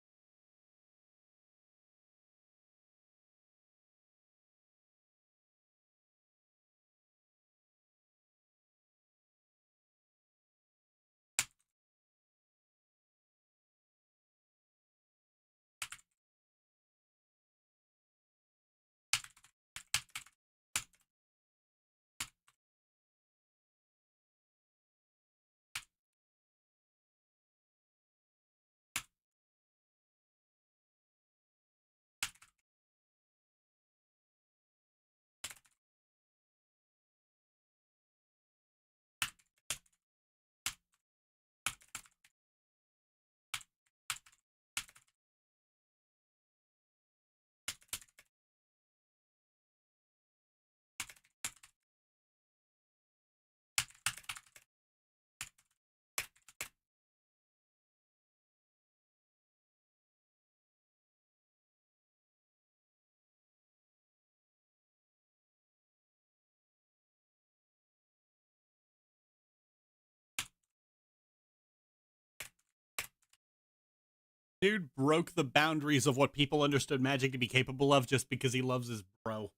Dude broke the boundaries of what people understood magic to be capable of just because he loves his bro.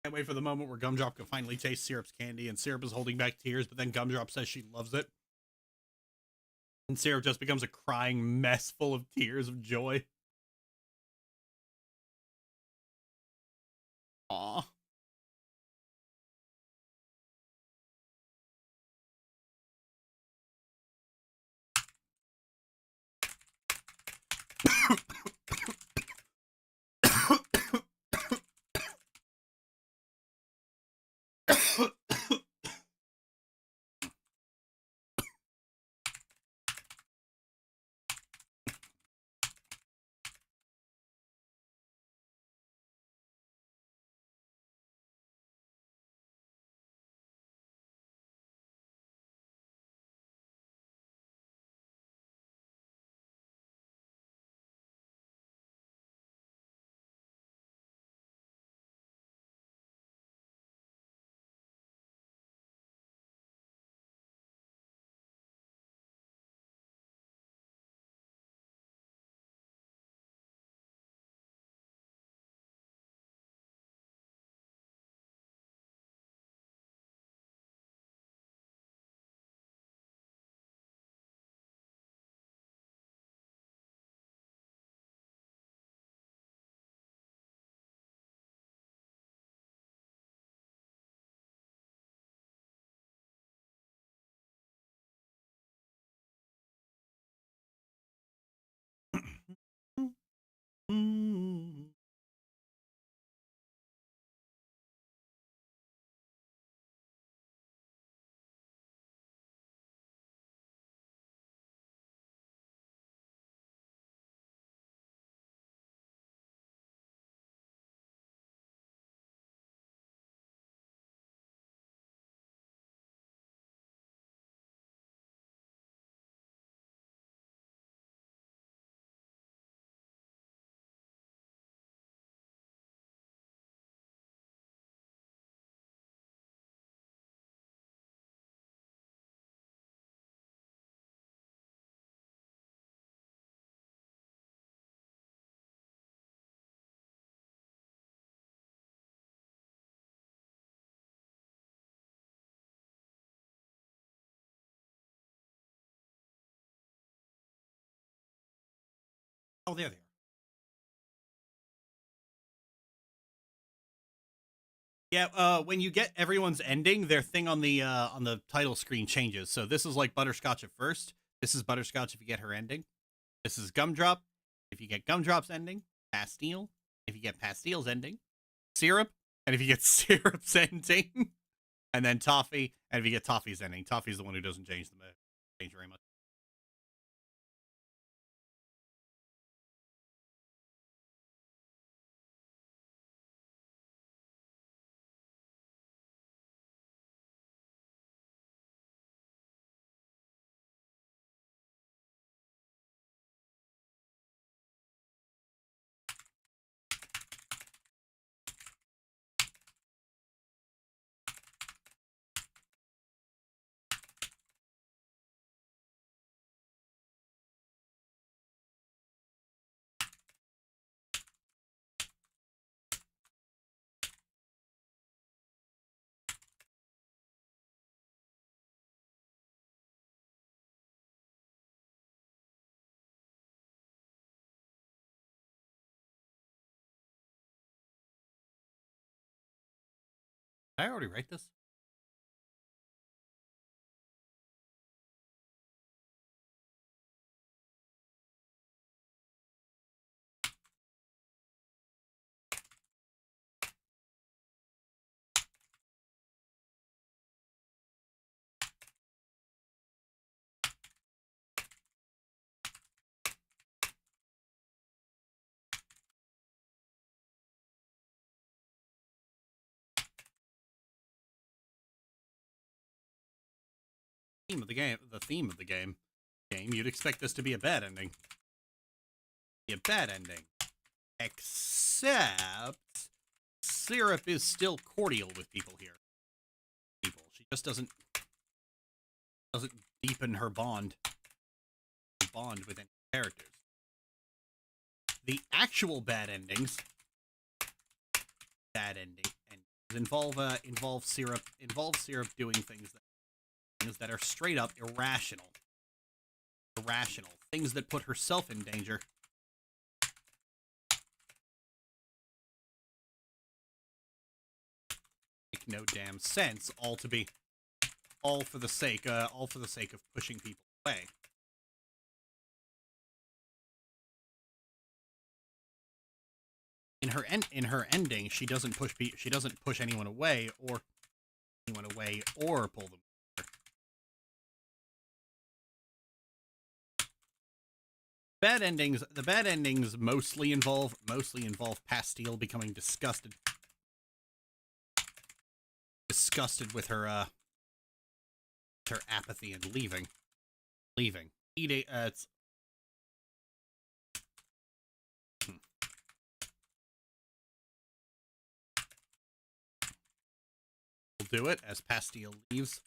Can't wait for the moment where Gumdrop can finally taste Syrup's candy, and Syrup is holding back tears, but then Gumdrop says she loves it. And Syrup just becomes a crying mess full of tears of joy. Aww. Oh, there they are. Yeah, when you get everyone's ending, their thing on the title screen changes. So this is like Butterscotch at first. This is Butterscotch if you get her ending. This is Gumdrop if you get Gumdrop's ending. Pastille if you get Pastille's ending. Syrup, and if you get Syrup's ending. And then Toffee, and if you get Toffee's ending. Toffee's the one who doesn't change change very much. Did I already write this? theme of the game, you'd expect this to be a bad ending. Be a bad ending. Except Syrup is still cordial with people here. She just doesn't deepen her bond with any characters. The actual bad endings involve Syrup doing things that are straight up irrational, things that put herself in danger. Make no damn sense, all for the sake of pushing people away. In her ending, she doesn't push anyone away or pull them. The bad endings mostly involve Pastille becoming disgusted with her apathy and leaving. We'll do it as Pastille leaves.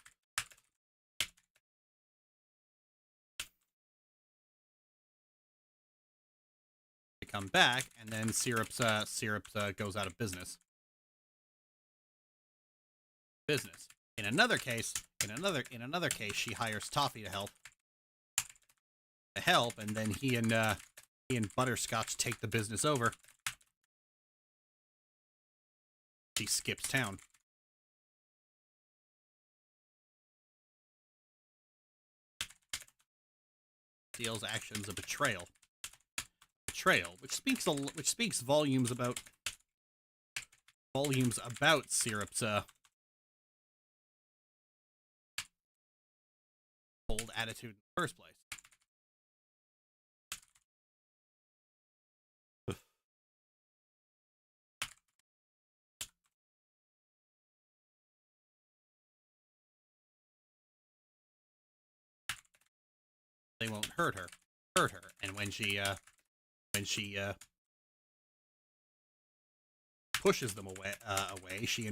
They come back, and then Syrup goes out of business. In another case, she hires Toffee to help, and then he and Butterscotch take the business over. She skips town. Steele's actions a betrayal, which speaks volumes about Syrup's cold attitude in the first place. They won't hurt her, and when she pushes them away, she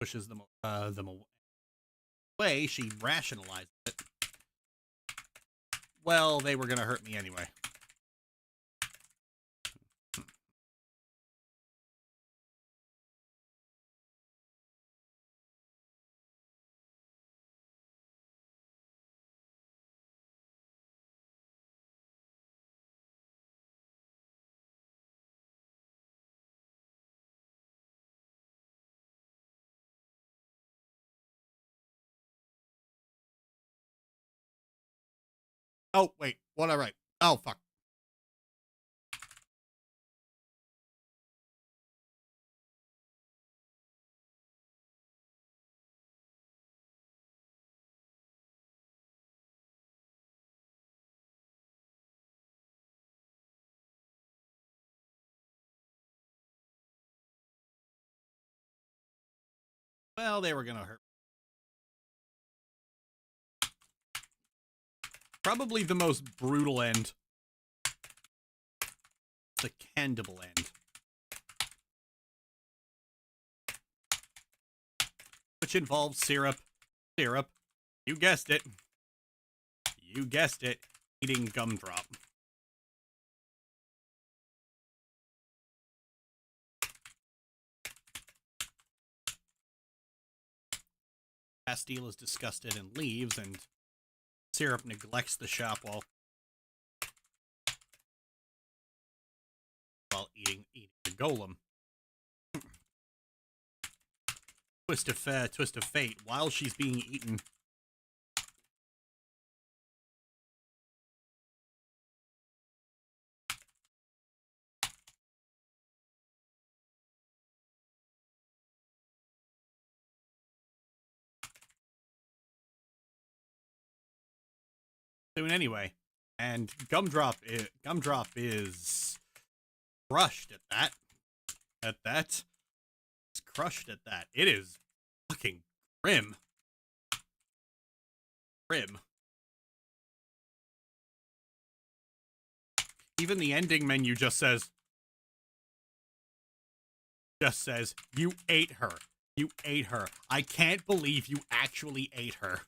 pushes them away. She rationalizes it. Well, they were gonna hurt me anyway. Oh, wait, what did I write? Oh, fuck. Well, they were gonna hurt. Probably the most brutal end. The Candable end. Which involves Syrup, you guessed it, eating Gumdrop. Pastille is disgusted and leaves, and Syrup neglects the shop while eating the golem. Twist of fate. While she's being eaten, soon anyway, and Gumdrop is crushed at that. It's crushed at that. It is Fucking grim. Grim. Even the ending menu just says, you ate her. You ate her. I can't believe you actually ate her.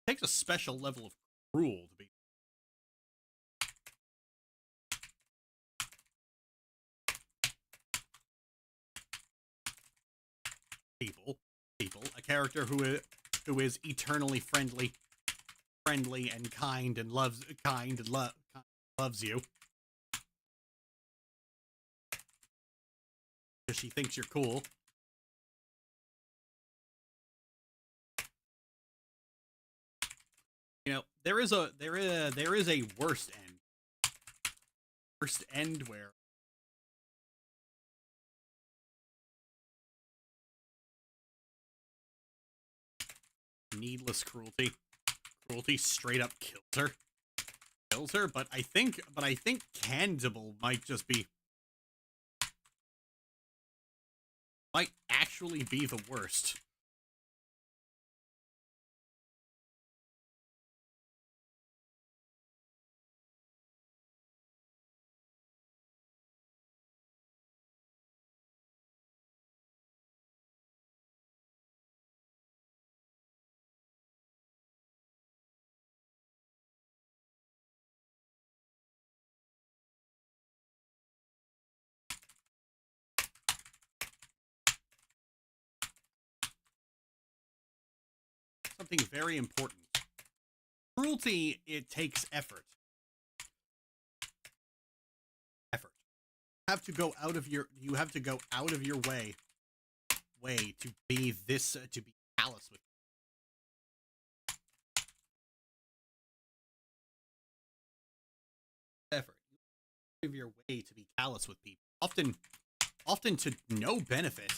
It takes a special level of cruel to be people. A character who is eternally friendly and kind and loves you because she thinks you're cool. You know, there is a worst end. Worst end where needless cruelty straight up kills her. But I think Candible might actually be the worst. Something very important. Cruelty, it takes effort. You have to go out of your way to be callous with effort. Out of your way to be callous with people. Often to no benefit.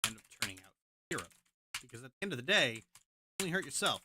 End up turning out hero. Because at the end of the day, you only hurt yourself.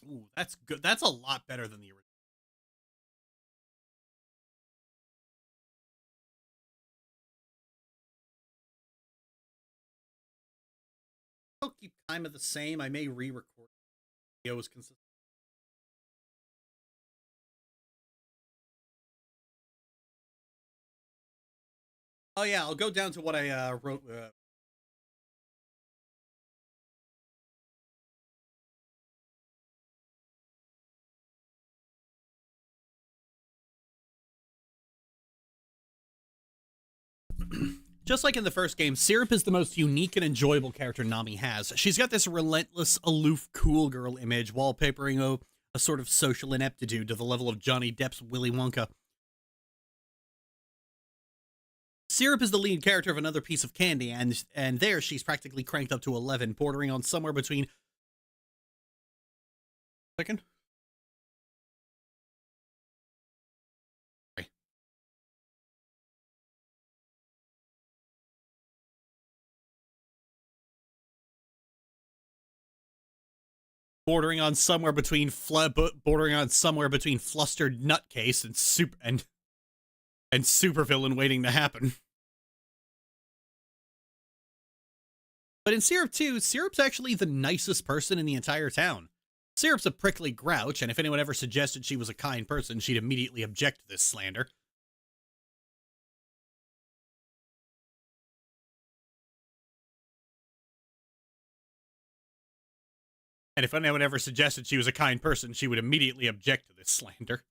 Ooh, that's good. That's a lot better than the original. I'll keep kind of the same. I may re-record videos consistent. Oh yeah, I'll go down to what I wrote. Just like in the first game, Syrup is the most unique and enjoyable character Nami has. She's got this relentless, aloof, cool girl image, wallpapering a sort of social ineptitude to the level of Johnny Depp's Willy Wonka. Syrup is the lead character of Another Piece of Candy, and there she's practically cranked up to 11, bordering on somewhere between... Second? Sorry. Bordering on somewhere between flustered nutcase and supervillain waiting to happen. But in Syrup 2, Syrup's actually the nicest person in the entire town. Syrup's a prickly grouch, and if anyone ever suggested she was a kind person, she'd immediately object to this slander. And if anyone ever suggested she was a kind person, she would immediately object to this slander.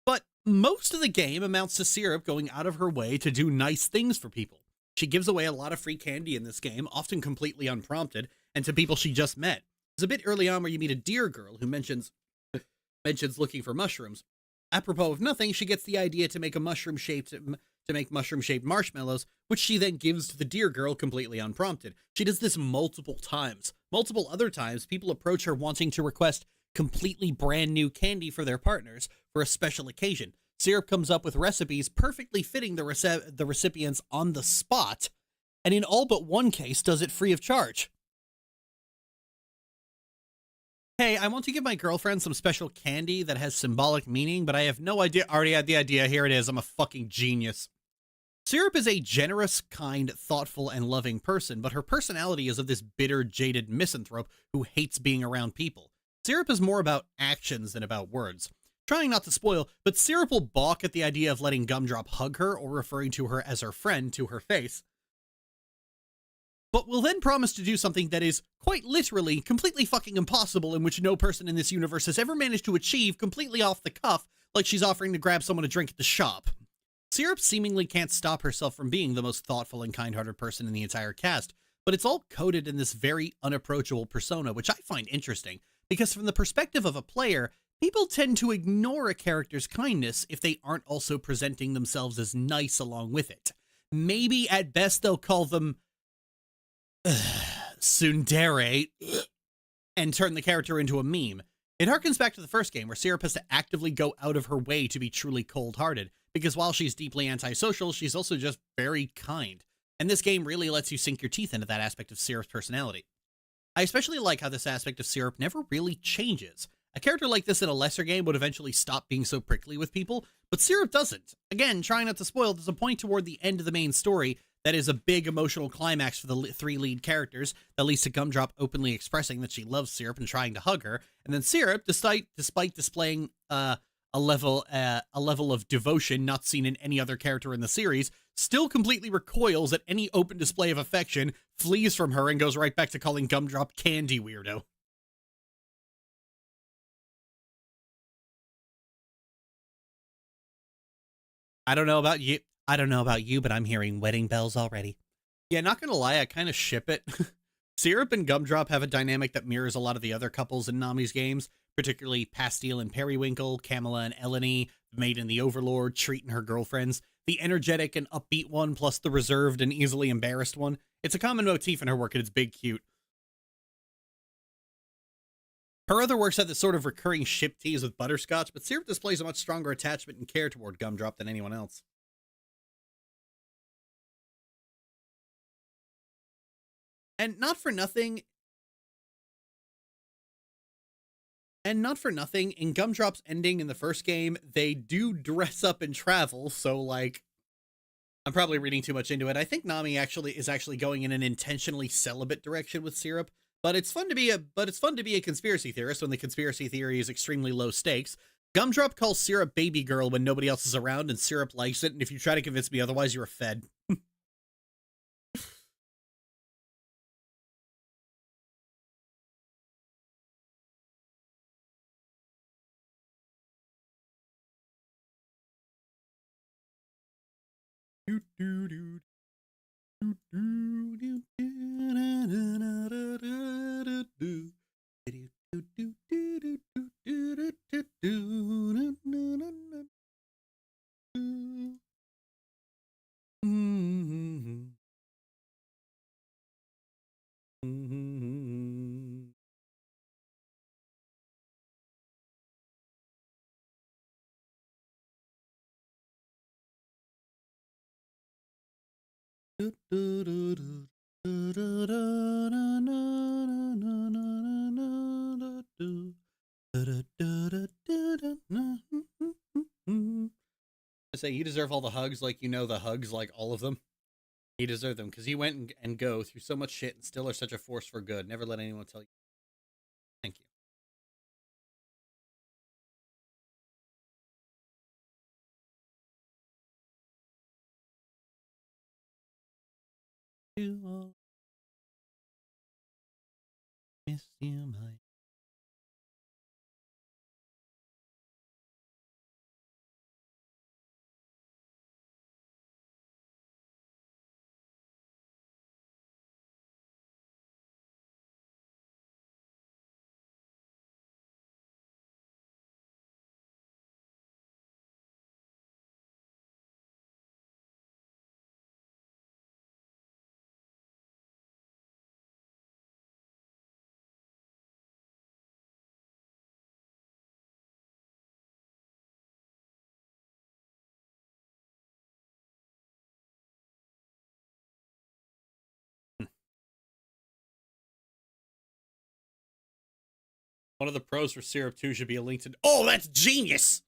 But most of the game amounts to Syrup going out of her way to do nice things for people. She gives away a lot of free candy in this game, often completely unprompted, and to people she just met. There's a bit early on where you meet a deer girl who mentions looking for mushrooms. Apropos of nothing, she gets the idea to make mushroom-shaped marshmallows, which she then gives to the deer girl completely unprompted. She does this multiple times. Multiple other times, people approach her wanting to request completely brand new candy for their partners for a special occasion. Syrup comes up with recipes perfectly fitting the recipients on the spot, and in all but one case does it free of charge. Hey, I want to give my girlfriend some special candy that has symbolic meaning, but I have no idea. Already had the idea. Here it is. I'm a fucking genius. Syrup is a generous, kind, thoughtful, and loving person, but her personality is of this bitter, jaded misanthrope who hates being around people. Syrup is more about actions than about words. Trying not to spoil, but Syrup will balk at the idea of letting Gumdrop hug her or referring to her as her friend to her face, but will then promise to do something that is, quite literally, completely fucking impossible, in which no person in this universe has ever managed to achieve completely off the cuff, like she's offering to grab someone a drink at the shop. Syrup seemingly can't stop herself from being the most thoughtful and kind-hearted person in the entire cast, but it's all coded in this very unapproachable persona, which I find interesting, because from the perspective of a player, people tend to ignore a character's kindness if they aren't also presenting themselves as nice along with it. Maybe at best they'll call them tsundere and turn the character into a meme. It harkens back to the first game, where Syrup has to actively go out of her way to be truly cold-hearted, because while she's deeply antisocial, she's also just very kind. And this game really lets you sink your teeth into that aspect of Syrup's personality. I especially like how this aspect of Syrup never really changes. A character like this in a lesser game would eventually stop being so prickly with people, but Syrup doesn't. Again, trying not to spoil, there's a point toward the end of the main story that is a big emotional climax for the three lead characters that leads to Gumdrop openly expressing that she loves Syrup and trying to hug her, and then Syrup, despite displaying a level of devotion not seen in any other character in the series, still completely recoils at any open display of affection, flees from her, and goes right back to calling Gumdrop Candy Weirdo. I don't know about you, but I'm hearing wedding bells already. Yeah, not gonna lie, I kind of ship it. Syrup and Gumdrop have a dynamic that mirrors a lot of the other couples in Nami's games, particularly Pastille and Periwinkle, Kamala and Eleni, the Maid and the Overlord, Treat and her girlfriends, the energetic and upbeat one plus the reserved and easily embarrassed one. It's a common motif in her work, and it's big cute. Her other works have this sort of recurring ship tease with Butterscotch, but Syrup displays a much stronger attachment and care toward Gumdrop than anyone else. And not for nothing, And not for nothing, in Gumdrop's ending in the first game, they do dress up and travel, so, like, I'm probably reading too much into it. I think Nami is actually going in an intentionally celibate direction with Syrup, but it's fun to be a conspiracy theorist when the conspiracy theory is extremely low stakes. Gumdrop calls Syrup baby girl when nobody else is around, and Syrup likes it, and if you try to convince me otherwise, you're a fed. I say you deserve all the hugs, like you know the hugs, like all of them. You deserve them because you went and go through so much shit and still are such a force for good. Never let anyone tell you. Thank you. You all miss you, my. One of the pros for Syrup 2 should be a link to. Oh, that's genius!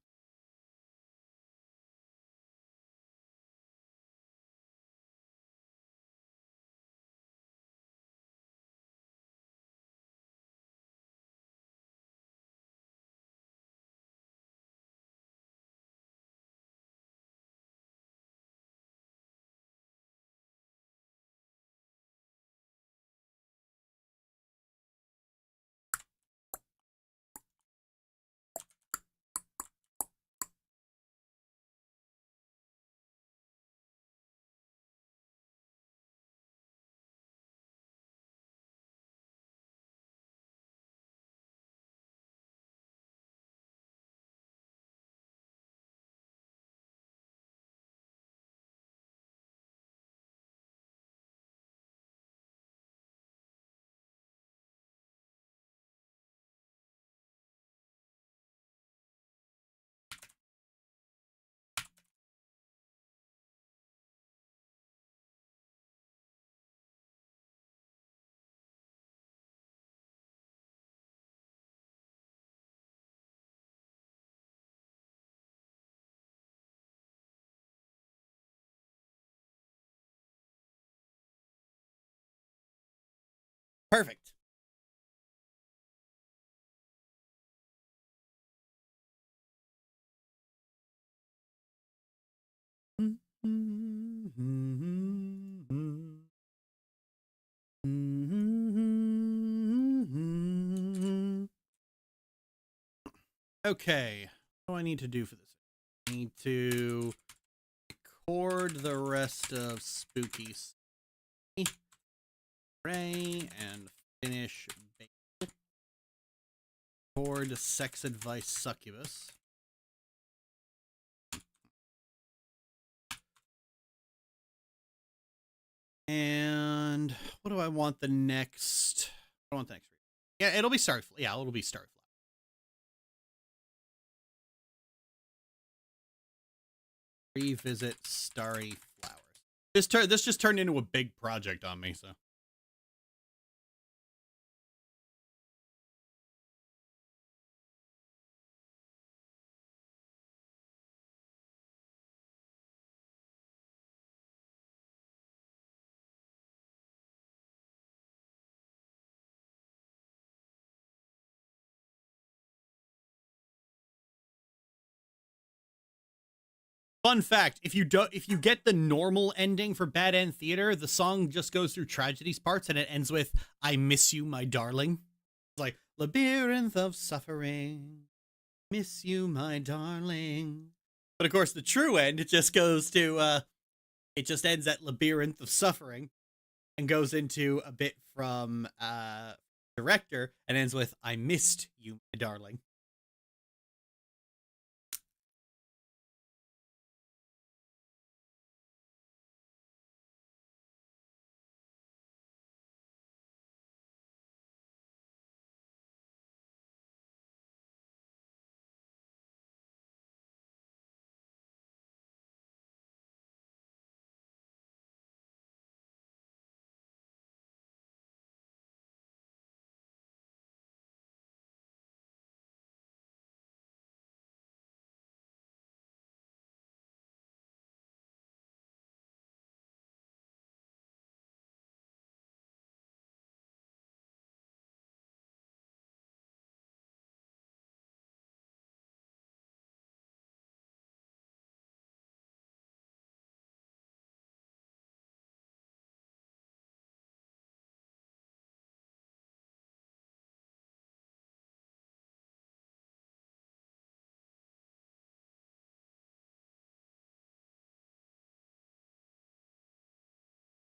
Perfect. Okay, what do I need to do for this? I need to record the rest of Spooky Ray and finish record Sex Advice Succubus. And what do I want the next? I want the next. Yeah, it'll be Starflower. Yeah, it'll be Starflower. Revisit Starry Flowers. This just turned into a big project on me, so. Fun fact, if you get the normal ending for Bad End Theater, the song just goes through tragedies parts and it ends with "I miss you, my darling." It's like labyrinth of suffering, miss you, my darling. But of course, the true end, it just goes to it just ends at labyrinth of suffering and goes into a bit from director and ends with "I missed you, my darling."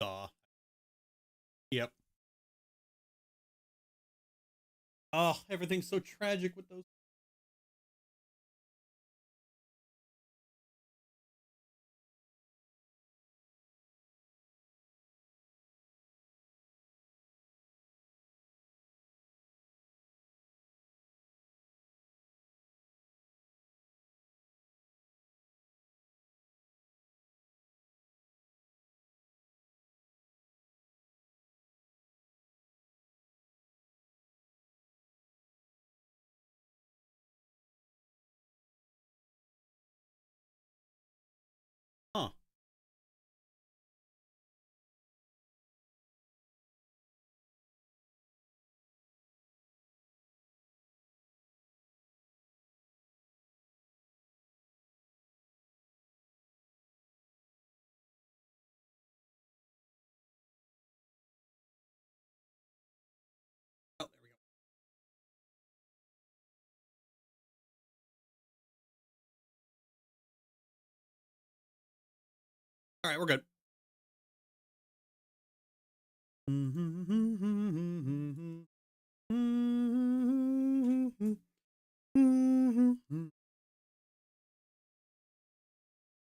Aw. Yep. Oh, everything's so tragic with those. Huh. Oh, there we go. All right, we're good.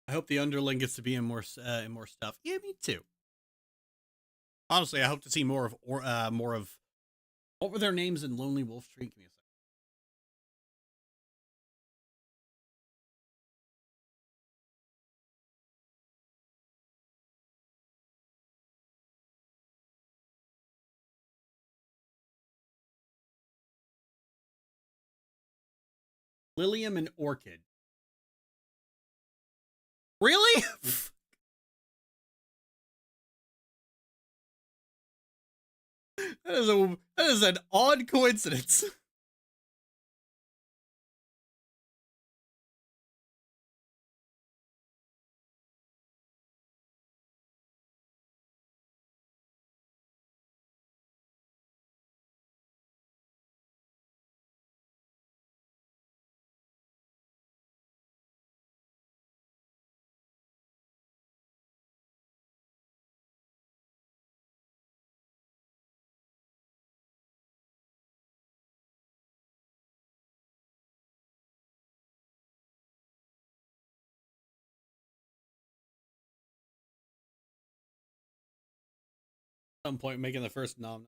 I hope the underling gets to be in more stuff. Yeah, me too. Honestly, I hope to see more of what were their names in Lonely Wolf Street? Give me a second. Lilium and Orchid. Really? That is an odd coincidence. At some point, making the first nom.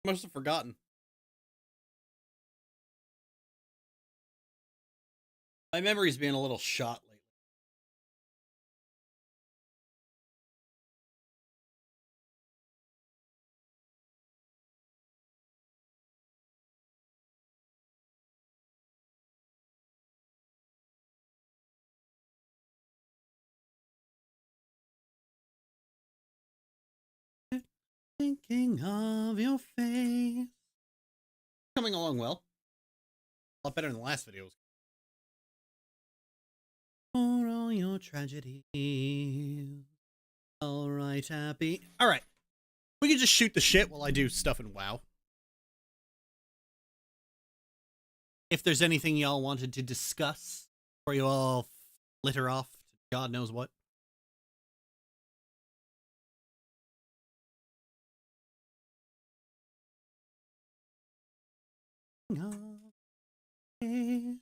I must have forgotten. My memory's being a little shot lately. Thinking of your face. Coming along well. A lot better than the last videos. For all your tragedy. All right, happy. All right. We can just shoot the shit while I do stuff in WoW. If there's anything y'all wanted to discuss, before you all flitter off to God knows what. Okay.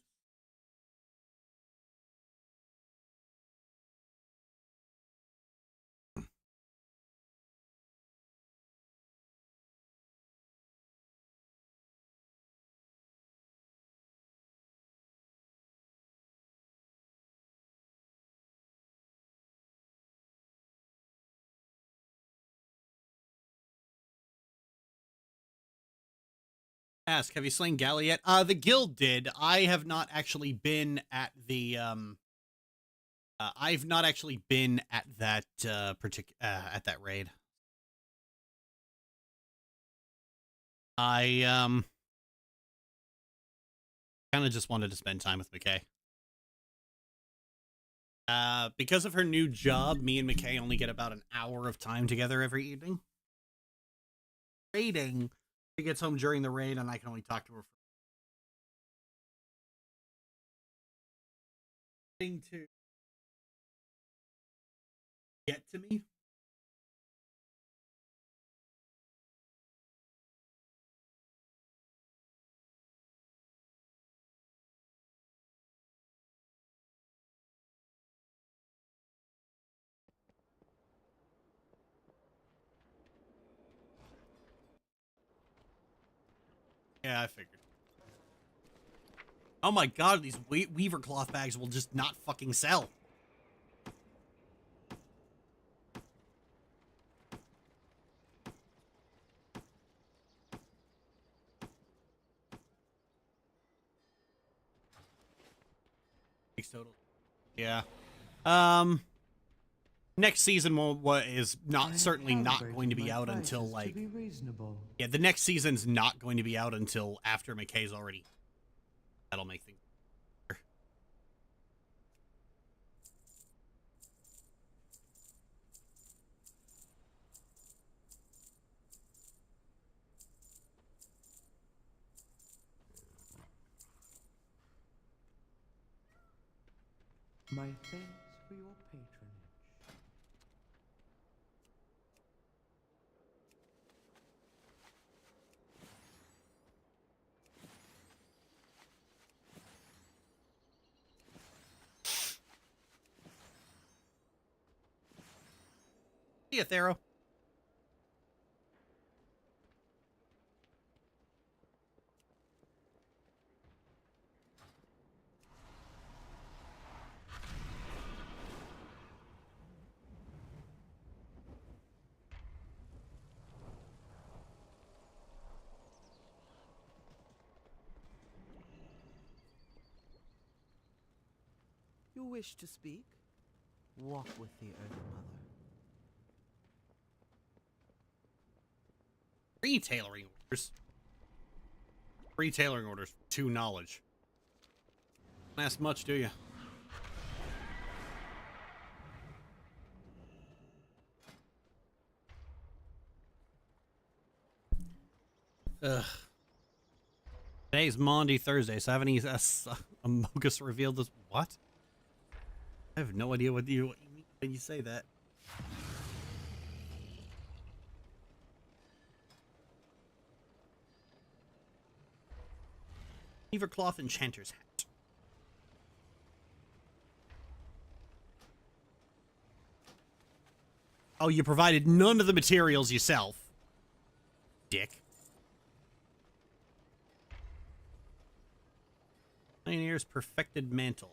Ask, have you slain Gala yet? The guild did. I have not actually been at the I've not actually been at that at that raid. I kind of just wanted to spend time with McKay. Because of her new job, me and McKay only get about an hour of time together every evening. Raiding. She gets home during the raid, and I can only talk to her for to get to me. Yeah, I figured. Oh my god, these Weaver cloth bags will just not fucking sell. Total. Yeah. Next season is not certainly not going to be out until like yeah, the next season's not going to be out until after McKay's already. That'll make things. My thanks for your patronage. See ya, Thero. You wish to speak? Walk with the Earth Mother. Retailoring orders. Retailoring orders. 2 knowledge. Don't ask much, do you? Ugh. Today's Maundy Thursday, so haven't Amogus revealed this? What? I have no idea what you mean when you say that. Beaver cloth enchanter's hat. Oh, you provided none of the materials yourself. Dick. Pioneer's perfected mantle.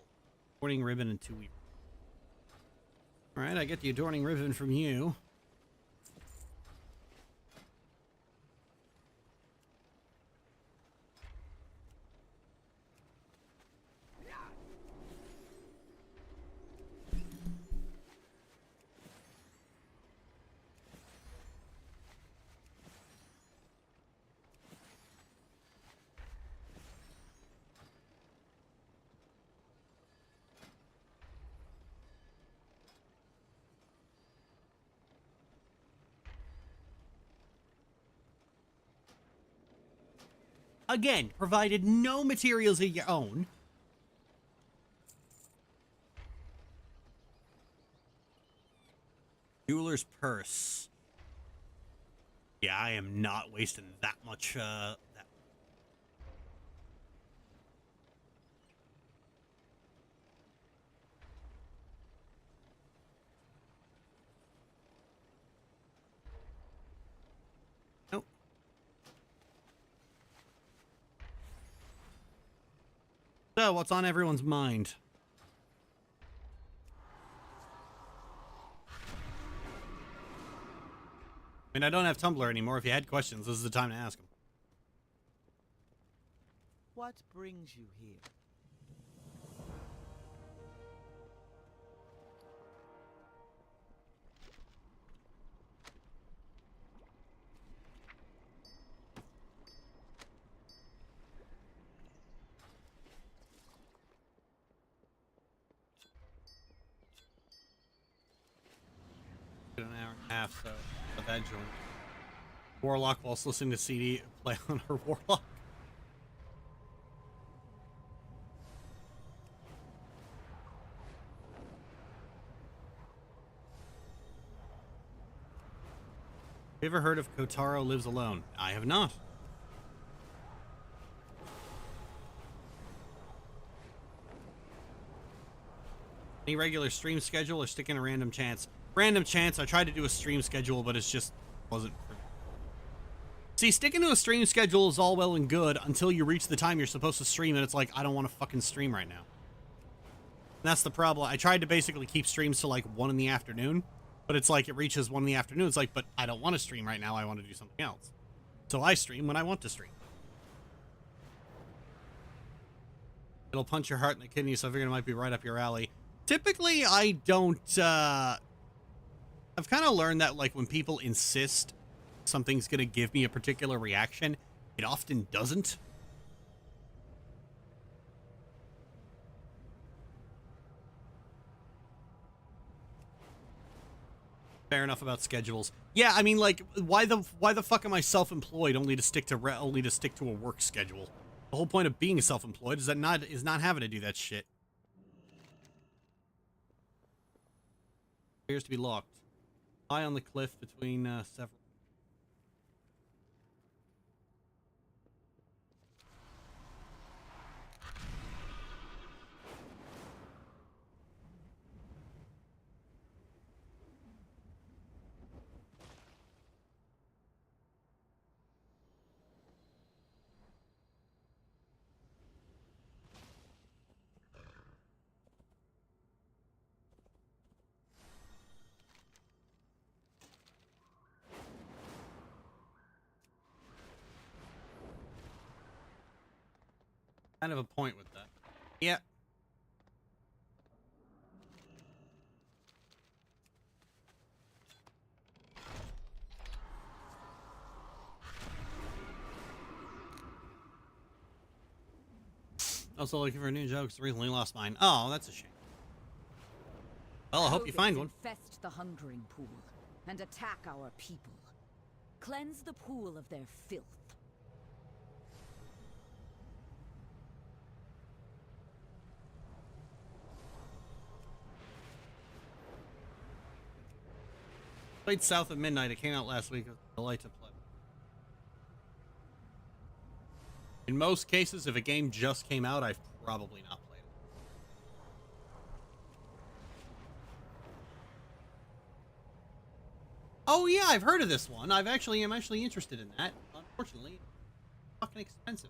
Adorning ribbon and 2 weavers. Alright, I get the adorning ribbon from you. Again, provided no materials of your own. Jeweler's purse. Yeah, I am not wasting that much, that. Nope. So, what's on everyone's mind? I mean, I don't have Tumblr anymore. If you had questions, this is the time to ask them. What brings you here? An hour and a half, so that joint. Warlock whilst listening to CD play on her Warlock. Have you ever heard of Kotaro Lives Alone? I have not. Any regular stream schedule or sticking a random chance? Random chance. I tried to do a stream schedule, but it's just wasn't. See, sticking to a stream schedule is all well and good until you reach the time you're supposed to stream, and it's like, I don't want to fucking stream right now. And that's the problem. I tried to basically keep streams to like 1 in the afternoon, but it's like it reaches 1 in the afternoon. It's like, but I don't want to stream right now. I want to do something else. So I stream when I want to stream. It'll punch your heart in the kidney, so I figured it might be right up your alley. Typically, I don't, I've kind of learned that, like, when people insist something's gonna give me a particular reaction, it often doesn't. Fair enough about schedules. Yeah, I mean, like, why the fuck am I self-employed only to stick to a work schedule? The whole point of being self-employed is not having to do that shit. Appears to be locked. High on the cliff between several. Kind of a point with that. Yeah. Also looking for new jokes. Recently lost mine. Oh, that's a shame. Well, I hope you find one. Infest the hungering pool and attack our people. Cleanse the pool of their filth. Played South of Midnight. It came out last week. It was a delight to play. In most cases, if a game just came out, I've probably not played it. Oh yeah, I've heard of this one. I'm actually interested in that. Unfortunately, it's fucking expensive.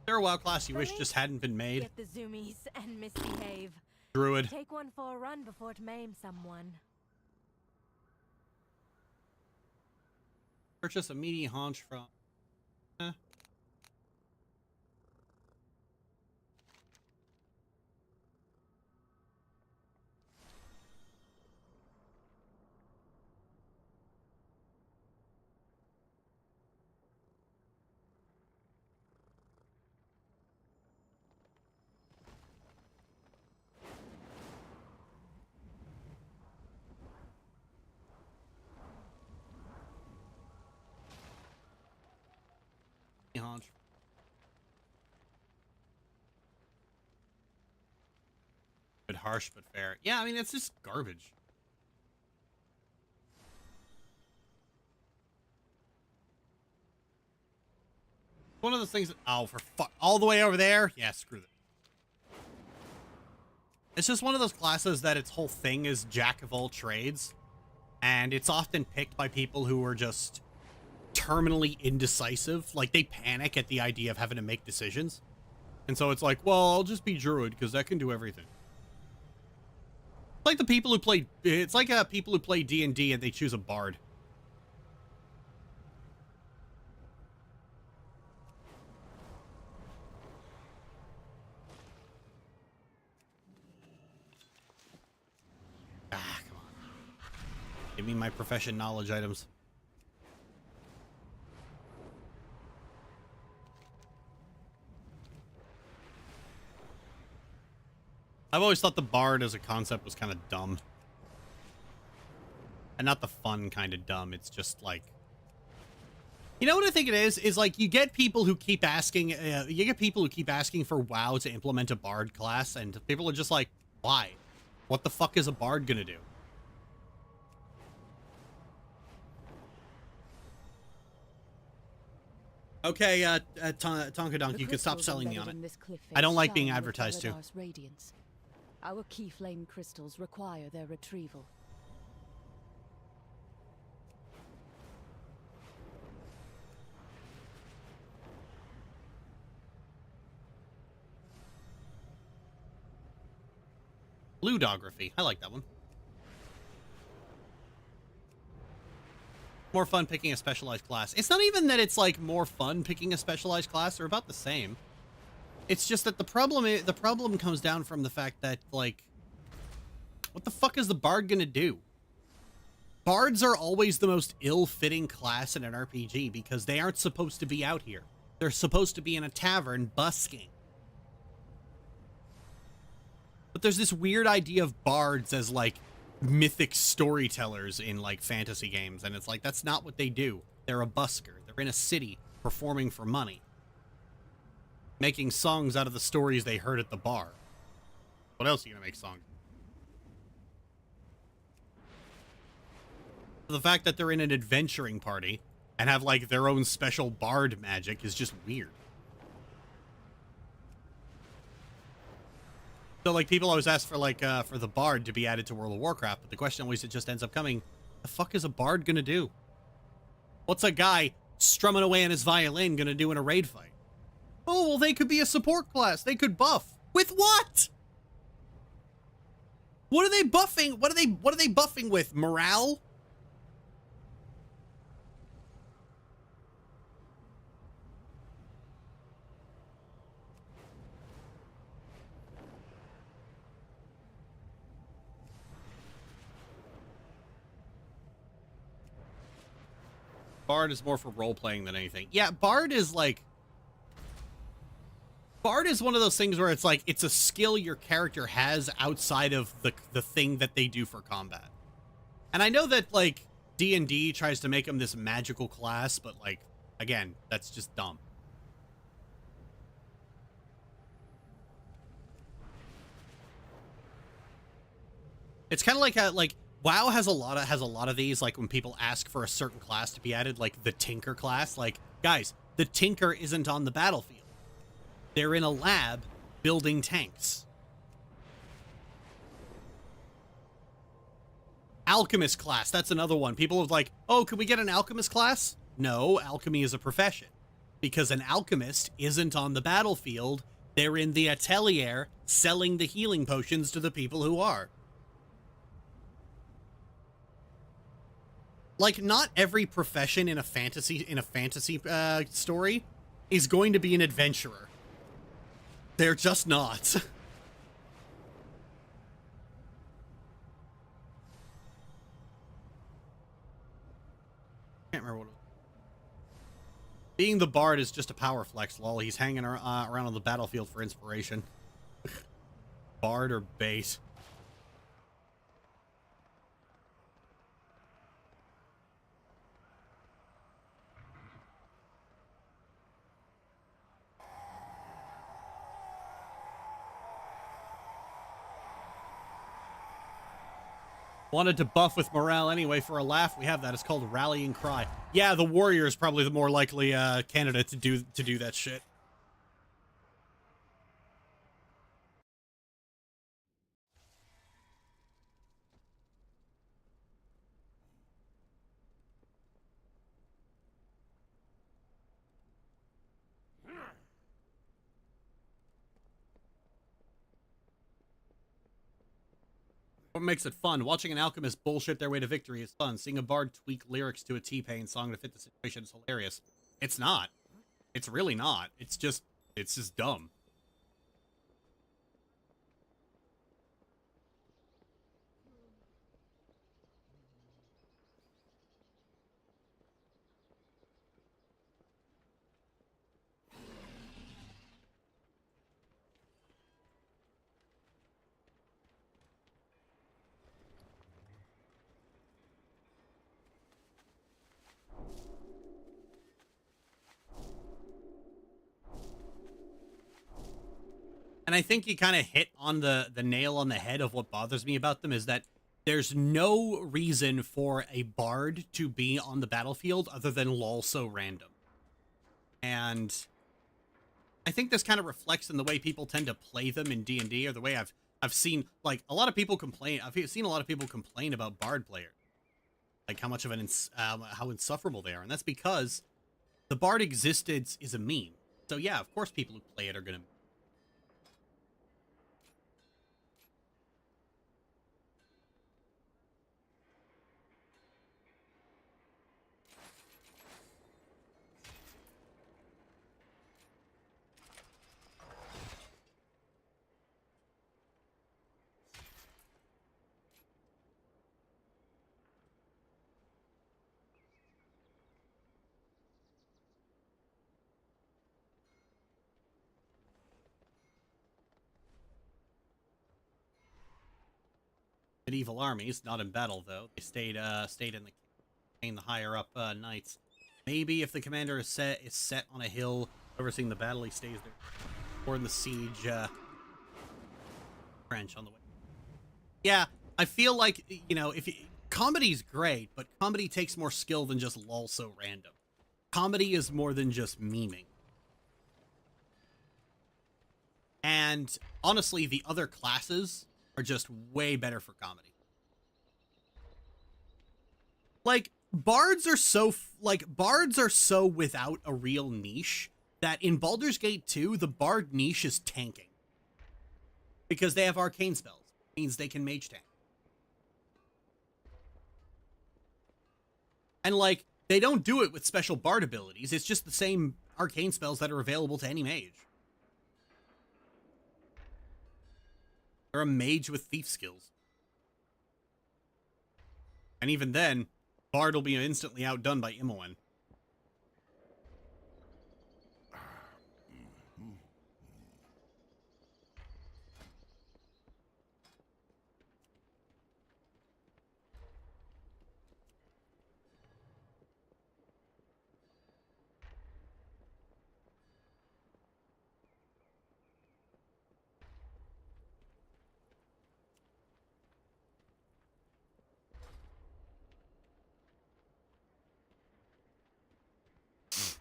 There a WoW class you wish just hadn't been made? Get the zoomies and misbehave. Druid. Take one for a run before it maims someone. Purchase a meaty haunch from... haunch. But harsh but fair. Yeah, I mean, it's just garbage. One of those things that, oh, for fuck, all the way over there? Yeah, screw that. It's just one of those classes that its whole thing is jack of all trades. And it's often picked by people who are just terminally indecisive. Like, they panic at the idea of having to make decisions. And so it's like, well, I'll just be druid because that can do everything. It's like the people who play, it's like people who play D&D and they choose a bard. Ah, come on. Give me my profession knowledge items. I've always thought the bard as a concept was kind of dumb. And not the fun kind of dumb. It's just like... You know what I think it is? Is like you get people who keep asking... you get people who keep asking for WoW to implement a bard class. And people are just like, why? What the fuck is a bard gonna do? Okay, Tonkadonk, you can stop selling me on it. I don't like being advertised to. Radiance. Our key flame crystals require their retrieval. Ludography. I like that one. More fun picking a specialized class. It's not even that it's like more fun picking a specialized class. They're about the same. It's just that the problem comes down from the fact that, like, what the fuck is the bard gonna do? Bards are always the most ill-fitting class in an RPG because they aren't supposed to be out here. They're supposed to be in a tavern busking. But there's this weird idea of bards as, like, mythic storytellers in, like, fantasy games, and it's like, that's not what they do. They're a busker. They're in a city performing for money, making songs out of the stories they heard at the bar. What else are you gonna make songs? The fact that they're in an adventuring party and have, like, their own special bard magic is just weird. So, like, people always ask for, like, for the bard to be added to World of Warcraft, but the question always just ends up coming, the fuck is a bard gonna do? What's a guy strumming away on his violin gonna do in a raid fight? Oh, well, they could be a support class. They could buff. With what? What are they buffing? What are they buffing with? Morale? Bard is more for role-playing than anything. Yeah, Bard is like... Bard is one of those things where it's like, it's a skill your character has outside of the thing that they do for combat. And I know that, like, D&D tries to make them this magical class, but, like, again, that's just dumb. It's kind of like WoW has a lot of these, like when people ask for a certain class to be added, like the Tinker class. Like, guys, the Tinker isn't on the battlefield. They're in a lab building tanks. Alchemist class, that's another one. People are like, oh, could we get an alchemist class? No, alchemy is a profession. Because an alchemist isn't on the battlefield. They're in the atelier selling the healing potions to the people who are. Like, not every profession in a fantasy story is going to be an adventurer. They're just not. Can't remember what it was. Being the bard is just a power flex, lol. He's hanging around on the battlefield for inspiration. Bard or bait? Wanted to buff with morale anyway for a laugh. We have that. It's called Rallying Cry. Yeah, the warrior is probably the more likely candidate to do that shit. What makes it fun? Watching an alchemist bullshit their way to victory is fun. Seeing a bard tweak lyrics to a T-Pain song to fit the situation is hilarious. It's not. It's really not. It's just dumb. And I think you kind of hit on the nail on the head of what bothers me about them is that there's no reason for a bard to be on the battlefield other than lol so random. And I think this kind of reflects in the way people tend to play them in D&D, or the way I've seen, like, a lot of people complain. I've seen a lot of people complain about bard players, like how much of how insufferable they are, and that's because the bard existence is a meme. So yeah, of course people who play it are gonna. Medieval armies, not in battle though. They stayed in the higher up knights. Maybe if the commander is set on a hill overseeing the battle, he stays there. Or in the siege trench on the way. Yeah, I feel like, you know, comedy's great, but comedy takes more skill than just lol so random. Comedy is more than just memeing. And honestly, the other classes are just way better for comedy. Like, bards are so without a real niche that in Baldur's Gate 2, the bard niche is tanking. Because they have arcane spells. It means they can mage tank. And, like, they don't do it with special bard abilities. It's just the same arcane spells that are available to any mage. They're a mage with thief skills. And even then, bard will be instantly outdone by Imoen.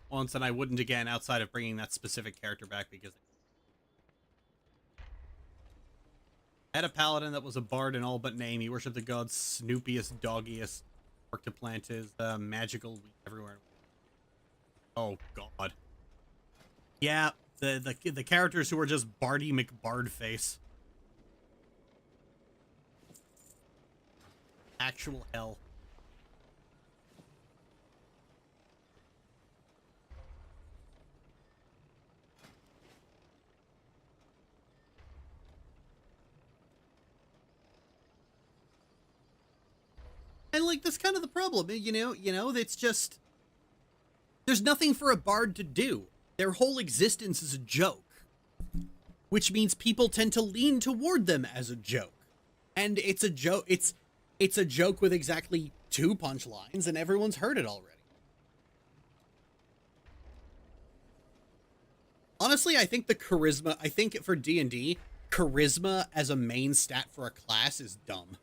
Once, and I wouldn't again outside of bringing that specific character back because I had a paladin that was a bard in all but name. He worshipped the gods Snoopiest, Doggiest, worked to plant his magical wheat everywhere. Oh god. Yeah, the characters who are just Bardy McBardface. Actual hell. like, that's kind of the problem, you know, it's just, there's nothing for a bard to do. Their whole existence is a joke, which means people tend to lean toward them as a joke. And it's a joke, it's a joke with exactly 2 punchlines, and everyone's heard it already. Honestly, I think for D&D, charisma as a main stat for a class is dumb.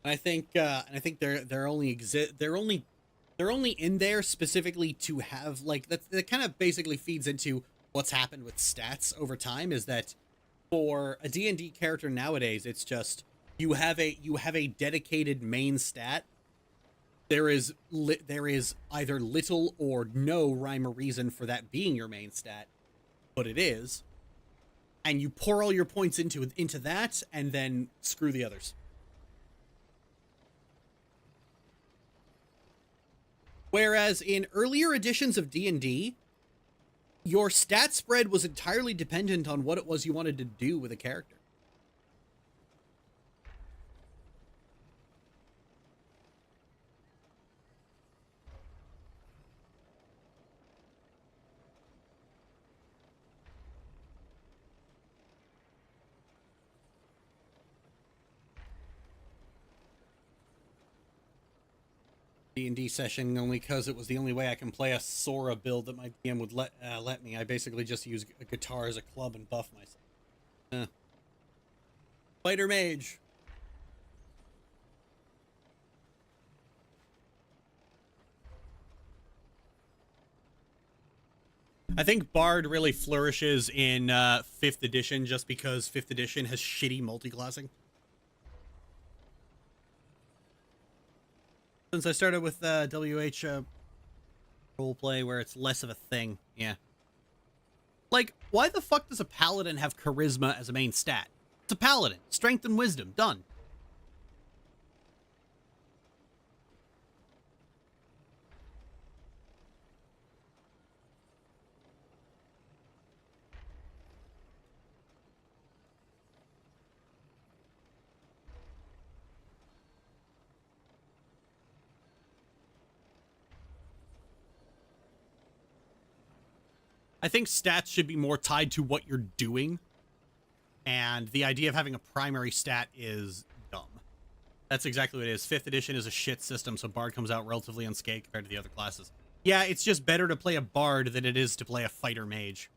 And I think they're only in there specifically to have, like, that kind of basically feeds into what's happened with stats over time, is that for a D&D character nowadays, it's just you have a dedicated main stat. There is either little or no rhyme or reason for that being your main stat, but it is, and you pour all your points into that, and then screw the others. Whereas in earlier editions of D&D, your stat spread was entirely dependent on what it was you wanted to do with a character. D&D session only because it was the only way I can play a Sora build that my DM would let me. I basically just use a guitar as a club and buff myself. Fighter mage. I think Bard really flourishes in 5th edition just because 5th edition has shitty multiclassing. Since I started with WH roleplay where it's less of a thing, yeah. Like, why the fuck does a paladin have charisma as a main stat? It's a paladin. Strength and wisdom. Done. I think stats should be more tied to what you're doing, and the idea of having a primary stat is dumb. That's exactly what it is. 5th edition is a shit system, so Bard comes out relatively unscathed compared to the other classes. Yeah, it's just better to play a Bard than it is to play a fighter mage.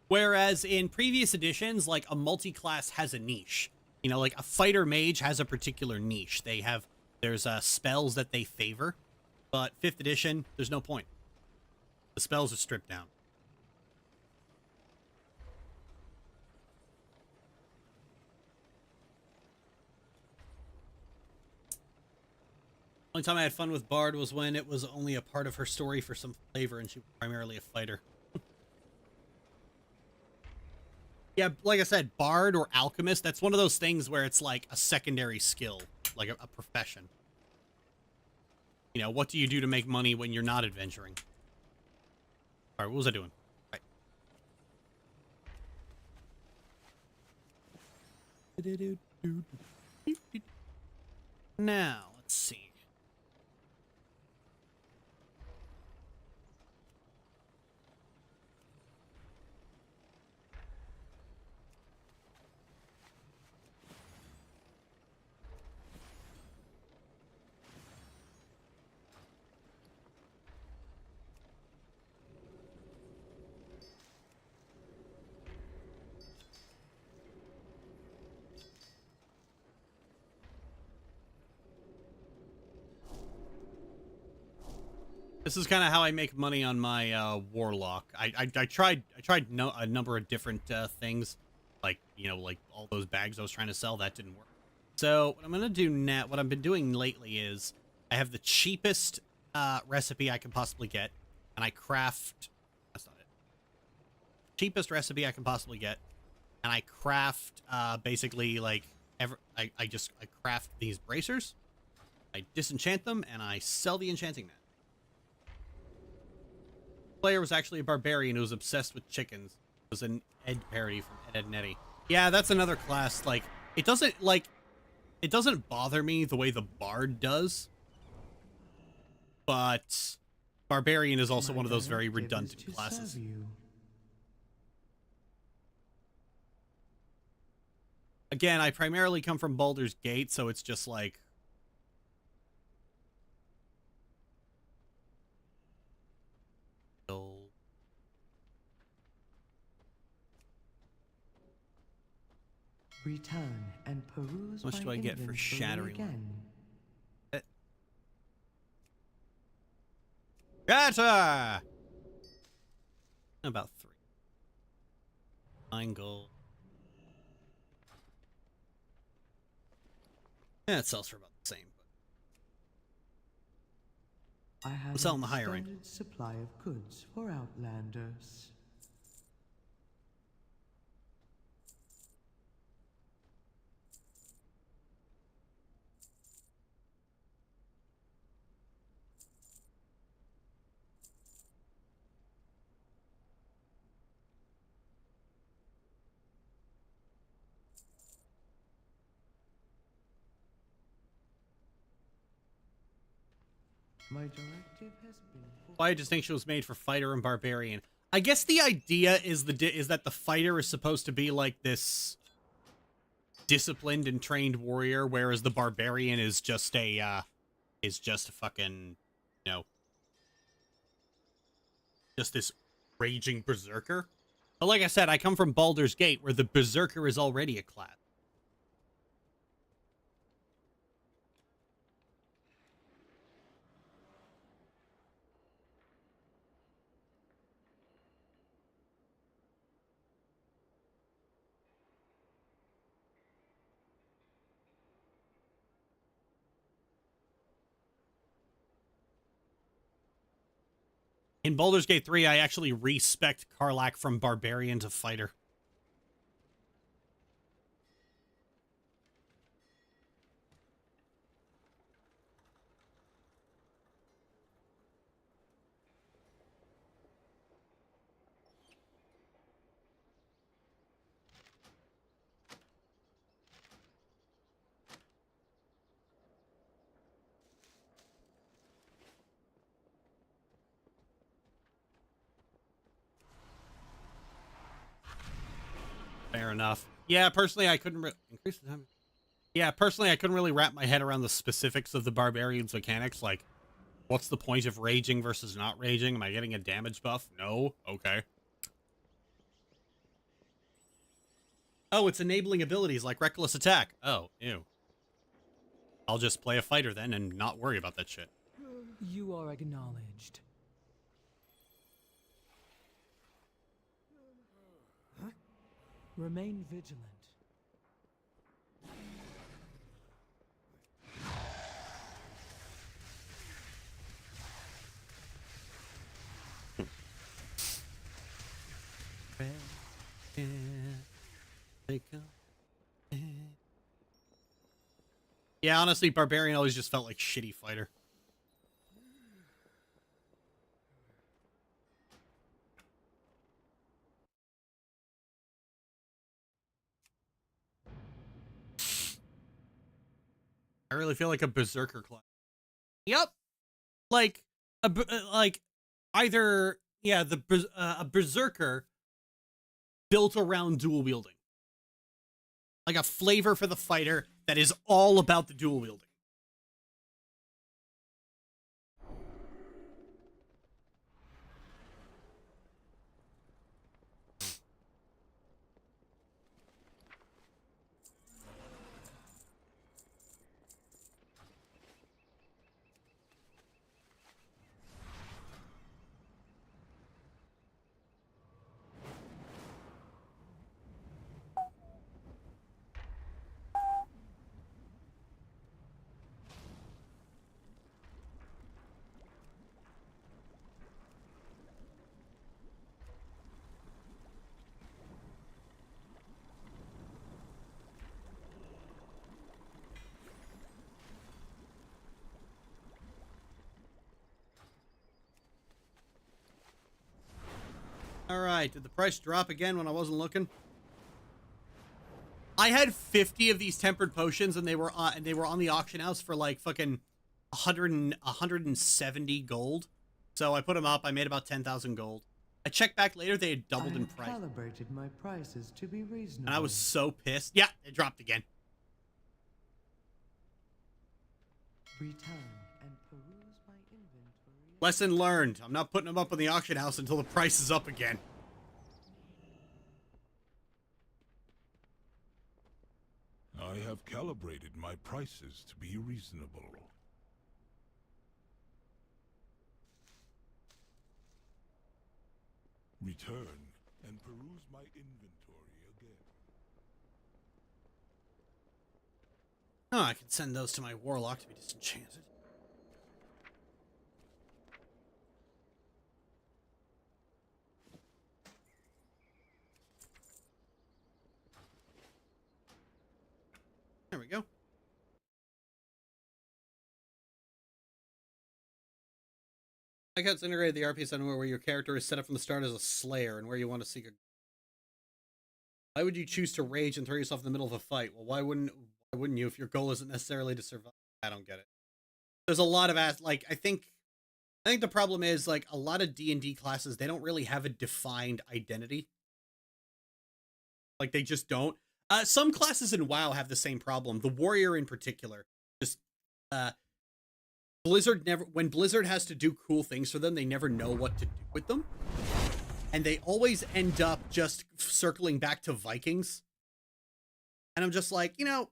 Whereas in previous editions, like, a multi-class has a niche. You know, like, a fighter mage has a particular niche. There's spells that they favor, but 5th edition, there's no point. The spells are stripped down. Only time I had fun with Bard was when it was only a part of her story for some flavor and she was primarily a fighter. Yeah, like I said, Bard or Alchemist, that's one of those things where it's like a secondary skill, like a profession. You know, what do you do to make money when you're not adventuring? All right, what was I doing? Right. Now, let's see. This is kind of how I make money on my warlock. I tried a number of different things, like, you know, like all those bags I was trying to sell. That didn't work. So what I'm gonna do now, what I've been doing lately is I have the cheapest recipe I can possibly get, and I craft. That's not it. Cheapest recipe I can possibly get, and I craft basically like I craft these bracers. I disenchant them and I sell the enchanting mat. The player was actually a barbarian who was obsessed with chickens. It was an Ed parody from Ed, Edd n Eddy. Yeah, that's another class. Like it doesn't bother me the way the bard does, but barbarian is also one of those very redundant classes. Again, I primarily come from Baldur's Gate, so it's just like Return and peruse. how much do I get for shattering? Shatter! About 3. 9 gold. Yeah, it sells for about the same. I have I'm selling the higher end. extended supply of goods for outlanders. My directive has been. Why a distinction was made for fighter and barbarian? I guess the idea is that the fighter is supposed to be like this disciplined and trained warrior, whereas the barbarian is just a fucking, you know, just this raging berserker. But like I said, I come from Baldur's Gate, where the berserker is already a class. In Baldur's Gate 3, I actually respect Karlach from barbarian to fighter. Fair enough. Yeah, personally, I couldn't increase the time. Yeah, personally, I couldn't really wrap my head around the specifics of the barbarian's mechanics. Like, what's the point of raging versus not raging? Am I getting a damage buff? No? Okay. Oh, it's enabling abilities like reckless attack. Oh, ew. I'll just play a fighter then and not worry about that shit. You are acknowledged. Remain vigilant. Yeah, honestly, barbarian always just felt like shitty fighter. I really feel like a berserker class. Yep. Like either a berserker built around dual wielding. Like a flavor for the fighter that is all about the dual wielding. Alright, did the price drop again when I wasn't looking? I had 50 of these tempered potions, and they were on the auction house for like fucking 170 gold. So I put them up. I made about 10,000 gold. I checked back later; they had doubled in price. Calibrated my prices to be reasonable. And I was so pissed. Yeah, it dropped again. Return and peruse my inventory. Lesson learned. I'm not putting them up on the auction house until the price is up again. I have calibrated my prices to be reasonable. Return and peruse my inventory again. Oh, I can send those to my warlock to be disenchanted. There we go. I got integrated the RP center where your character is set up from the start as a slayer and where you want to seek a... Why would you choose to rage and throw yourself in the middle of a fight? Well, why wouldn't you if your goal isn't necessarily to survive? I don't get it. There's a lot of like I think the problem is like a lot of D&D classes, they don't really have a defined identity. Like they just don't. Some classes in WoW have the same problem. The warrior in particular, just when Blizzard has to do cool things for them, they never know what to do with them. And they always end up just circling back to Vikings. And I'm just like, a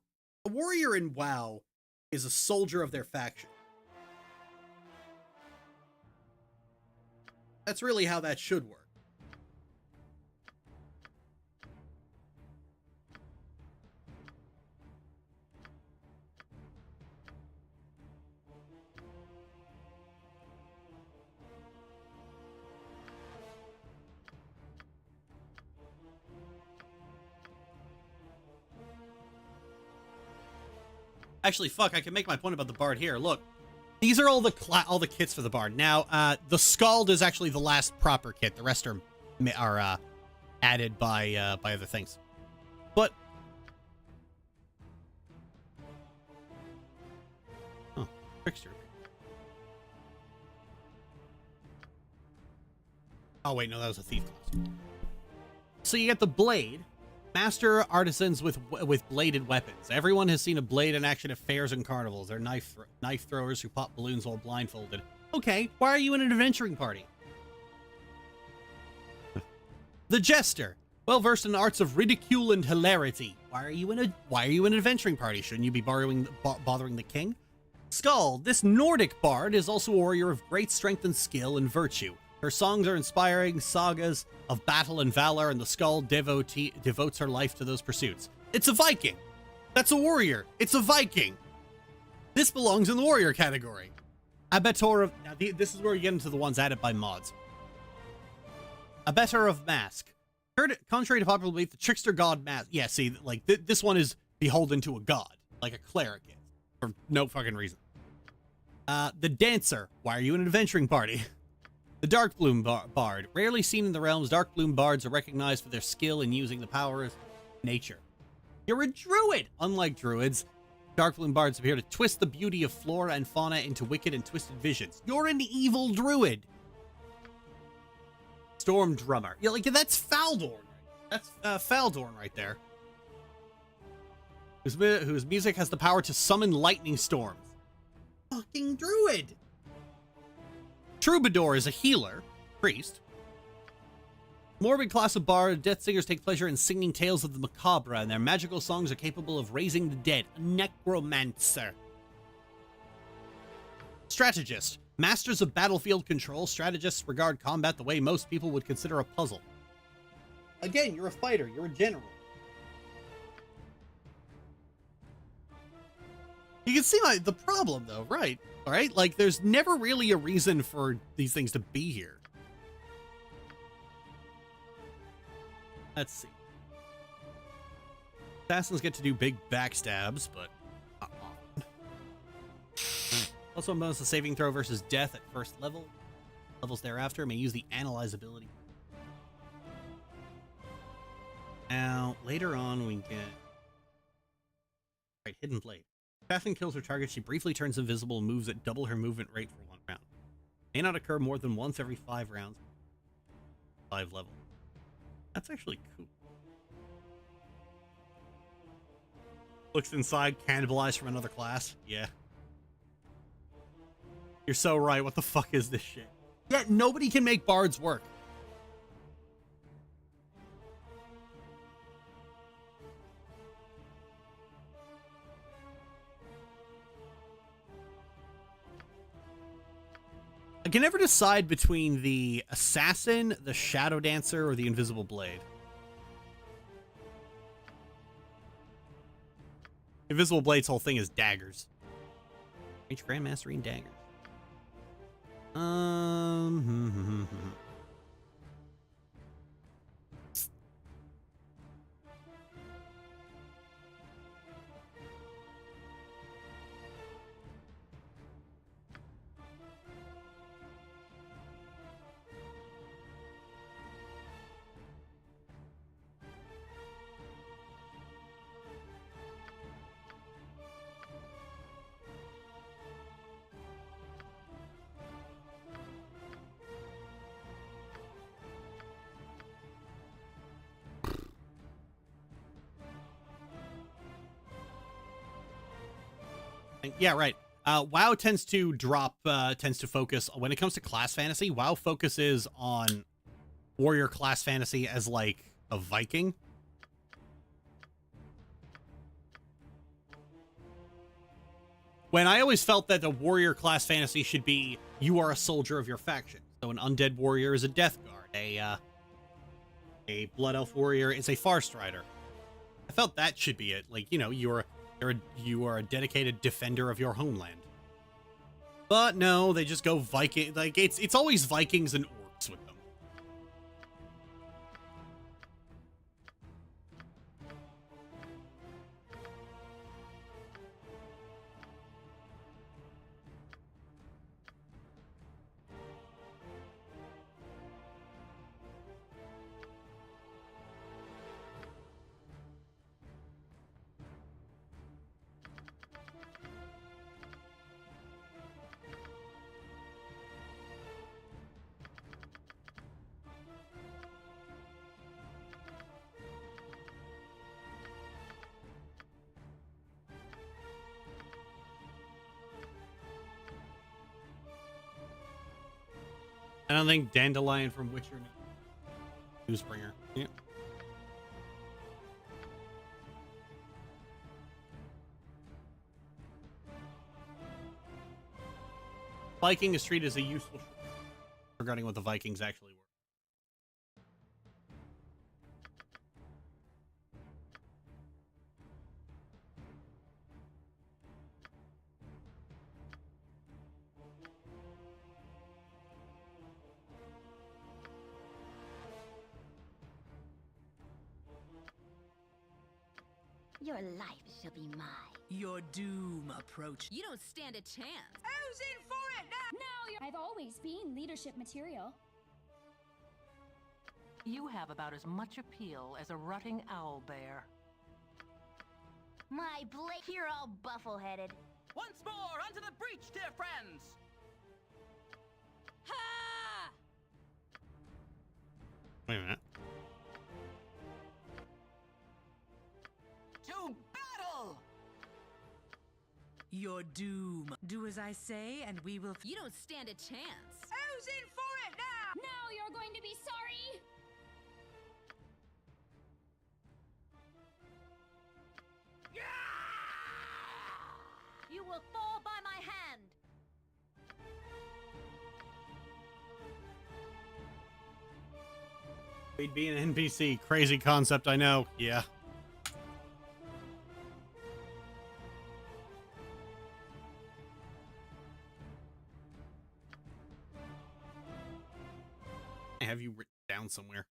warrior in WoW is a soldier of their faction. That's really how that should work. Actually, fuck, I can make my point about the bard here. Look, these are all the kits for the bard. Now, the Scald is actually the last proper kit. The rest are added by other things. But trickster. Oh wait, no, that was a thief class. So you get the blade. Master artisans with bladed weapons. Everyone has seen a blade in action at fairs and carnivals. They're knife throwers who pop balloons while blindfolded. Okay, why are you in an adventuring party? The jester, well versed in the arts of ridicule and hilarity. Why are you in an adventuring party? Shouldn't you be bothering the king? Skald, this Nordic bard is also a warrior of great strength and skill and virtue. Her songs are inspiring sagas of battle and valor, and the Skald devotes her life to those pursuits. It's a Viking. That's a warrior. It's a Viking. This belongs in the warrior category. Abetor of... Now, this is where you get into the ones added by mods. Abetor of Mask. Contrary to popular belief, the trickster god Mask... Yeah, see, like, this one is beholden to a god, like a cleric is, for no fucking reason. The Dancer. Why are you in an adventuring party? The Darkbloom Bard. Rarely seen in the realms, Darkbloom Bards are recognized for their skill in using the powers of nature. You're a druid! Unlike druids, Darkbloom Bards appear to twist the beauty of flora and fauna into wicked and twisted visions. You're an evil druid! Storm Drummer. Yeah, like, that's Faldorn. That's Faldorn right there. Whose music has the power to summon lightning storms. Fucking druid! Troubadour is a healer, priest. Morbid class of bard, death singers take pleasure in singing tales of the macabre, and their magical songs are capable of raising the dead. A necromancer. Strategist. Masters of battlefield control, strategists regard combat the way most people would consider a puzzle. Again, you're a fighter, you're a general. You can see the problem, though, right? All right, like, there's never really a reason for these things to be here. Let's see. Assassins get to do big backstabs, but not often. Also, a bonus to saving throw versus death at first level. Levels thereafter may use the analyze ability. Now, later on, we get... Right, Hidden Blade. Assassin kills her target, she briefly turns invisible and moves at double her movement rate for 1 round. May not occur more than once every 5 rounds. 5 level. That's actually cool. Looks inside, cannibalized from another class. Yeah. You're so right. What the fuck is this shit? Yeah, nobody can make bards work. I can never decide between the assassin, the shadow dancer, or the invisible blade. Invisible Blade's whole thing is daggers. Range Grandmastering daggers. Yeah, right. WoW tends to focus, when it comes to class fantasy, WoW focuses on warrior class fantasy as like a Viking. When I always felt that the warrior class fantasy should be, you are a soldier of your faction. So an undead warrior is a death guard. A blood elf warrior is a far strider. I felt that should be it. Like, you know, you are a dedicated defender of your homeland. But no, they just go Viking. Like, it's always Vikings and orcs with them. I don't think Dandelion from Witcher Newsbringer. Yeah. Viking is treated as a useful regarding what the Vikings actually were. Your life shall be mine. Your doom approach. You don't stand a chance. Who's in for it now? I've always been leadership material. You have about as much appeal as a rutting owl bear. My blade, you're all buffle-headed. Once more, onto the breach, dear friends! Ha! Wait a minute. To battle! Your doom. Do as I say, and we will. You don't stand a chance. Who's in for it now? Now you're going to be sorry! You will fall by my hand. We'd be an NPC. Crazy concept, I know. Yeah. I have you written down somewhere.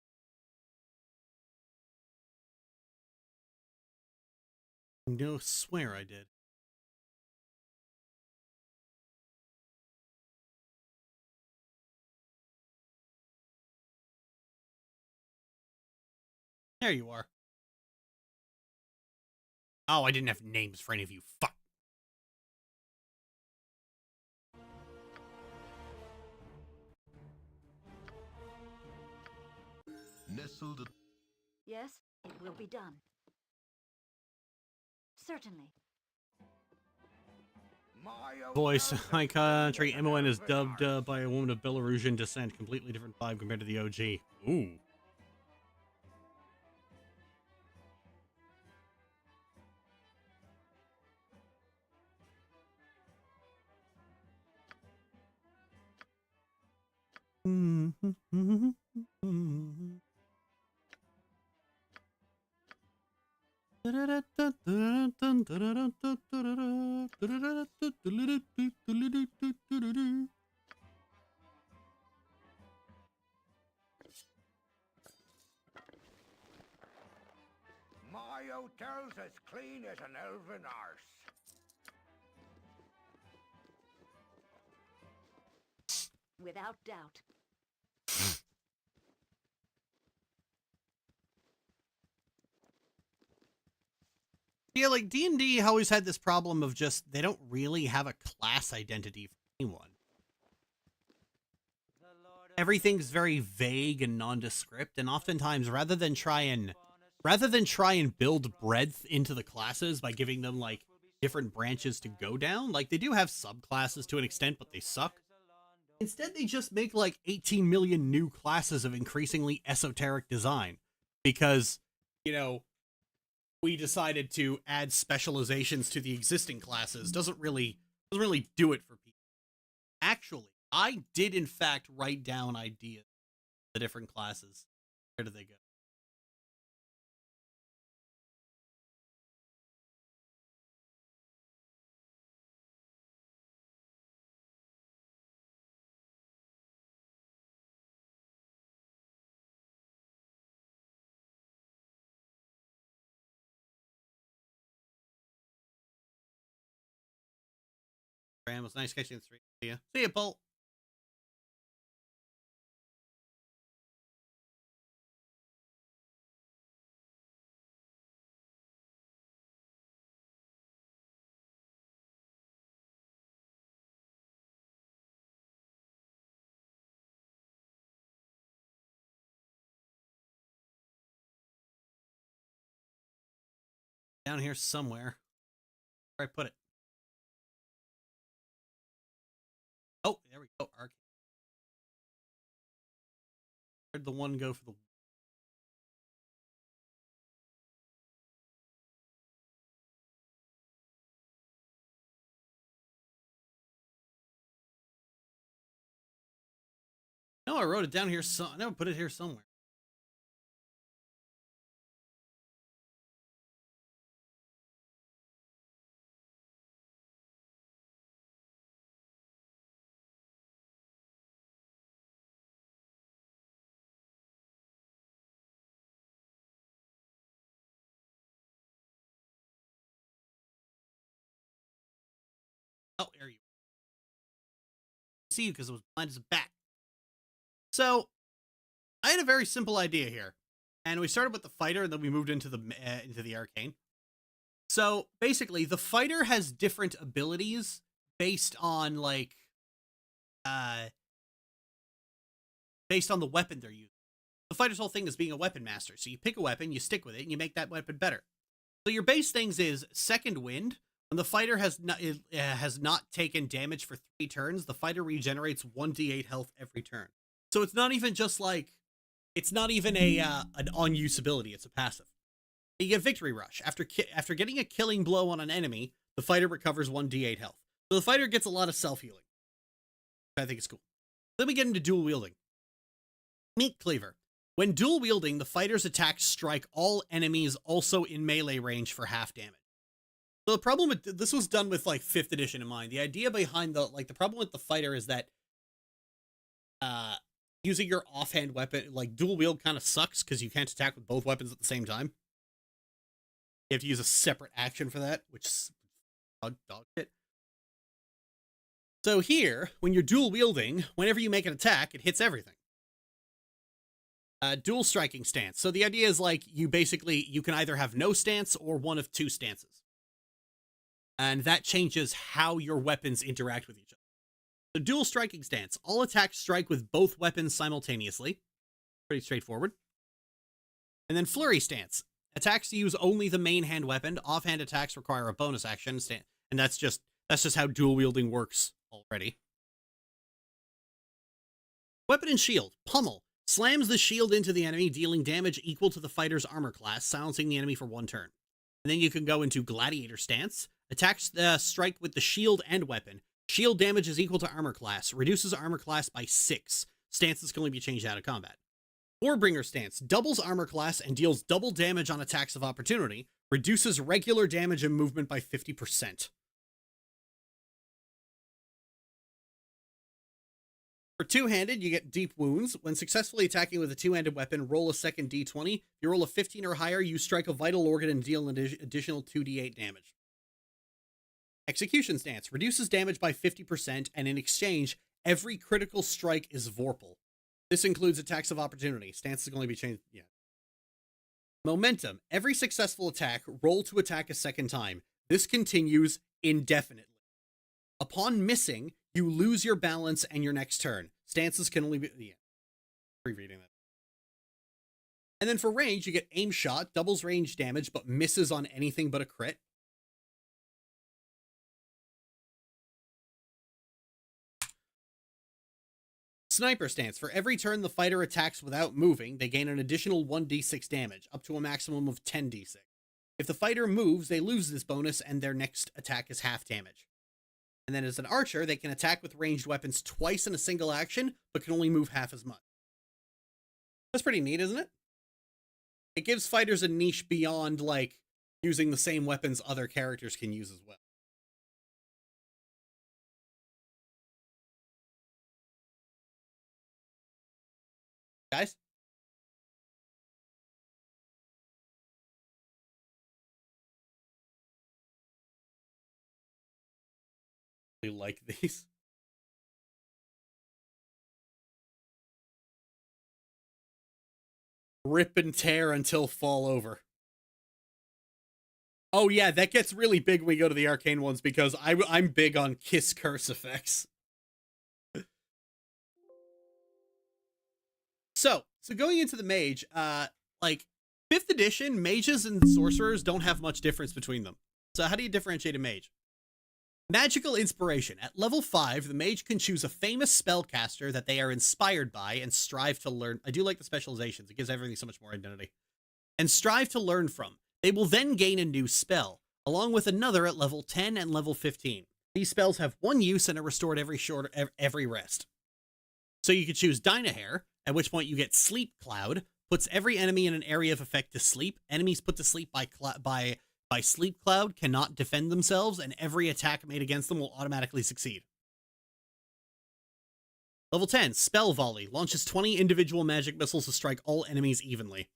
No, swear I did. There you are. Oh, I didn't have names for any of you. Fuck. Nestled. Yes, it will be done. Certainly. Voice, my country, MON is dubbed by a woman of Belarusian descent. Completely different vibe compared to the OG. Ooh. My hotel's as clean as an elven arse. Without doubt. Yeah, like D&D always had this problem of just, they don't really have a class identity for anyone. Everything's very vague and nondescript, and oftentimes rather than try and build breadth into the classes by giving them like different branches to go down, like they do have subclasses to an extent, but they suck. Instead, they just make like 18 million new classes of increasingly esoteric design because, you know, we decided to add specializations to the existing classes doesn't really do it for people. Actually, I did in fact write down ideas of the different classes. Where do they go? It was nice catching the street. See ya, Paul. Down here somewhere. Where I put it. Oh, there we go. Arcade. Where'd the one go for the... No, I wrote it down here. I never put it here somewhere. Oh, there you see you because it was blind as a bat. So, I had a very simple idea here, and we started with the fighter, and then we moved into the arcane. So basically, the fighter has different abilities based on like, based on the weapon they're using. The fighter's whole thing is being a weapon master. So you pick a weapon, you stick with it, and you make that weapon better. So your base things is second wind. When the fighter has not taken damage for 3 turns, the fighter regenerates 1d8 health every turn. So it's not even just like, it's not even an on-use ability, it's a passive. You get Victory Rush. After getting a killing blow on an enemy, the fighter recovers 1d8 health. So the fighter gets a lot of self-healing. I think it's cool. Then we get into dual wielding. Meat Cleaver. When dual wielding, the fighter's attacks strike all enemies also in melee range for half damage. So the problem with this was done with like 5th edition in mind. The idea behind the problem with the fighter is that using your offhand weapon, like dual wield, kind of sucks because you can't attack with both weapons at the same time. You have to use a separate action for that, which is dog shit. So here, when you're dual wielding, whenever you make an attack, it hits everything. Dual striking stance. So the idea is like you can either have no stance or one of two stances. And that changes how your weapons interact with each other. The dual striking stance. All attacks strike with both weapons simultaneously. Pretty straightforward. And then flurry stance. Attacks use only the main hand weapon. Offhand attacks require a bonus action. And that's just how dual wielding works already. Weapon and shield. Pummel. Slams the shield into the enemy, dealing damage equal to the fighter's armor class, silencing the enemy for 1 turn. And then you can go into gladiator stance. Attacks strike with the shield and weapon. Shield damage is equal to armor class. Reduces armor class by 6. Stances can only be changed out of combat. Warbringer stance. Doubles armor class and deals double damage on attacks of opportunity. Reduces regular damage and movement by 50%. For two-handed, you get deep wounds. When successfully attacking with a two-handed weapon, roll a second d20. If you roll a 15 or higher, you strike a vital organ and deal an additional 2d8 damage. Execution stance. Reduces damage by 50%, and in exchange, every critical strike is Vorpal. This includes attacks of opportunity. Stances can only be changed. Yeah. Momentum. Every successful attack, roll to attack a second time. This continues indefinitely. Upon missing, you lose your balance and your next turn. Stances can only be... Yeah. Rereading that. And then for range, you get aim shot, doubles range damage, but misses on anything but a crit. Sniper stance. For every turn the fighter attacks without moving, they gain an additional 1d6 damage, up to a maximum of 10d6. If the fighter moves, they lose this bonus, and their next attack is half damage. And then as an archer, they can attack with ranged weapons twice in a single action, but can only move half as much. That's pretty neat, isn't it? It gives fighters a niche beyond, like, using the same weapons other characters can use as well. Guys? Like these. Rip and tear until fall over. Oh yeah, that gets really big when we go to the arcane ones because I'm big on kiss curse effects. So going into the mage, like 5th edition, mages and sorcerers don't have much difference between them. So how do you differentiate a mage? Magical inspiration. At level 5, the mage can choose a famous spellcaster that they are inspired by and strive to learn. I do like the specializations. It gives everything so much more identity. And strive to learn from. They will then gain a new spell, along with another at level 10 and level 15. These spells have 1 use and are restored every rest. So you could choose Dynahair, at which point you get Sleep Cloud, puts every enemy in an area of effect to sleep. Enemies put to sleep by Sleep Cloud cannot defend themselves, and every attack made against them will automatically succeed. Level 10, Spell Volley. Launches 20 individual magic missiles to strike all enemies evenly.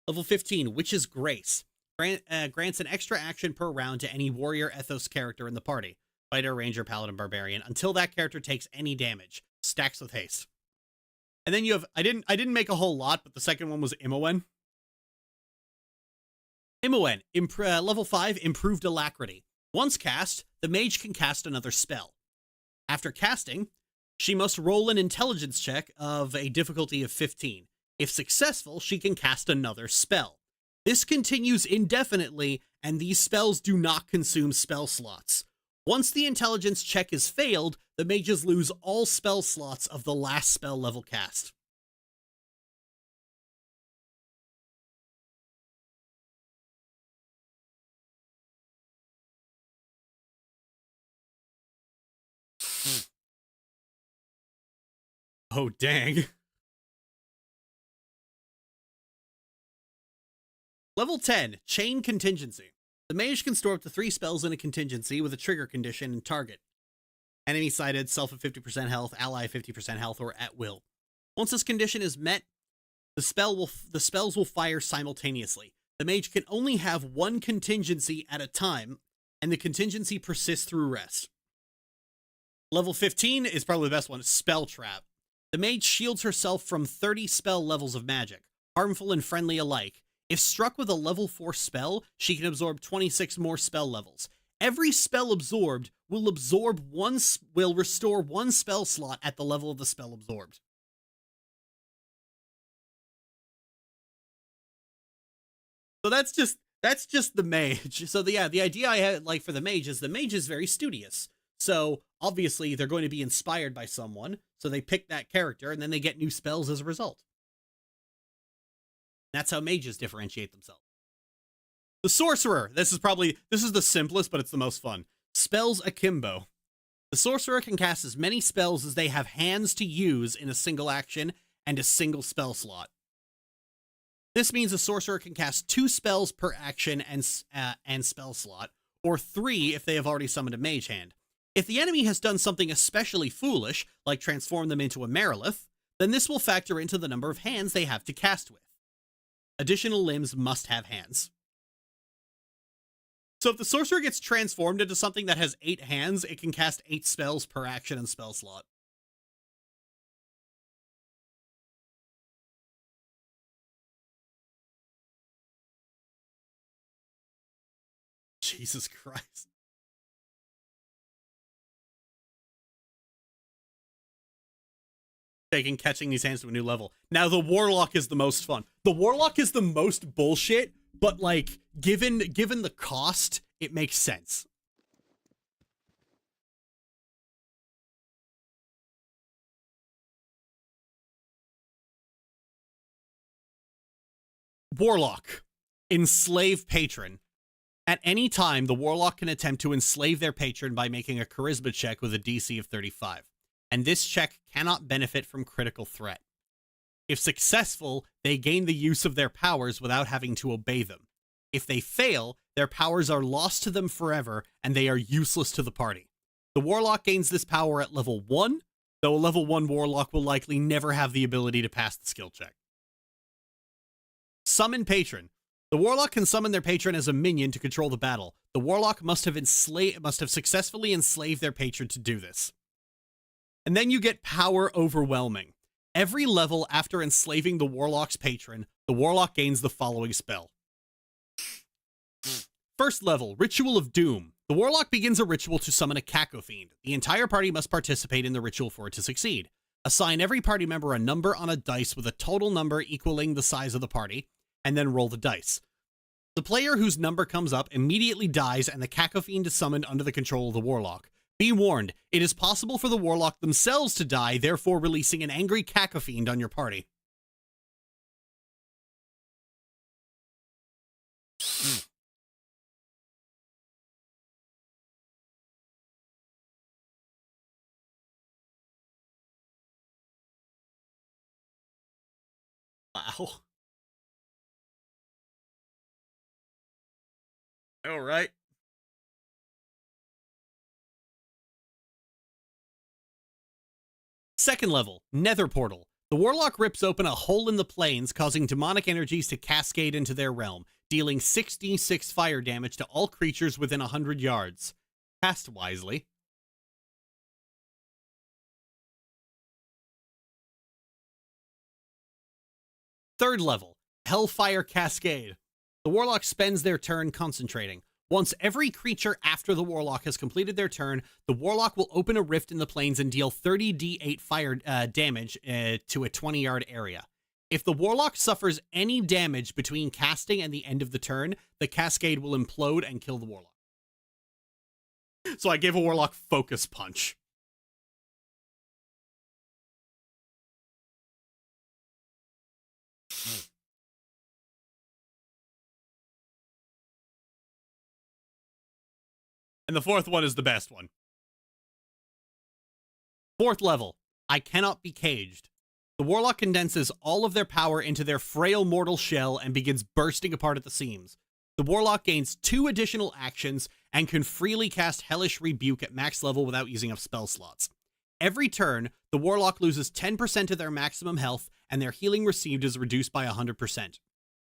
Level 15, Witch's Grace. Grants an extra action per round to any warrior ethos character in the party. Fighter, Ranger, Paladin, Barbarian, until that character takes any damage. Stacks with haste. And then you have, I didn't make a whole lot, but the second one was Imoen. Imoen, level 5, Improved Alacrity. Once cast, the mage can cast another spell. After casting, she must roll an intelligence check of a difficulty of 15. If successful, she can cast another spell. This continues indefinitely, and these spells do not consume spell slots. Once the intelligence check is failed, the mages lose all spell slots of the last spell level cast. Oh, dang. Level 10, Chain Contingency. The mage can store up to 3 spells in a contingency with a trigger condition and target. Enemy sighted, self at 50% health, ally 50% health, or at will. Once this condition is met, the spells will fire simultaneously. The mage can only have 1 contingency at a time, and the contingency persists through rest. Level 15 is probably the best one, Spell Trap. The mage shields herself from 30 spell levels of magic. harmful and friendly alike. If struck with a level 4 spell, she can absorb 26 more spell levels. Every spell absorbed will restore one spell slot at the level of the spell absorbed. So that's just the mage. So the idea I had like for the mage is very studious. So obviously they're going to be inspired by someone, so they pick that character and then they get new spells as a result. That's how mages differentiate themselves. The sorcerer. This is the simplest, but it's the most fun. Spells akimbo. The sorcerer can cast as many spells as they have hands to use in a single action and a single spell slot. This means a sorcerer can cast 2 spells per action and spell slot, or 3 if they have already summoned a mage hand. If the enemy has done something especially foolish, like transform them into a Marilith, then this will factor into the number of hands they have to cast with. Additional limbs must have hands. So if the sorcerer gets transformed into something that has 8 hands, it can cast 8 spells per action and spell slot. Jesus Christ. Catching these hands to a new level. Now the warlock is the most fun. The warlock is the most bullshit, but like given the cost, it makes sense. Warlock. Enslave patron. At any time, the warlock can attempt to enslave their patron by making a charisma check with a DC of 35. And this check cannot benefit from critical threat. If successful, they gain the use of their powers without having to obey them. If they fail, their powers are lost to them forever, and they are useless to the party. The warlock gains this power at level 1, though a level 1 warlock will likely never have the ability to pass the skill check. Summon patron. The warlock can summon their patron as a minion to control the battle. The warlock must have successfully enslaved their patron to do this. And then you get power overwhelming. Every level after enslaving the warlock's patron, the warlock gains the following spell. First level, Ritual of Doom. The warlock begins a ritual to summon a cacophene. The entire party must participate in the ritual for it to succeed. Assign every party member a number on a dice with a total number equaling the size of the party, and then roll the dice. The player whose number comes up immediately dies, and the cacophene is summoned under the control of the warlock. Be warned, it is possible for the warlock themselves to die, therefore releasing an angry cacophene on your party. Wow. All right. Second level, Nether Portal. The warlock rips open a hole in the plains, causing demonic energies to cascade into their realm, dealing 6d6 fire damage to all creatures within 100 yards. Cast wisely. Third level, Hellfire Cascade. The warlock spends their turn concentrating. Once every creature after the warlock has completed their turn, the warlock will open a rift in the plains and deal 30d8 fire damage to a 20-yard area. If the warlock suffers any damage between casting and the end of the turn, the cascade will implode and kill the warlock. So I gave a warlock Focus Punch. And the fourth one is the best one. Fourth level, I Cannot Be Caged. The warlock condenses all of their power into their frail mortal shell and begins bursting apart at the seams. The warlock gains 2 additional actions and can freely cast Hellish Rebuke at max level without using up spell slots. Every turn, the warlock loses 10% of their maximum health, and their healing received is reduced by 100%.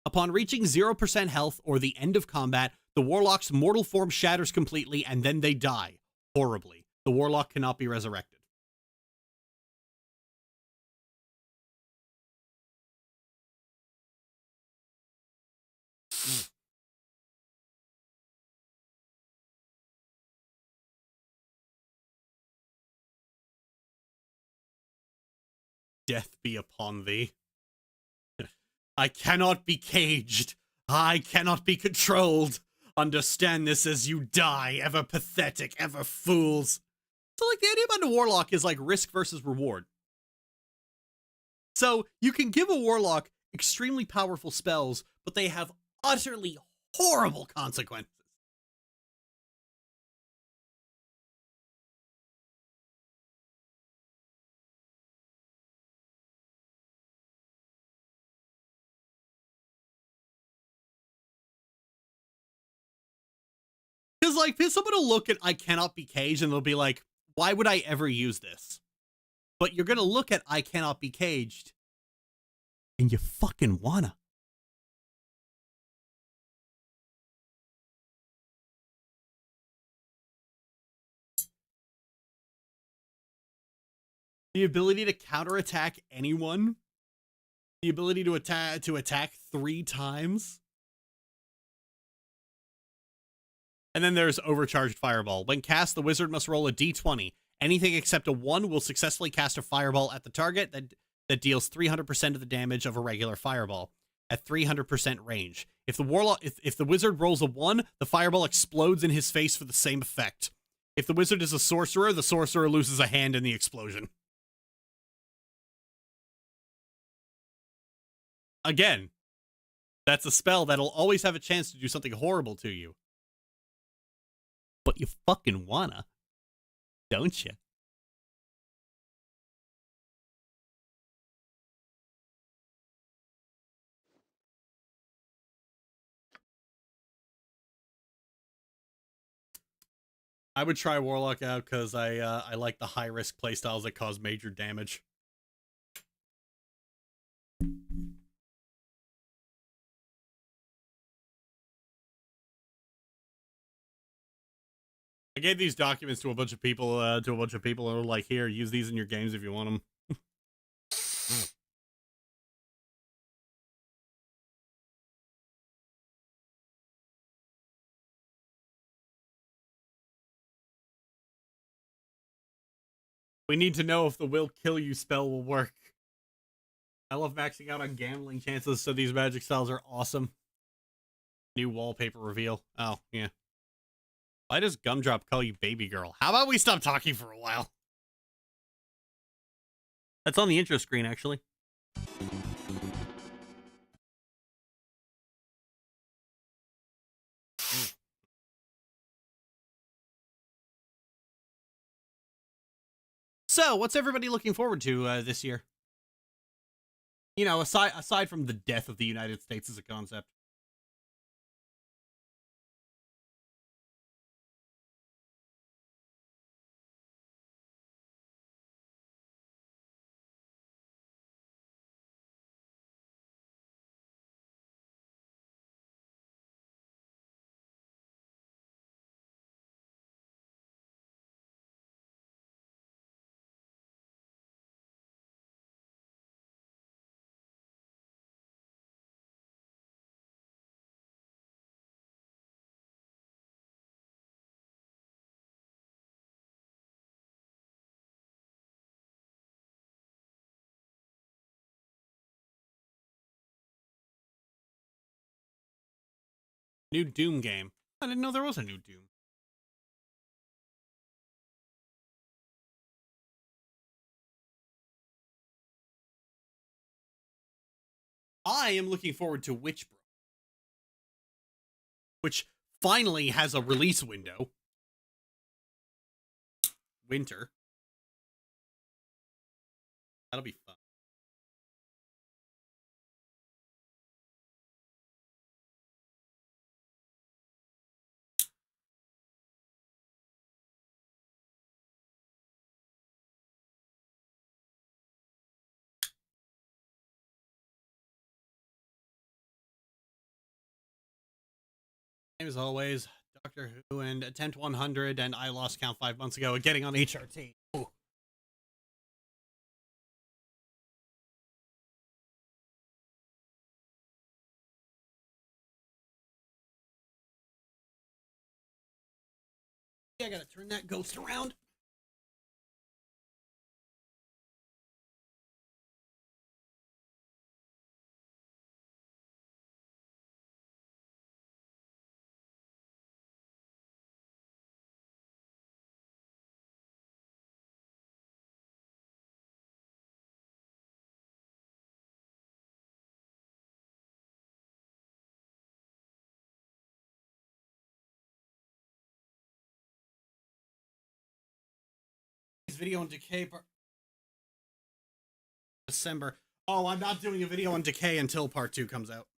Upon reaching 0% health or the end of combat, the warlock's mortal form shatters completely, and then they die. Horribly. The warlock cannot be resurrected. Death be upon thee. I cannot be caged. I cannot be controlled. Understand this as you die, ever pathetic, ever fools. So, like, the idea behind a warlock is, like, risk versus reward. So, you can give a warlock extremely powerful spells, but they have utterly horrible consequences. Because, like, someone will look at I cannot be caged and they'll be like, why would I ever use this? But you're going to look at I cannot be caged and you fucking wanna. The ability to counterattack anyone. The ability to attack 3 times. And then there's Overcharged Fireball. When cast, the wizard must roll a d20. Anything except a 1 will successfully cast a fireball at the target that deals 300% of the damage of a regular fireball at 300% range. If the wizard rolls a 1, the fireball explodes in his face for the same effect. If the wizard is a sorcerer, the sorcerer loses a hand in the explosion. Again, that's a spell that'll always have a chance to do something horrible to you. But you fucking wanna, don't you? I would try Warlock out because I like the high risk playstyles that cause major damage. I gave these documents to a bunch of people, and they're like, here, use these in your games if you want them. We need to know if the will kill you spell will work. I love maxing out on gambling chances, so these magic styles are awesome. New wallpaper reveal. Oh, yeah. Why does Gumdrop call you baby girl? How about we stop talking for a while? That's on the intro screen, actually. So, what's everybody looking forward to this year? You know, aside from the death of the United States as a concept. New Doom game. I didn't know there was a new Doom. I am looking forward to Witchbrook, which finally has a release window. Winter. That'll be fun. Same as always, Doctor Who and Attempt 100, and I lost count 5 months ago, getting on HRT. Ooh. Yeah, I gotta turn that ghost around. video on Decay December. Oh, I'm not doing a video on Decay until part 2 comes out.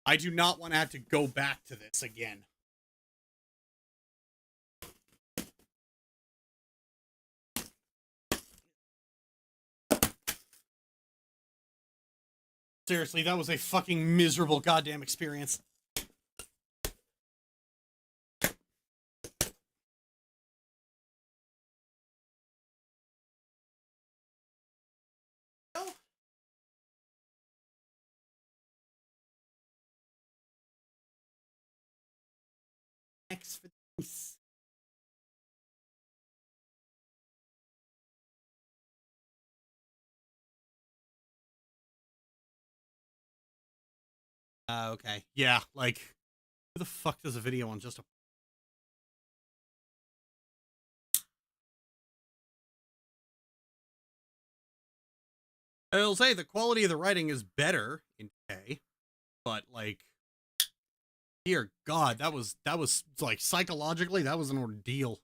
I do not want to have to go back to this again. Seriously, that was a fucking miserable goddamn experience. Thanks for this. Okay. Yeah, like, who the fuck does a video on just a... I'll say the quality of the writing is better in Decay, but, like, dear God, that was, like, psychologically, that was an ordeal.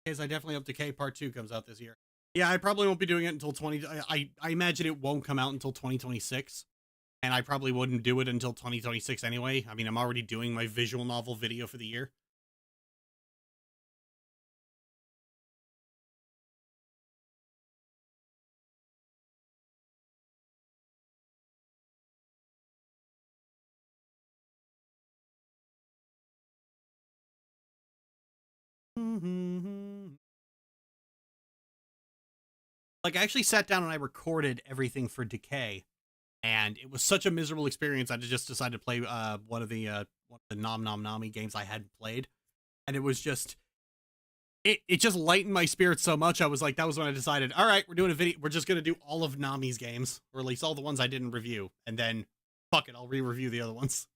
Because I definitely hope Decay Part 2 comes out this year. Yeah, I probably won't be doing it until I imagine it won't come out until 2026. And I probably wouldn't do it until 2026 anyway. I mean, I'm already doing my visual novel video for the year. Like, I actually sat down and I recorded everything for Decay. And it was such a miserable experience, I just decided to play one of the NomNomNomi games I hadn't played. And it was just... It just lightened my spirits so much, I was like, that was when I decided, alright, we're doing a video, we're just gonna do all of Nami's games. Or at least all the ones I didn't review. And then, fuck it, I'll re-review the other ones.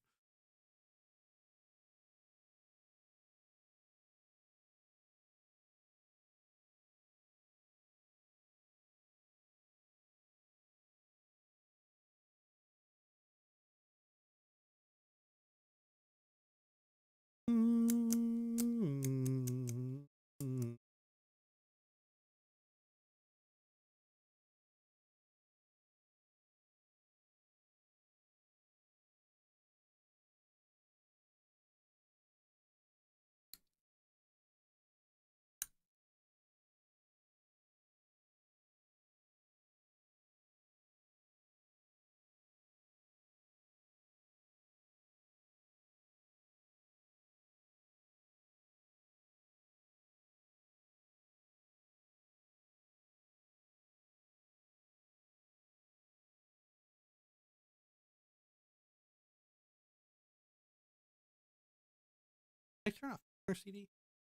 Can I turn off our CD?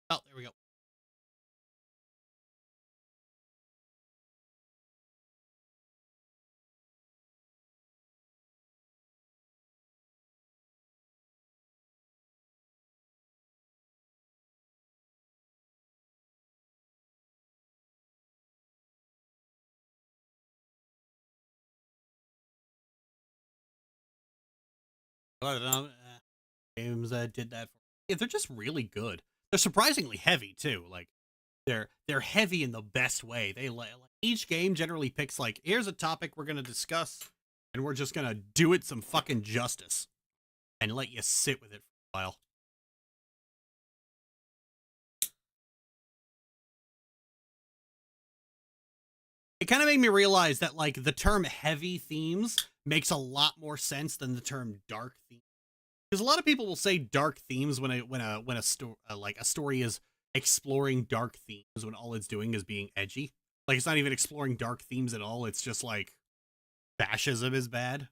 Oh, there we go. Games that did that for me. Yeah, they're just really good. They're surprisingly heavy too. Like they're heavy in the best way. They like each game generally picks like, here's a topic we're gonna discuss, and we're just gonna do it some fucking justice, and let you sit with it for a while. It kind of made me realize that like the term heavy themes makes a lot more sense than the term dark themes. Because a lot of people will say dark themes when a story is exploring dark themes when all it's doing is being edgy. Like it's not even exploring dark themes at all. It's just like fascism is bad,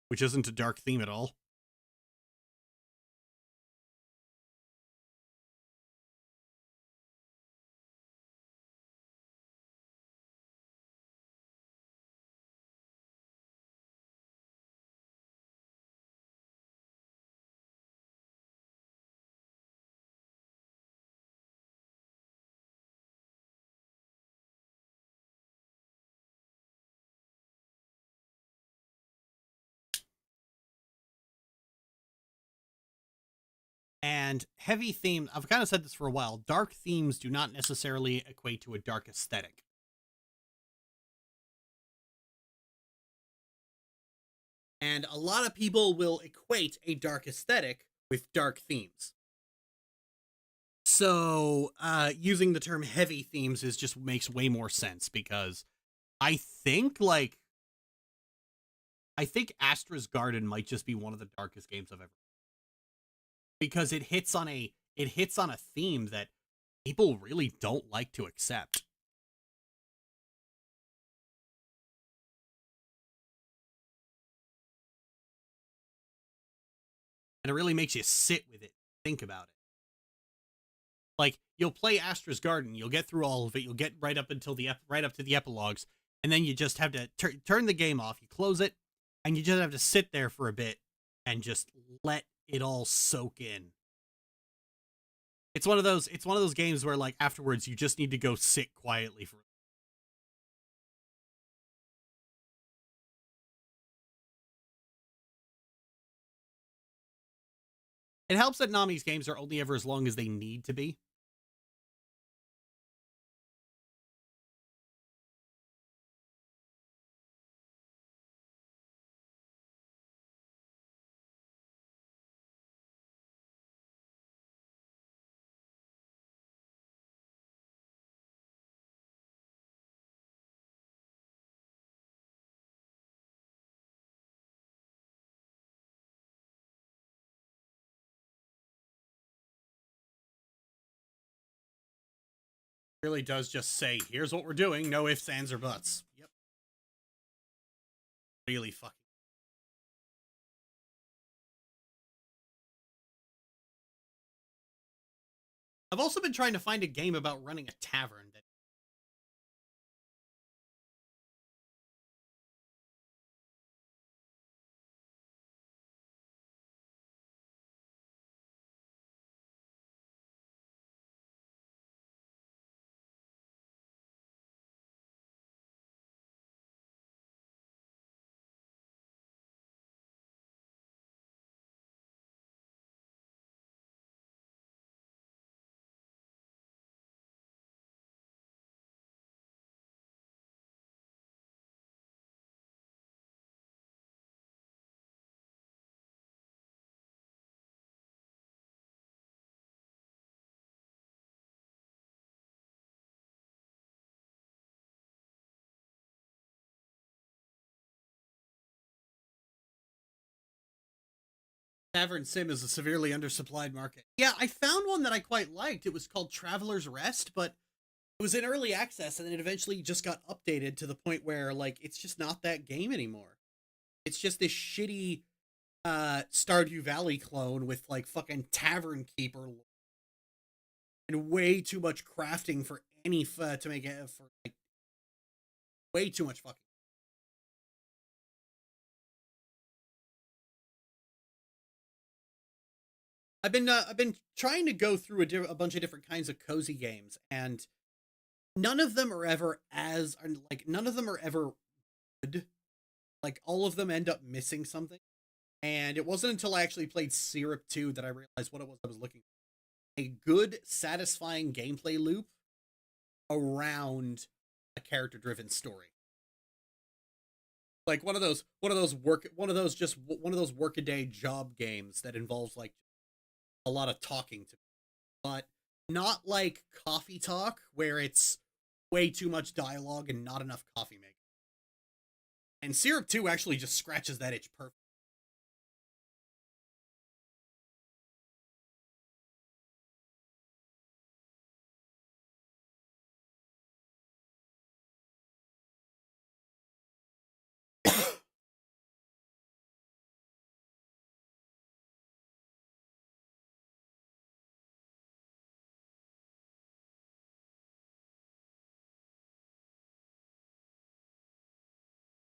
which isn't a dark theme at all. And heavy theme, I've kind of said this for a while, dark themes do not necessarily equate to a dark aesthetic. And a lot of people will equate a dark aesthetic with dark themes. So using the term heavy themes just makes way more sense, because I think Astra's Garden might just be one of the darkest games I've ever, because it hits on a theme that people really don't like to accept. And it really makes you sit with it, think about it. Like, you'll play Astra's Garden, you'll get through all of it, you'll get right up to the epilogues, and then you just have to turn the game off, you close it, and you just have to sit there for a bit and just let it all soak in. It's one of those games where, like, afterwards you just need to go sit quietly for. It helps that Nami's games are only ever as long as they need to be. Really does just say, here's what we're doing, no ifs, ands, or buts. Yep. Really fucking. I've also been trying to find a game about running a tavern that. Tavern Sim is a severely undersupplied market. Yeah, I found one that I quite liked. It was called Traveler's Rest, but it was in early access, and then it eventually just got updated to the point where, like, it's just not that game anymore. It's just this shitty Stardew Valley clone with, like, fucking Tavern Keeper and way too much crafting for any to make it for, like, way too much fucking. I've been trying to go through a bunch of different kinds of cozy games, and none of them are ever good. Like, all of them end up missing something. And it wasn't until I actually played Syrup 2 that I realized what it was I was looking for. A good, satisfying gameplay loop around a character-driven story. Like one of those workaday job games that involves, like, a lot of talking to me, but not like Coffee Talk, where it's way too much dialogue and not enough coffee making. And Syrup 2 actually just scratches that itch perfect.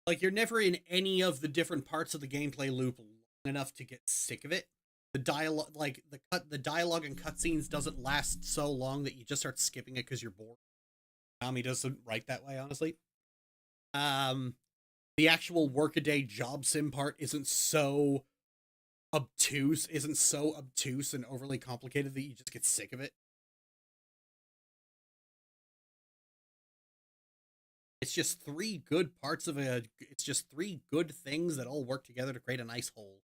Like, you're never in any of the different parts of the gameplay loop long enough to get sick of it. The dialogue, like, the dialogue and cutscenes doesn't last so long that you just start skipping it because you're bored. Nami doesn't write that way, honestly. The actual workaday job sim part isn't so obtuse isn't so obtuse and overly complicated that you just get sick of it. It's just three good parts of a. It's just three good things that all work together to create a nice whole.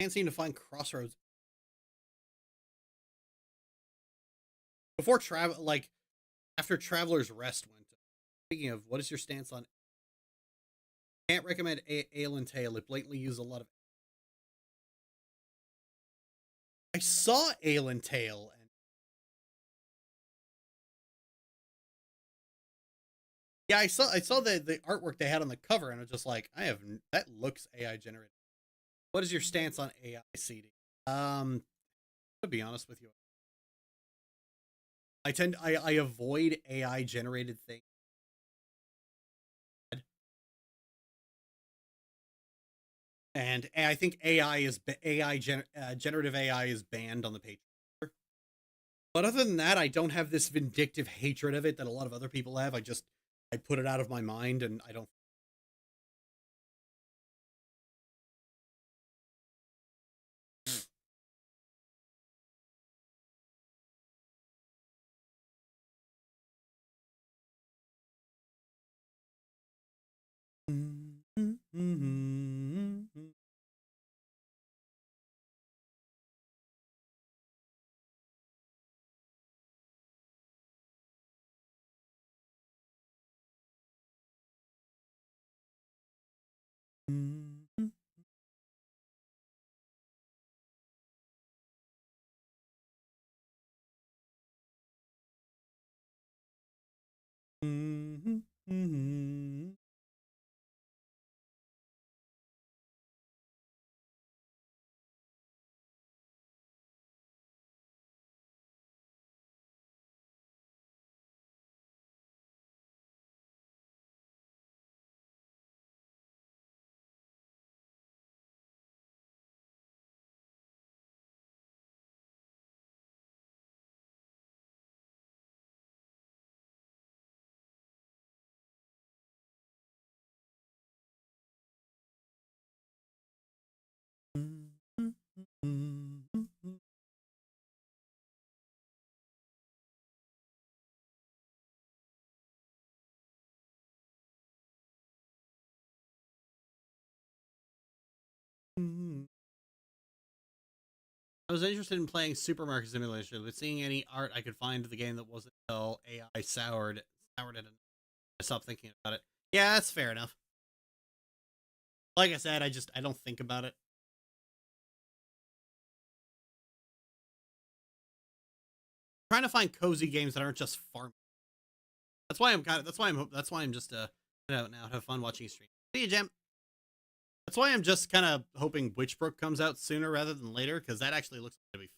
Can't seem to find Crossroads. Before travel, like after Traveler's Rest went. Speaking of, what is your stance on? Can't recommend Ale and Tail. It blatantly uses a lot of. I saw Ale and Tail, and yeah, I saw the artwork they had on the cover, and I was just like, that looks AI generated. What is your stance on AI seeding? To be honest with you, I avoid AI generated things. And I think generative AI is banned on the Patreon. But other than that, I don't have this vindictive hatred of it that a lot of other people have. I put it out of my mind, and I don't. I was interested in playing Supermarket Simulation, but seeing any art I could find of the game that wasn't until AI soured it, and I stopped thinking about it. Yeah, that's fair enough. Like I said, I don't think about it. I'm trying to find cozy games that aren't just farming. That's why I'm just out now, have fun watching stream. See you, Jim. That's why I'm just kind of hoping Witchbrook comes out sooner rather than later, because that actually looks to be fun.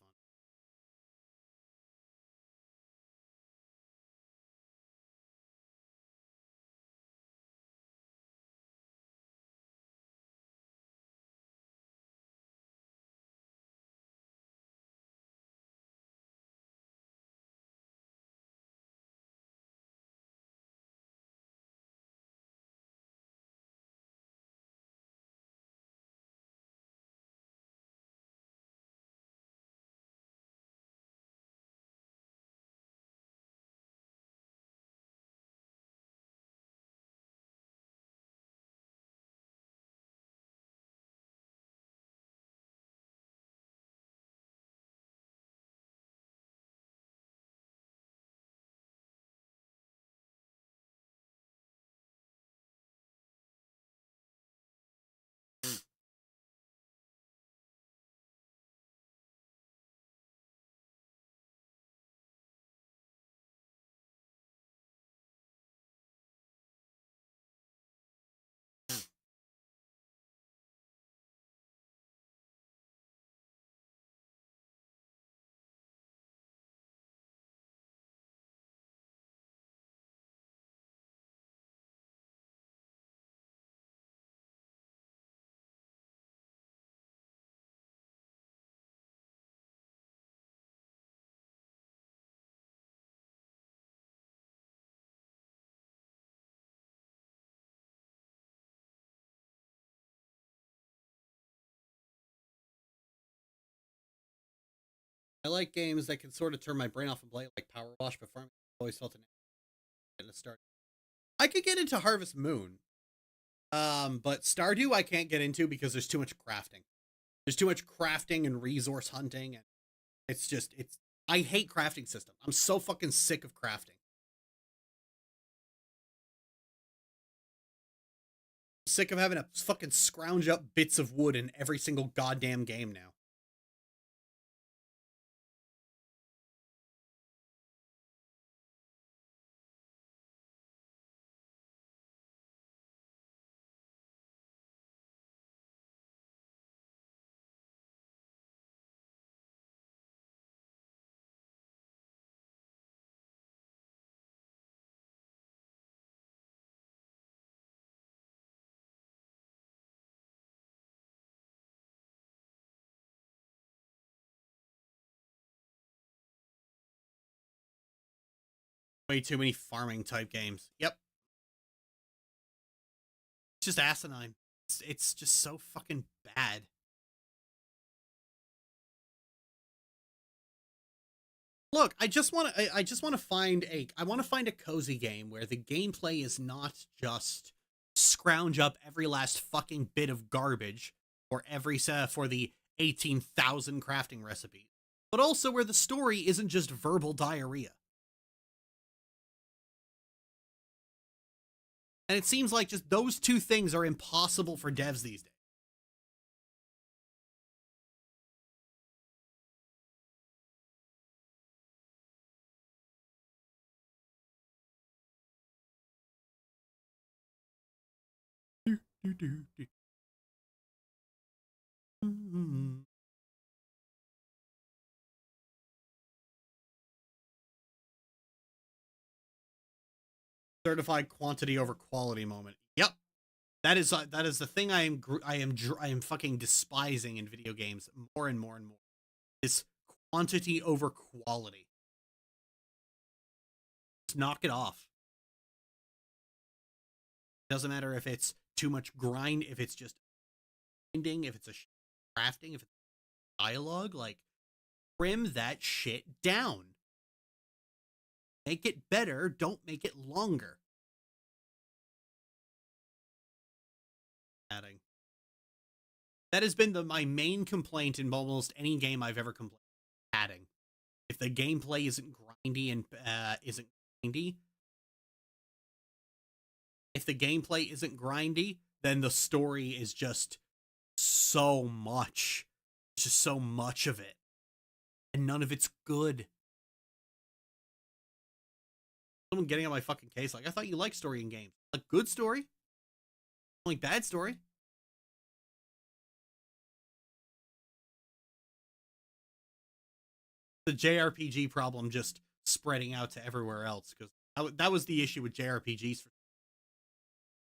I like games that can sort of turn my brain off and play, like Power Wash, but Farming always felt an start. I could get into Harvest Moon, but Stardew I can't get into because there's too much crafting. There's too much crafting and resource hunting, and I hate crafting systems. I'm so fucking sick of crafting. I'm sick of having to fucking scrounge up bits of wood in every single goddamn game now. Way too many farming type games. Yep. It's just asinine. It's just so fucking bad. Look, I just want to find a cozy game where the gameplay is not just scrounge up every last fucking bit of garbage or for the 18,000 crafting recipes, but also where the story isn't just verbal diarrhea. And it seems like just those two things are impossible for devs these days. Certified quantity over quality moment. Yep. That is the thing I am fucking despising in video games more and more and more. This quantity over quality. Just knock it off. Doesn't matter if it's too much grind, if it's just grinding, if it's a crafting, if it's dialogue, like trim that shit down. Make it better, don't make it longer. Adding. That has been my main complaint in almost any game I've ever complained. Adding. If the gameplay isn't grindy and if the gameplay isn't grindy, then the story is just so much. It's just so much of it. And none of it's good. Someone getting on my fucking case, like, I thought you liked story in games. Like, good story? Like, bad story? The JRPG problem just spreading out to everywhere else, because that was the issue with JRPGs.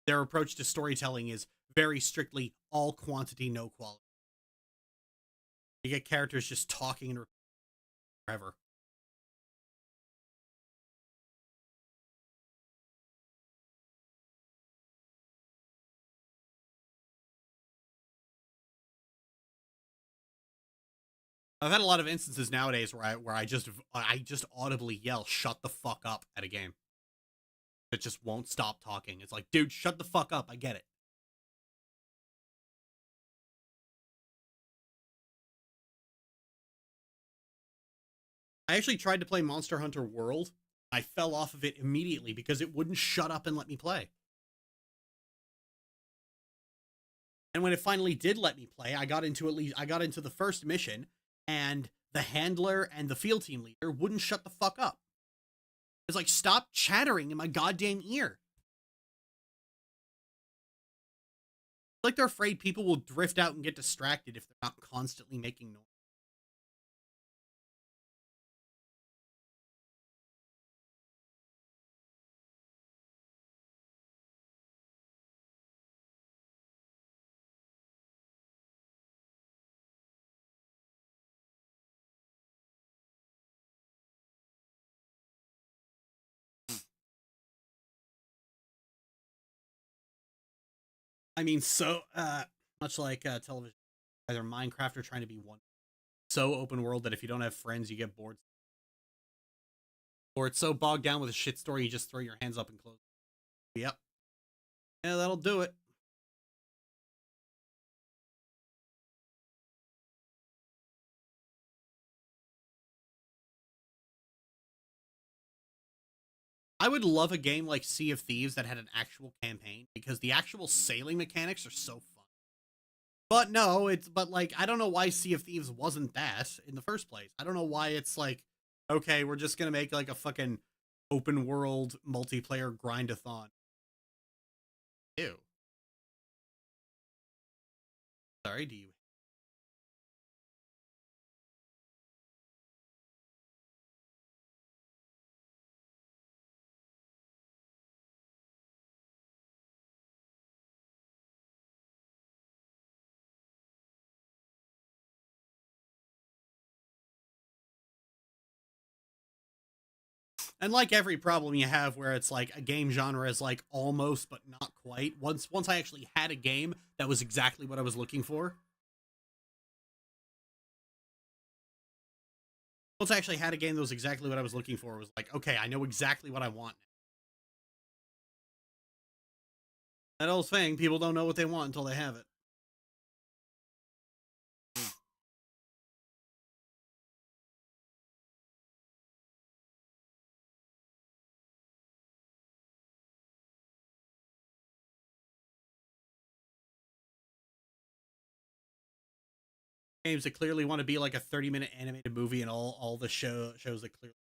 Their approach to storytelling is very strictly all quantity, no quality. You get characters just talking and forever. I've had a lot of instances nowadays where I just audibly yell, "Shut the fuck up" at a game. It just won't stop talking. It's like, dude, shut the fuck up. I get it. I actually tried to play Monster Hunter World. I fell off of it immediately because it wouldn't shut up and let me play. And when it finally did let me play, I got into the first mission, and the handler and the field team leader wouldn't shut the fuck up. It's like, stop chattering in my goddamn ear. Like they're afraid people will drift out and get distracted if they're not constantly making noise. I mean, so much like television, either Minecraft or trying to be one. so open world that if you don't have friends, you get bored. Or it's so bogged down with a shit story, you just throw your hands up and close. Yep. Yeah, that'll do it. I would love a game like Sea of Thieves that had an actual campaign, because the actual sailing mechanics are so fun. But no, but like, I don't know why Sea of Thieves wasn't that in the first place. I don't know why it's like, okay, we're just gonna make like a fucking open world multiplayer grindathon. Ew. Sorry, do you? And like every problem you have where it's like a game genre is like almost but not quite. Once I actually had a game that was exactly what I was looking for. Once I actually had a game that was exactly what I was looking for, it was like, okay, I know exactly what I want. That old saying, people don't know what they want until they have it. Games that clearly want to be like a 30-minute animated movie, and all the shows that clearly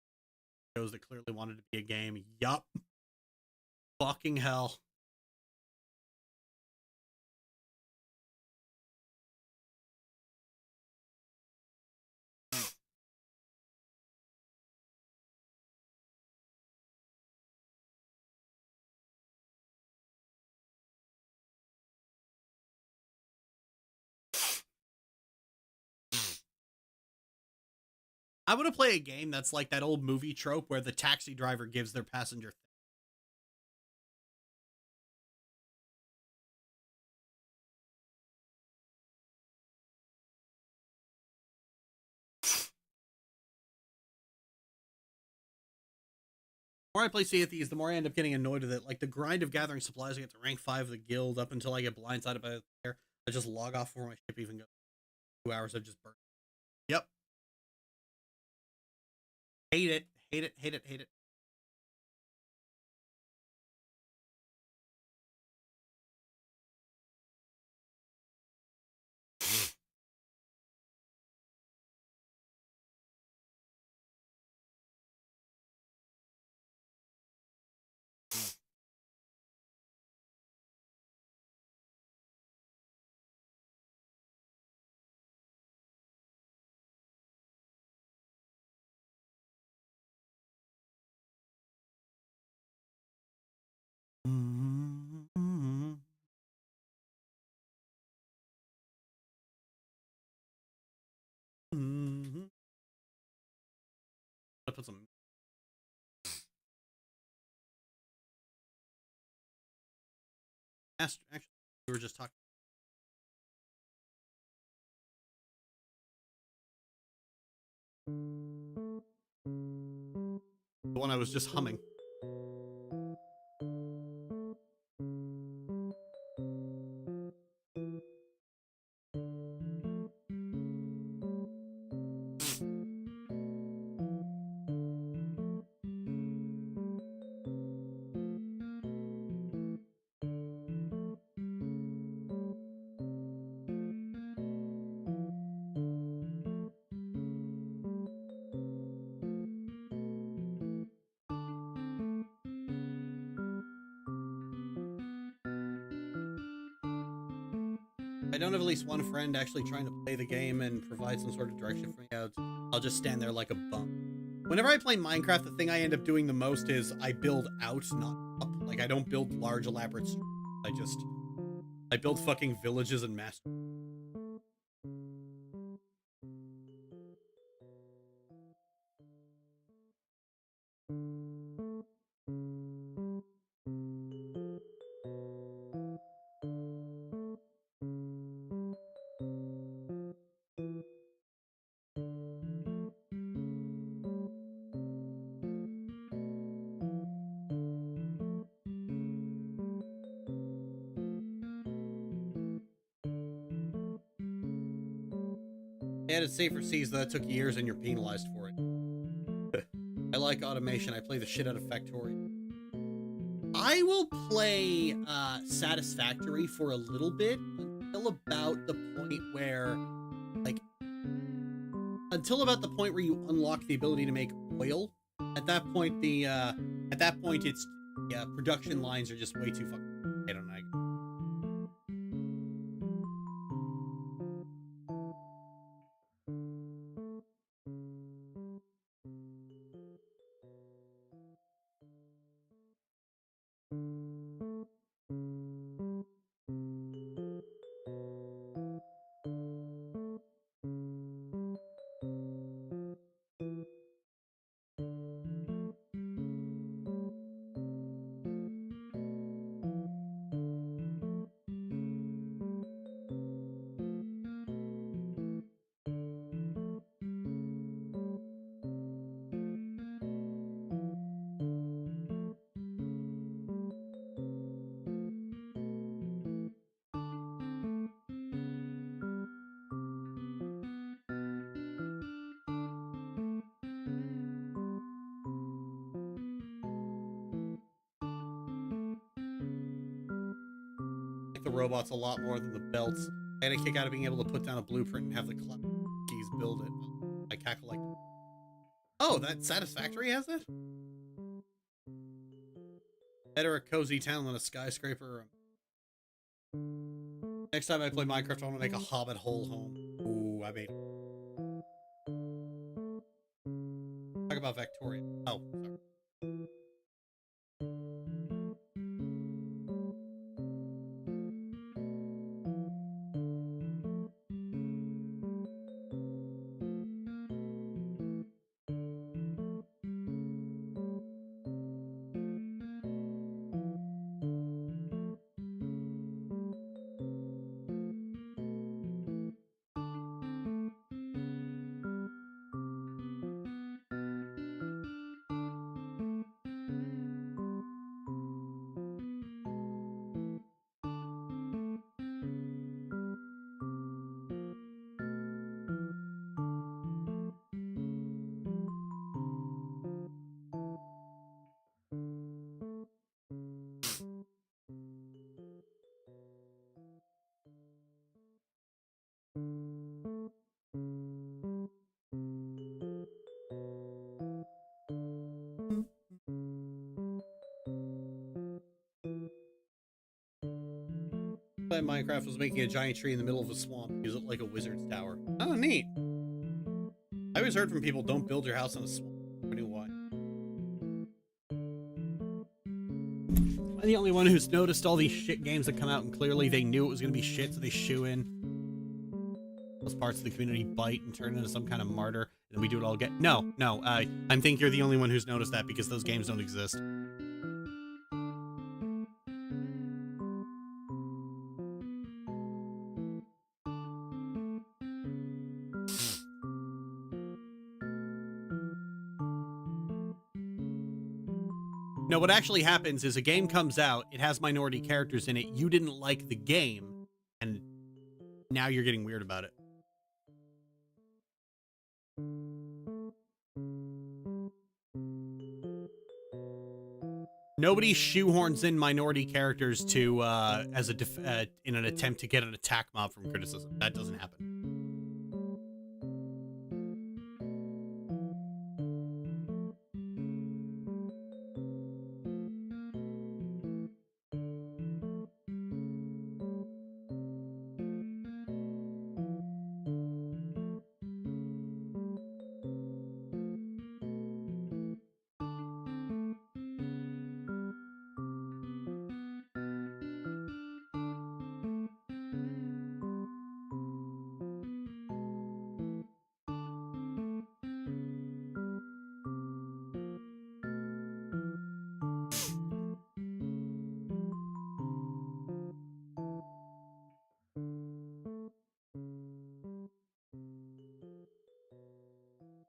wanted to be a game. Yup. Fucking hell. I want to play a game that's like that old movie trope where the taxi driver gives their passenger. The more I play Sea of Thieves, the more I end up getting annoyed with it. Like the grind of gathering supplies, I get to rank 5 of the guild up until I get blindsided by there. I just log off before my ship even goes. 2 hours I've just burned. Yep. Hate it. Hate it. Hate it. Hate it. I put some. Actually, we were just talking. The one I was just humming. I don't have at least one friend actually trying to play the game and provide some sort of direction for me. I'll just stand there like a bum. Whenever I play Minecraft, the thing I end up doing the most is I build out, not up. Like, I don't build large, elaborate structures. I build fucking villages and master. added safer seas, though that took years and you're penalized for it. I like automation. I play the shit out of Factorio. I will play Satisfactory for a little bit until about the point where, like, you unlock the ability to make oil. At that point, it's production lines are just way too fucking. I don't know. The robots a lot more than the belts. I had a kick out of being able to put down a blueprint and have the keys build it. I cackle like, oh, that Satisfactory has it? Better a cozy town than a skyscraper. Next time I play Minecraft, I want to make a hobbit hole home. Ooh, I made. Talk about Victoria. Oh, sorry. Minecraft was making a giant tree in the middle of a swamp. Use it like a wizard's tower. Oh, neat. I always heard from people, don't build your house in a swamp. I knew why. Am I the only one who's noticed all these shit games that come out and clearly they knew it was going to be shit, so they shoe in? Most parts of the community bite and turn into some kind of martyr, and we do it all again. No, I think you're the only one who's noticed that because those games don't exist. No, what actually happens is a game comes out, it has minority characters in it, you didn't like the game, and now you're getting weird about it. Nobody shoehorns in minority characters to as a in an attempt to get an attack mob from criticism. That doesn't happen.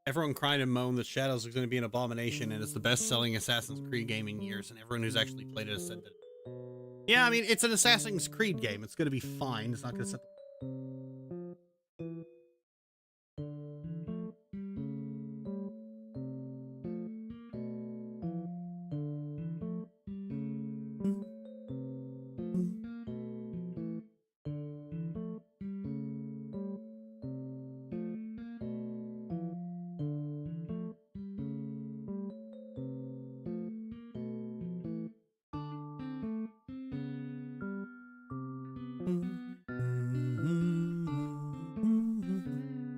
Everyone cried and moaned that Shadows was going to be an abomination and it's the best-selling Assassin's Creed game in years, and everyone who's actually played it has said that. Yeah, I mean, it's an Assassin's Creed game. It's going to be fine. It's not going to set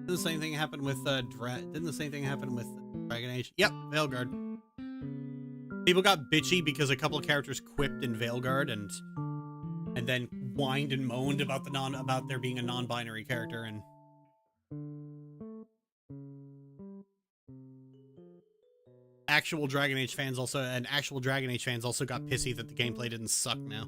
Didn't the same thing happen with didn't the same thing happen with Dragon Age? Yep, Veilguard. People got bitchy because a couple of characters quipped in Veilguard and then whined and moaned about about there being a non-binary character, and actual Dragon Age fans also got pissy that the gameplay didn't suck now.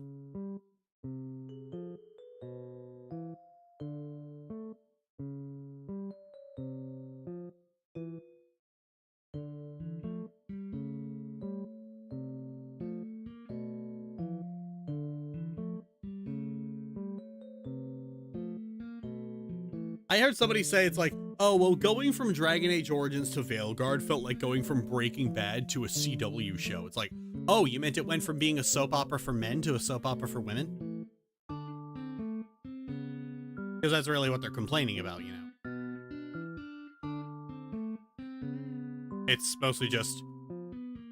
I heard somebody say it's like, oh, well, going from Dragon Age Origins to Veilguard felt like going from Breaking Bad to a CW show. It's like, oh, you meant it went from being a soap opera for men to a soap opera for women? Because that's really what they're complaining about, you know. It's mostly just,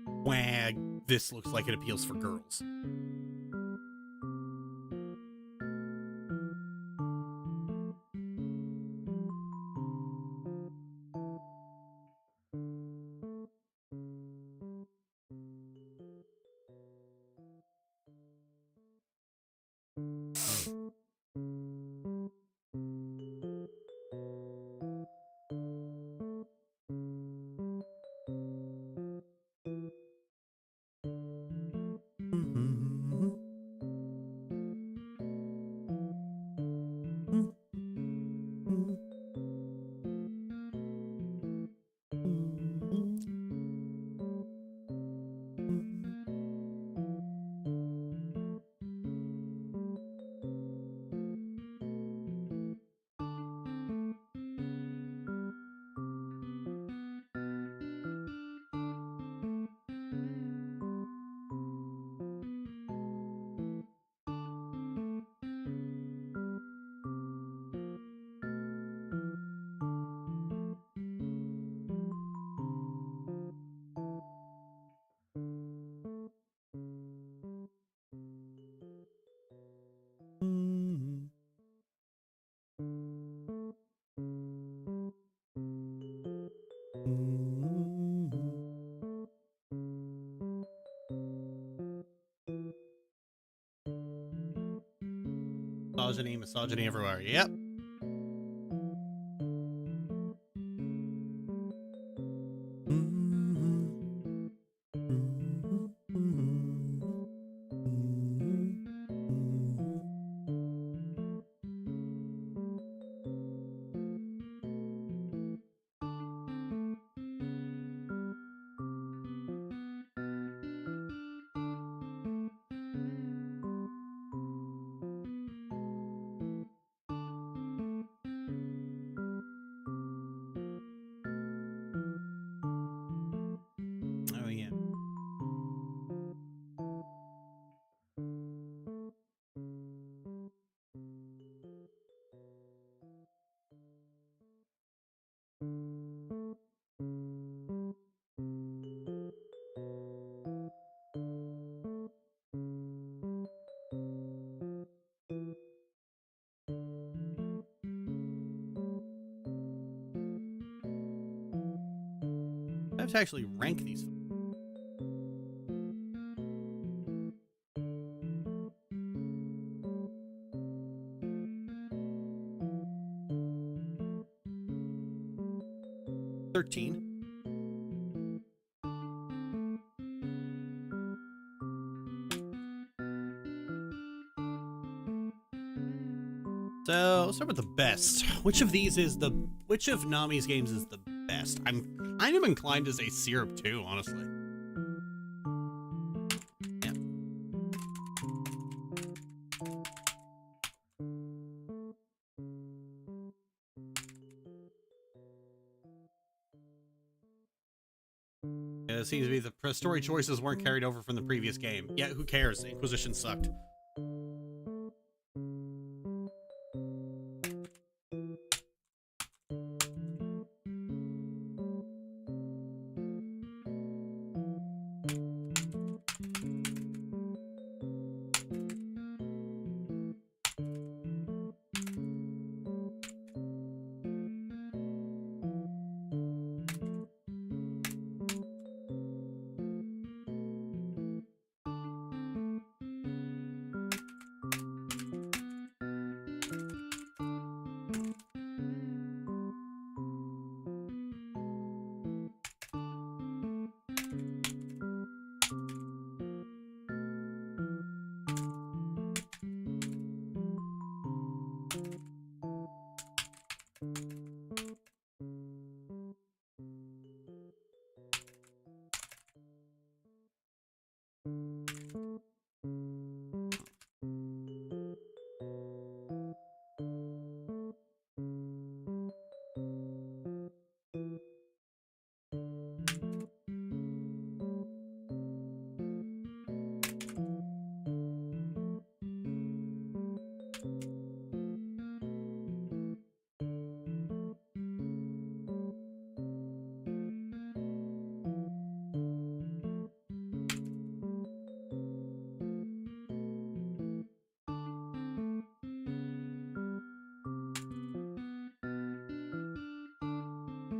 wag, this looks like it appeals for girls. Misogyny everywhere. Yep. Oh, yeah. I have to actually rank these. $13. So let's start with the best. Which of Nami's games is the best? I'm kind of inclined to say Syrup 2, honestly. Yeah. It seems to be the story choices weren't carried over from the previous game. Yeah, who cares? Inquisition sucked.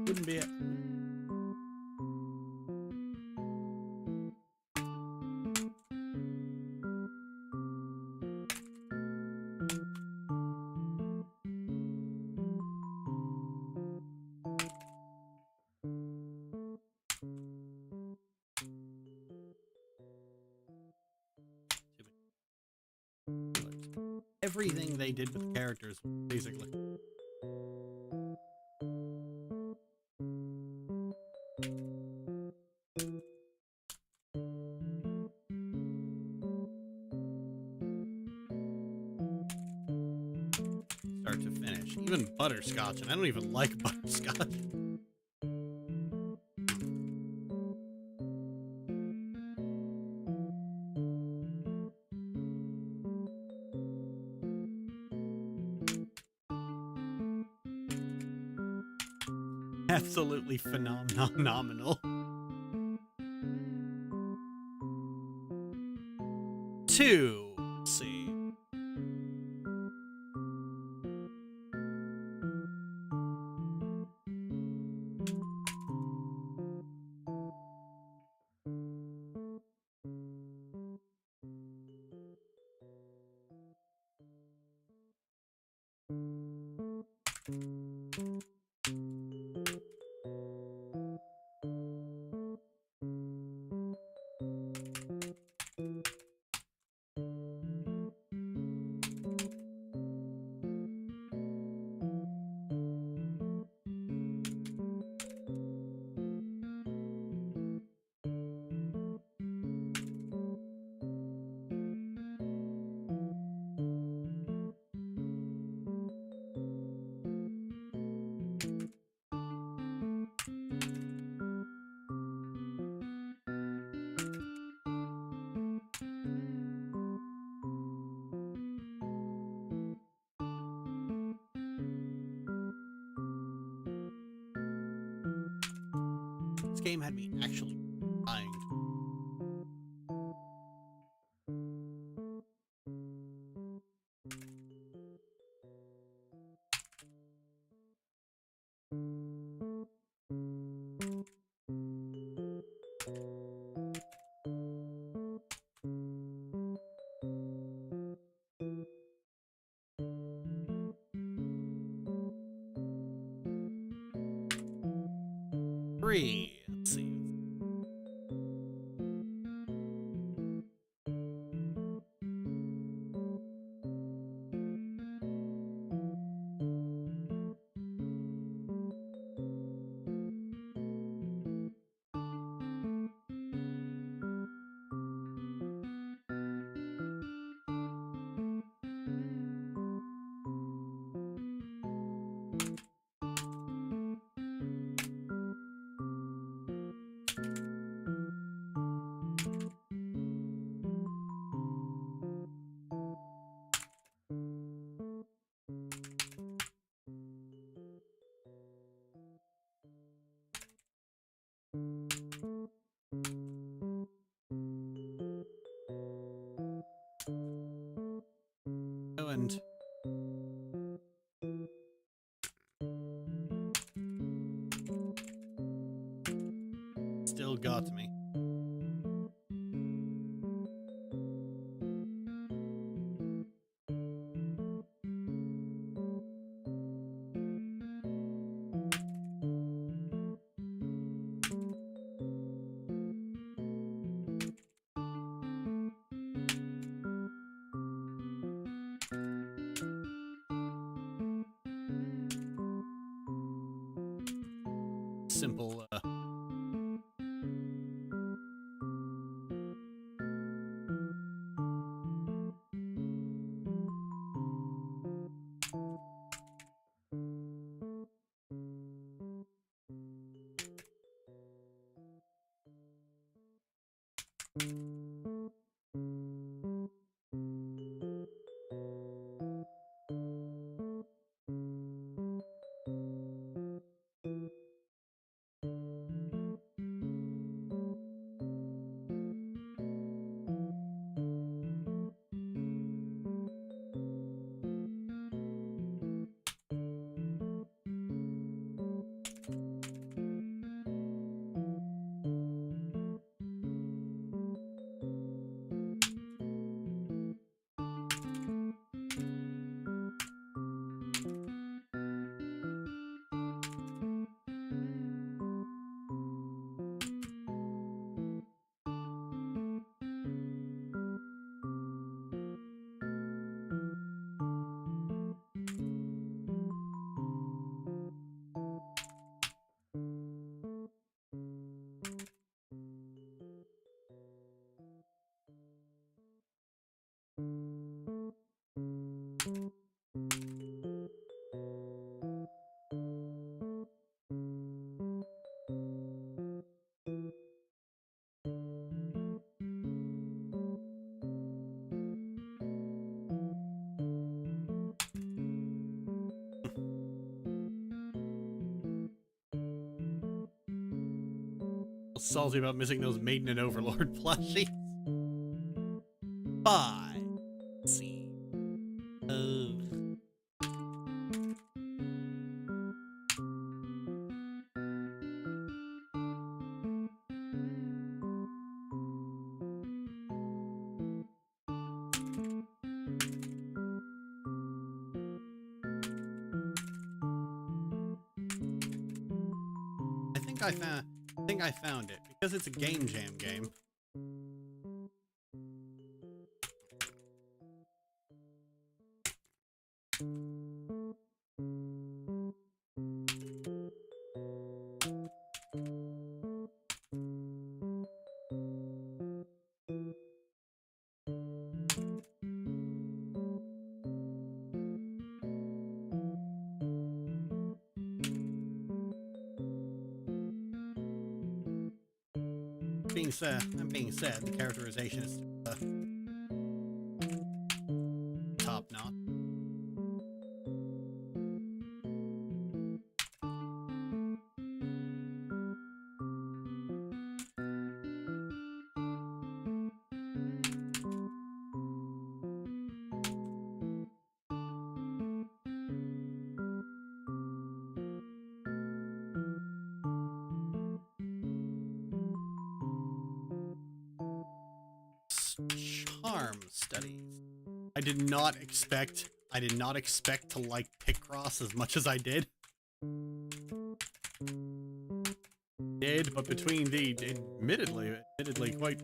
Wouldn't be it. Everything they did with the characters, basically. Start to finish. Even butterscotch, and I don't even like butterscotch. Absolutely phenomenal. 2. Let's see. This game had me actually dying. Three. Let's see. And still got me. Simple. salty about missing those Maiden and Overlord plushies. 5. Let's see. I think I found it because it's a Game Jam game. That being said, the characterization is top notch. Charm studies. I did not expect to like Picross as much as I did. But between the admittedly quite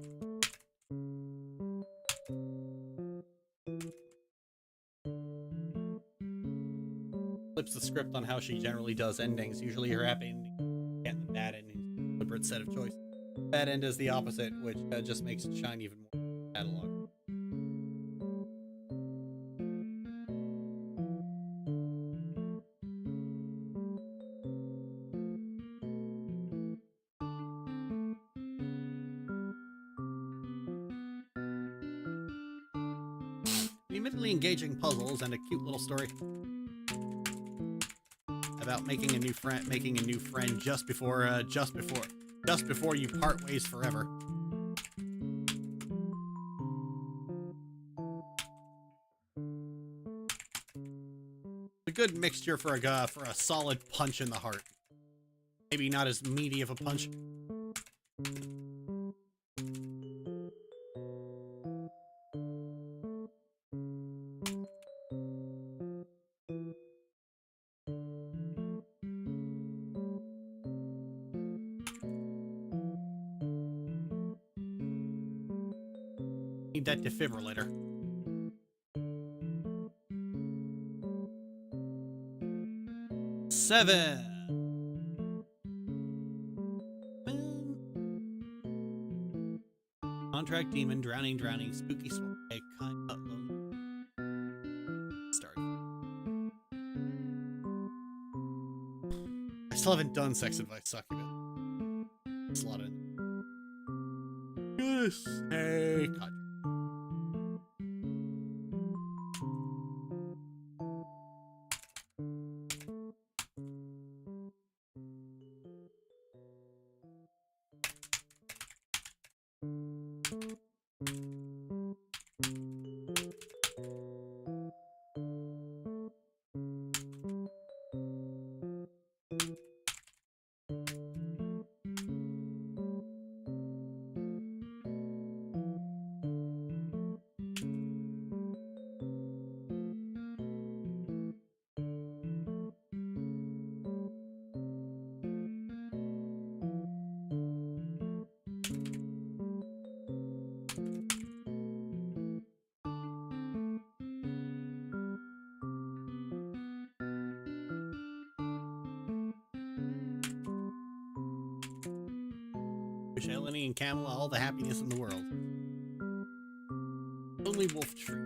flips the script on how she generally does endings. Usually her happy ending and the bad ending, deliberate set of choices. Bad end is the opposite, which just makes it shine even more. Catalog. Admittedly engaging puzzles and a cute little story about making a new friend just before you part ways forever. A good mixture for a solid punch in the heart. Maybe not as meaty of a punch. Need that defibrillator. Seven. Contract demon, drowning, spooky swamp, kind of lonely. Start. I still haven't done sex advice succubus. Slot in. Goodness sake. Wish Eleni and Camilla all the happiness in the world. Only wolf treat.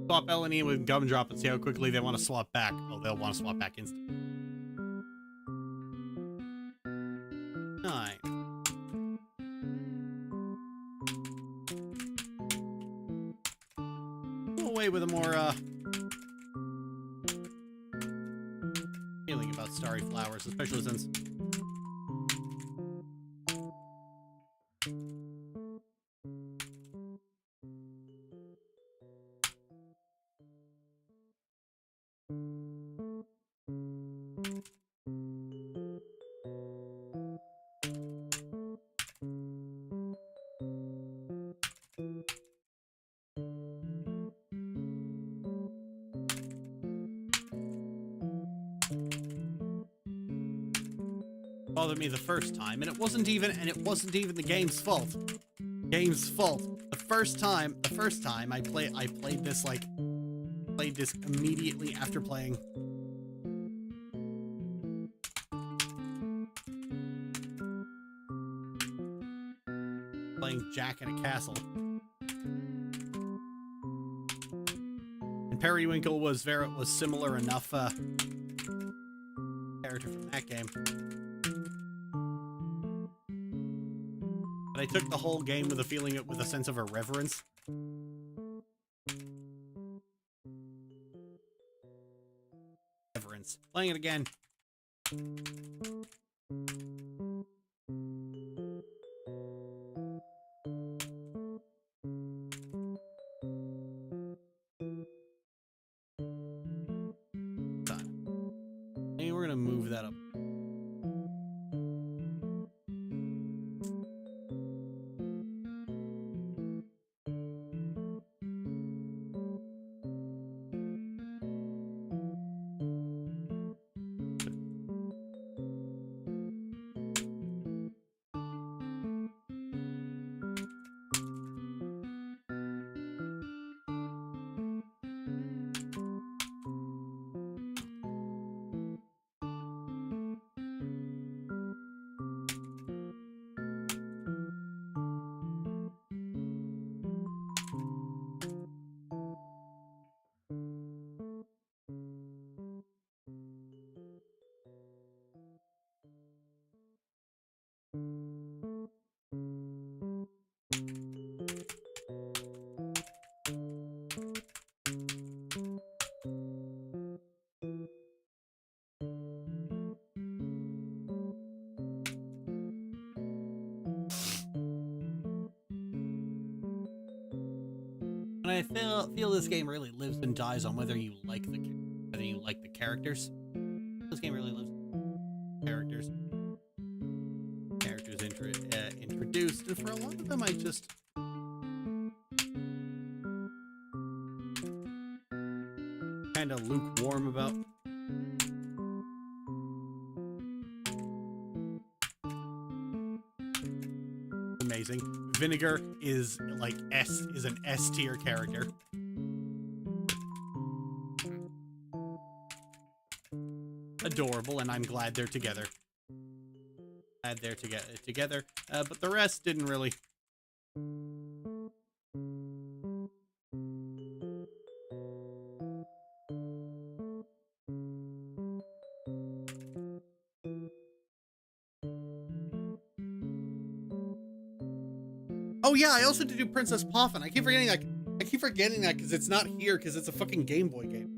Swap Eleni with Gumdrop and see how quickly they want to swap back. Oh, they'll want to swap back instantly. 9. Go away with a more, feeling about Starry Flowers, especially since bothered me the first time, and it wasn't even the game's fault. The first time I played this immediately after playing Jack in a Castle. And Periwinkle was similar enough character from that game. But I took the whole game with a sense of irreverence. Playing it again. Maybe we're gonna move that up. And I feel this game really lives and dies on whether you like the characters. This game really lives on characters. Characters introduced, and for a lot of them, I just kind of lukewarm about. Amazing. Vinegar is like an S tier character. Adorable, and I'm glad they're together. But the rest didn't really. Oh yeah, I also did do Princess Poffin. I keep forgetting that because it's not here because it's a fucking Game Boy game.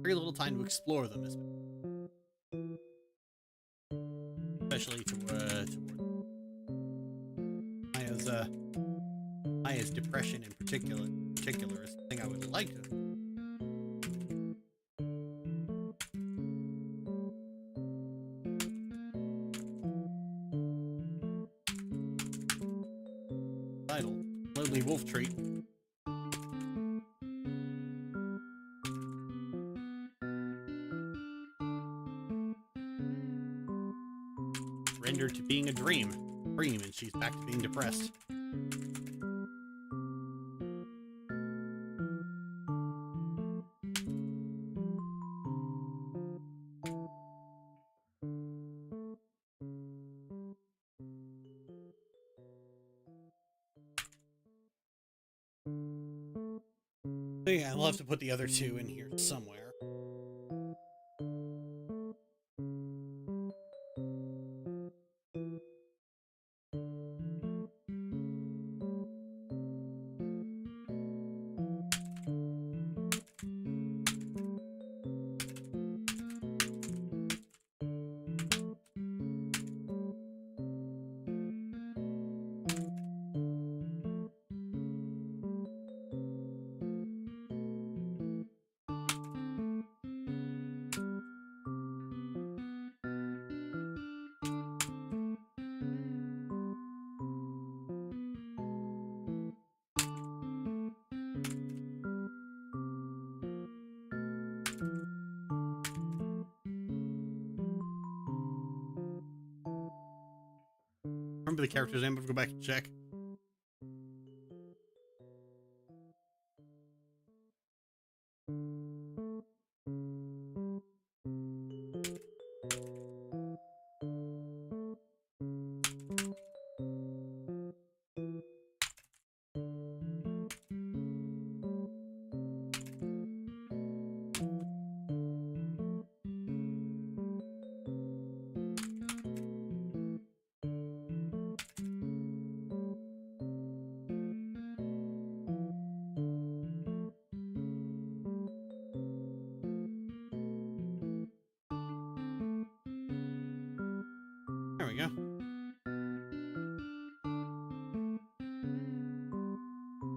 Very little time to explore them, especially toward Maya's Why is depression in particular is something I would like to. Title: Lonely Wolf Treat. Rendered to being a dream, and she's back to being depressed. So yeah, we'll have to put the other two in here somewhere. Remember the character's name, but go back and check. There we go.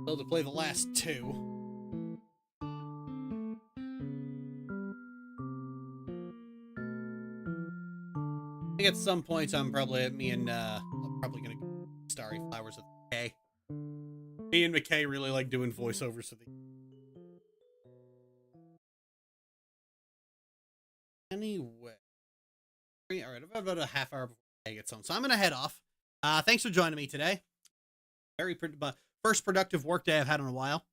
So to play the last two. I think at some point I'm probably I'm probably gonna go Starry Flowers with McKay. Me and McKay really like doing voiceovers for the. Anyway, all right, about a half hour before I get home, so I'm gonna head off. Thanks for joining me today. First productive work day I've had in a while.